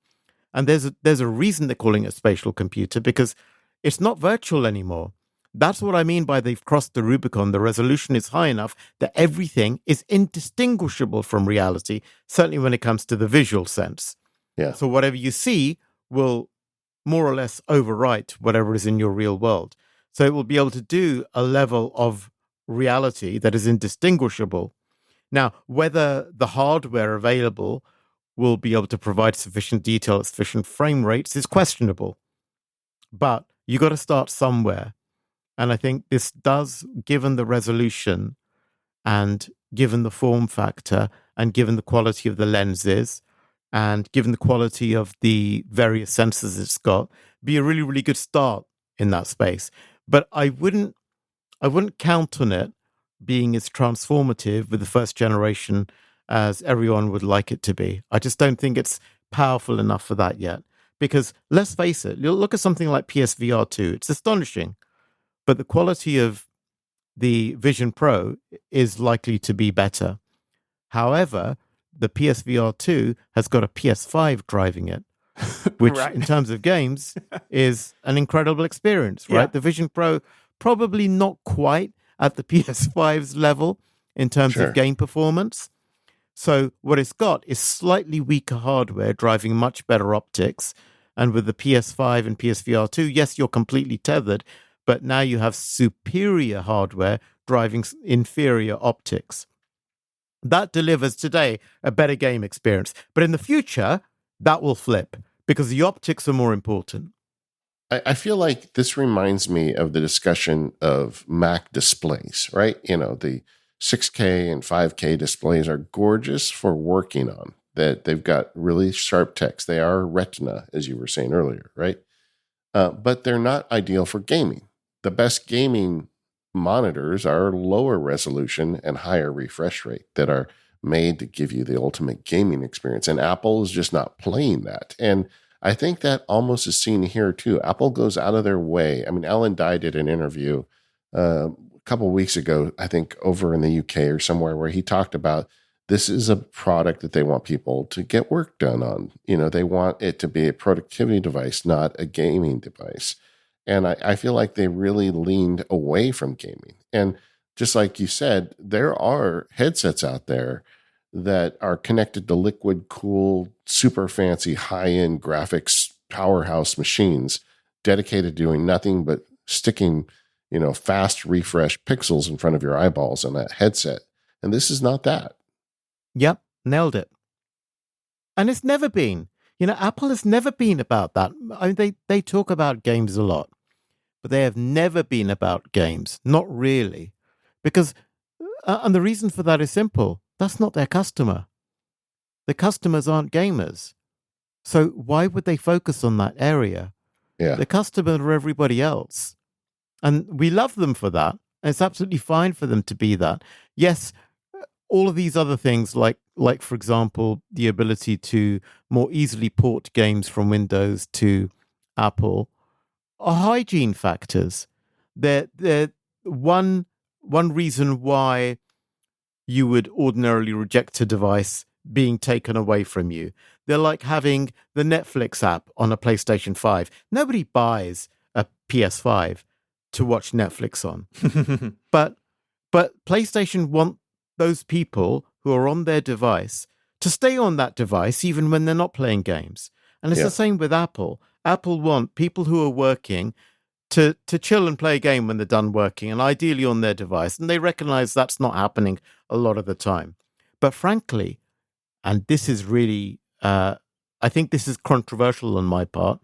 And there's a reason they're calling it a spatial computer, because it's not virtual anymore. That's what I mean by they've crossed the Rubicon. The resolution is high enough that everything is indistinguishable from reality, certainly when it comes to the visual sense. Yeah. So whatever you see will more or less overwrite whatever is in your real world. So it will be able to do a level of reality that is indistinguishable. Now, whether the hardware available will be able to provide sufficient detail at sufficient frame rates is questionable. But you got to start somewhere. And I think this does, given the resolution and given the form factor and given the quality of the lenses and given the quality of the various sensors it's got, be a really, really good start in that space. But I wouldn't count on it being as transformative with the first generation as everyone would like it to be. I just don't think it's powerful enough for that yet. Because let's face it, look at something like PSVR 2. It's astonishing. But the quality of the Vision Pro is likely to be better. However, the PSVR 2 has got a PS5 driving it, which Right. in terms of games is an incredible experience, right? Yeah. The Vision Pro probably not quite at the PS5's level in terms Sure. of game performance. So what it's got is slightly weaker hardware driving much better optics. And with the PS5 and PSVR 2, yes, you're completely tethered, but now you have superior hardware driving inferior optics. That delivers today a better game experience. But in the future, that will flip because the optics are more important. I feel like this reminds me of the discussion of Mac displays, right? The 6K and 5K displays are gorgeous for working on. That they've got really sharp text. They are Retina, as you were saying earlier, right? But they're not ideal for gaming. The best gaming monitors are lower resolution and higher refresh rate that are made to give you the ultimate gaming experience. And Apple is just not playing that. And I think that almost is seen here too. Apple goes out of their way. I mean, Alan Dye did an interview a couple of weeks ago, I think over in the UK or somewhere, where he talked about this is a product that they want people to get work done on. They want it to be a productivity device, not a gaming device. And I feel like they really leaned away from gaming. And just like you said, there are headsets out there that are connected to liquid cooled, super fancy, high end graphics powerhouse machines dedicated to doing nothing but sticking, fast refresh pixels in front of your eyeballs on that headset. And this is not that. Yep, nailed it. And it's never been. Apple has never been about that. I mean, they talk about games a lot, but they have never been about games. Not really. Because, and the reason for that is simple. That's not their customer. The customers aren't gamers. So why would they focus on that area? Yeah. The customer are everybody else. And we love them for that. And it's absolutely fine for them to be that. Yes, all of these other things, like for example, the ability to more easily port games from Windows to Apple, are hygiene factors. They're one reason why you would ordinarily reject a device being taken away from you. They're like having the Netflix app on a PlayStation 5. Nobody buys a PS5 to watch Netflix on. But PlayStation want those people who are on their device to stay on that device even when they're not playing games. And it's the same with Apple. Apple want people who are working to chill and play a game when they're done working, and ideally on their device. And they recognize that's not happening a lot of the time. But frankly, and this is really, I think this is controversial on my part,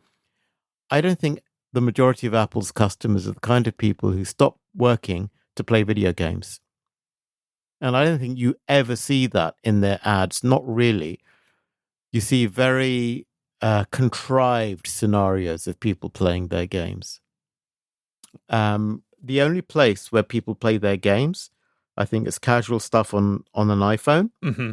I don't think the majority of Apple's customers are the kind of people who stop working to play video games. And I don't think you ever see that in their ads. Not really. You see very contrived scenarios of people playing their games. The only place where people play their games, I think, is casual stuff on an iPhone. Mm-hmm.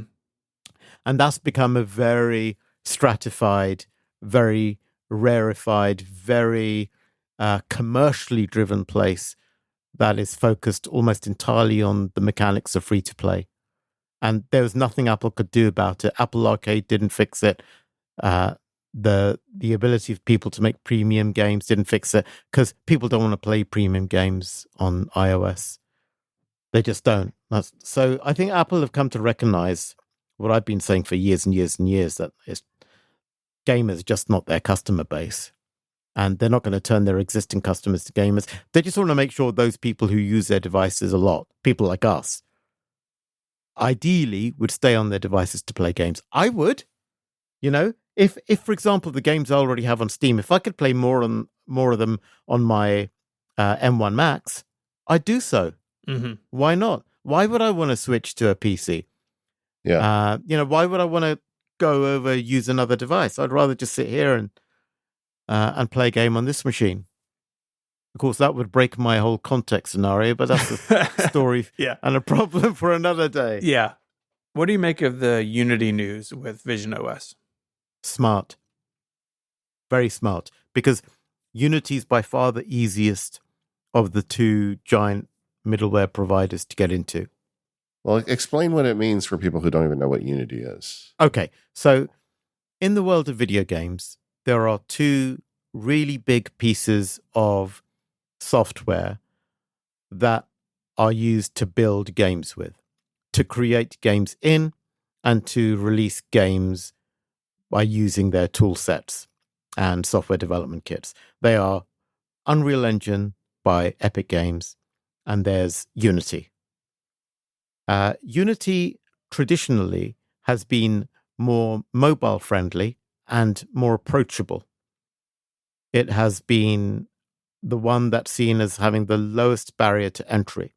And that's become a very stratified, very rarefied, very commercially driven place that is focused almost entirely on the mechanics of free-to-play. And there was nothing Apple could do about it. Apple Arcade didn't fix it. The ability of people to make premium games didn't fix it, because people don't want to play premium games on iOS. They just don't. So I think Apple have come to recognize what I've been saying for years and years and years, that gamers are just not their customer base. And they're not going to turn their existing customers to gamers. They just want to make sure those people who use their devices a lot, people like us, ideally would stay on their devices to play games. I would, if for example, the games I already have on Steam, if I could play more of them on my M1 Max, I'd do so. Mm-hmm. Why not? Why would I want to switch to a PC? Yeah. Why would I want to go over use another device? I'd rather just sit here and play a game on this machine. Of course, that would break my whole context scenario, but that's a story and a problem for another day. Yeah. What do you make of the Unity news with visionOS? Smart. Very smart. Because Unity is by far the easiest of the two giant middleware providers to get into. Well, explain what it means for people who don't even know what Unity is. Okay. So in the world of video games, there are two really big pieces of software that are used to build games with, to create games in, and to release games by using their tool sets and software development kits. They are Unreal Engine by Epic Games, and there's Unity. Unity traditionally has been more mobile friendly and more approachable. it has been the one that's seen as having the lowest barrier to entry.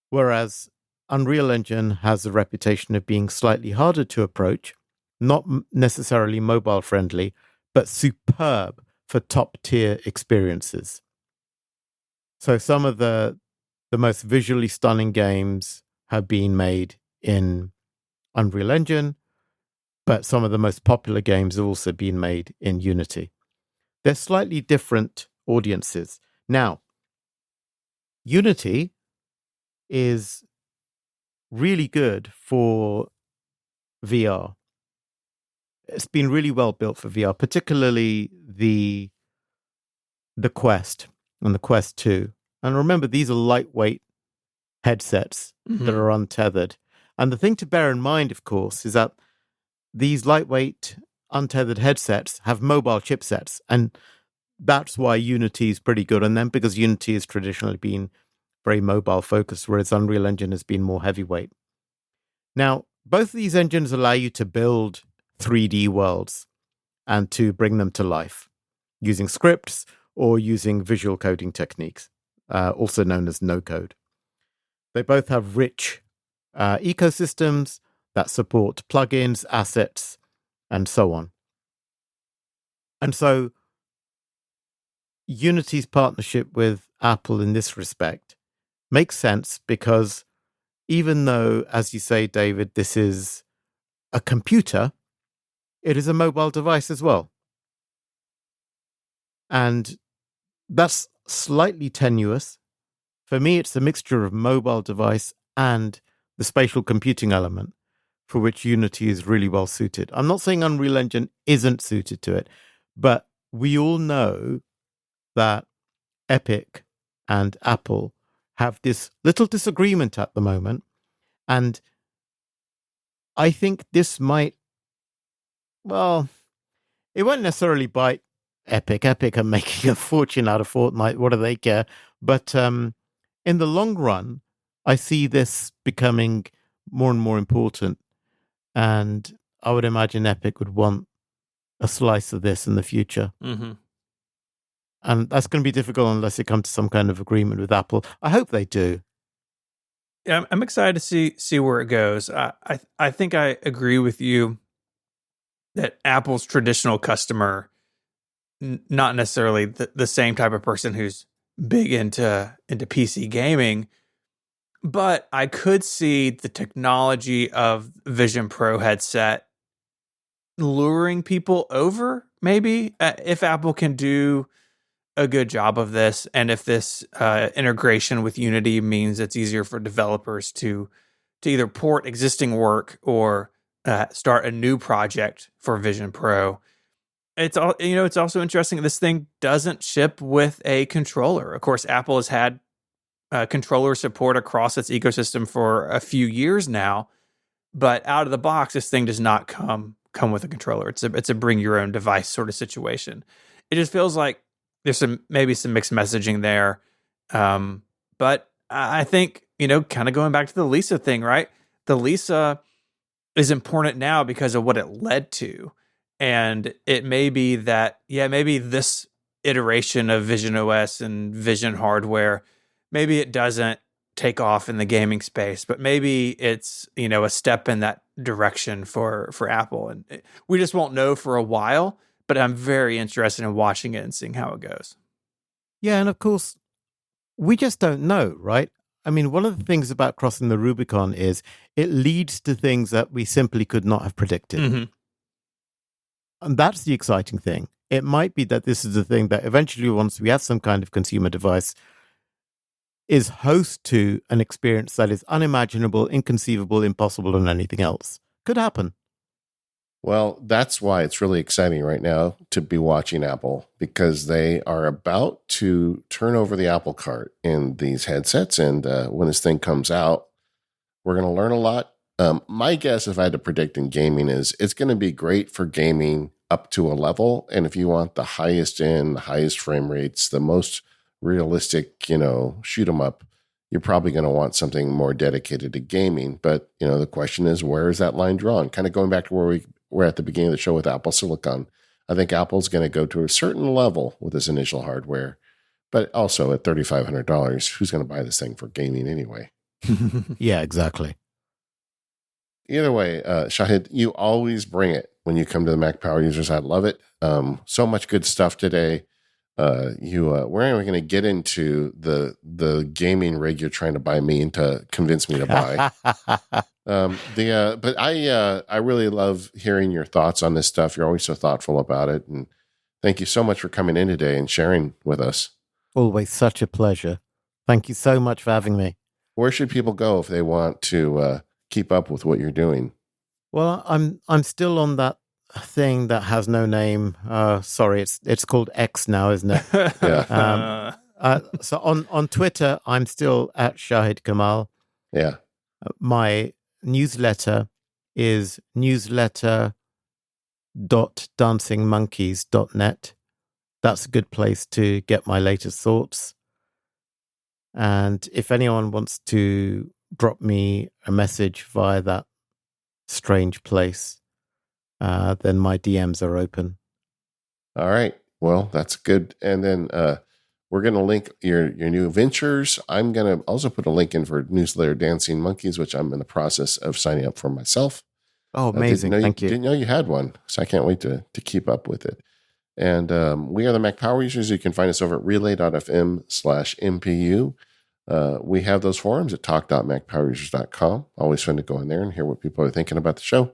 Whereas Unreal Engine has a reputation of being slightly harder to approach, not necessarily mobile friendly, but superb for top tier experiences. So some of the most visually stunning games have been made in Unreal Engine, but some of the most popular games have also been made in Unity. They're slightly different audiences. Now, Unity is really good for VR. It's been really well built for VR, particularly the Quest and the Quest 2. And remember, these are lightweight headsets that are untethered. And the thing to bear in mind, of course, is that these lightweight, untethered headsets have mobile chipsets. And that's why Unity is pretty good on them, because Unity has traditionally been very mobile focused, whereas Unreal Engine has been more heavyweight. Now, both of these engines allow you to build 3D worlds and to bring them to life using scripts or using visual coding techniques, also known as no-code. They both have rich ecosystems that support plugins, assets, and so on. And so Unity's partnership with Apple in this respect makes sense because even though, as you say, David, this is a computer, it is a mobile device as well. And that's slightly tenuous. For me, it's a mixture of mobile device and the spatial computing element for which Unity is really well suited. I'm not saying Unreal Engine isn't suited to it, but we all know that Epic and Apple have this little disagreement at the moment. And I think this might, well, it won't necessarily bite Epic. Epic are making a fortune out of Fortnite. What do they care? But in the long run, I see this becoming more and more important. And I would imagine Epic would want a slice of this in the future. Mm-hmm. And that's going to be difficult unless it comes to some kind of agreement with Apple. I hope they do. Yeah, I'm excited to see where it goes. I think I agree with you that Apple's traditional customer, not necessarily the same type of person who's big into PC gaming, but I could see the technology of Vision Pro headset luring people over, maybe, if Apple can do a good job of this, and if this integration with Unity means it's easier for developers to either port existing work or start a new project for Vision Pro. It's all, it's also interesting. This thing doesn't ship with a controller. Of course, Apple has had controller support across its ecosystem for a few years now, but out of the box, this thing does not come with a controller. It's a bring your own device sort of situation. It just feels like there's maybe some mixed messaging there. But I think, kind of going back to the Lisa thing, right? The Lisa is important now because of what it led to. And it may be that, maybe this iteration of visionOS and Vision hardware, maybe it doesn't take off in the gaming space, but maybe it's, a step in that direction for Apple. And we just won't know for a while, but I'm very interested in watching it and seeing how it goes. Yeah, and of course, we just don't know, right? I mean, one of the things about crossing the Rubicon is it leads to things that we simply could not have predicted. Mm-hmm. And that's the exciting thing. It might be that this is the thing that eventually, once we have some kind of consumer device, is host to an experience that is unimaginable, inconceivable, impossible, and anything else. Could happen. Well, that's why it's really exciting right now to be watching Apple, because they are about to turn over the apple cart in these headsets. And when this thing comes out, we're going to learn a lot. My guess, if I had to predict in gaming, is it's going to be great for gaming up to a level. And if you want the highest end, the highest frame rates, the most realistic, shoot 'em up, you're probably going to want something more dedicated to gaming. But, the question is, where is that line drawn? Kind of going back to where we were at the beginning of the show with Apple Silicon. I think Apple's going to go to a certain level with this initial hardware, but also at $3,500, who's going to buy this thing for gaming anyway? Yeah, exactly. Either way, Shahid, you always bring it when you come to the Mac Power Users. I love it. So much good stuff today. We're going to get into the gaming rig you're trying to buy me to convince me to buy. But I really love hearing your thoughts on this stuff. You're always so thoughtful about it, and thank you so much for coming in today and sharing with us. Always such a pleasure. Thank you so much for having me. Where should people go if they want to keep up with what you're doing? Well, I'm still on that thing that has no name. Sorry, it's called X now, isn't it? Yeah. So on Twitter, I'm still at Shahid Kamal. Yeah. My newsletter is newsletter.dancingmonkeys.net. That's a good place to get my latest thoughts. And if anyone wants to drop me a message via that strange place, then my DMs are open. All right. Well, that's good. And then we're going to link your new ventures. I'm going to also put a link in for newsletter Dancing Monkeys, which I'm in the process of signing up for myself. Oh, amazing. Thank you. Didn't know you had one, so I can't wait to keep up with it. And we are the Mac Power Users. You can find us over at relay.fm/MPU. We have those forums at talk.macpowerusers.com. Always fun to go in there and hear what people are thinking about the show.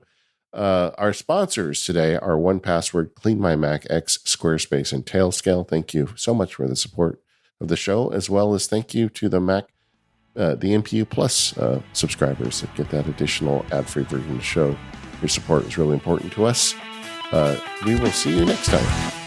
Our sponsors today are 1Password, Clean My Mac, X, Squarespace, and Tailscale. Thank you so much for the support of the show, as well as thank you to the MPU Plus subscribers that get that additional ad-free version of the show. Your support is really important to us. We will see you next time.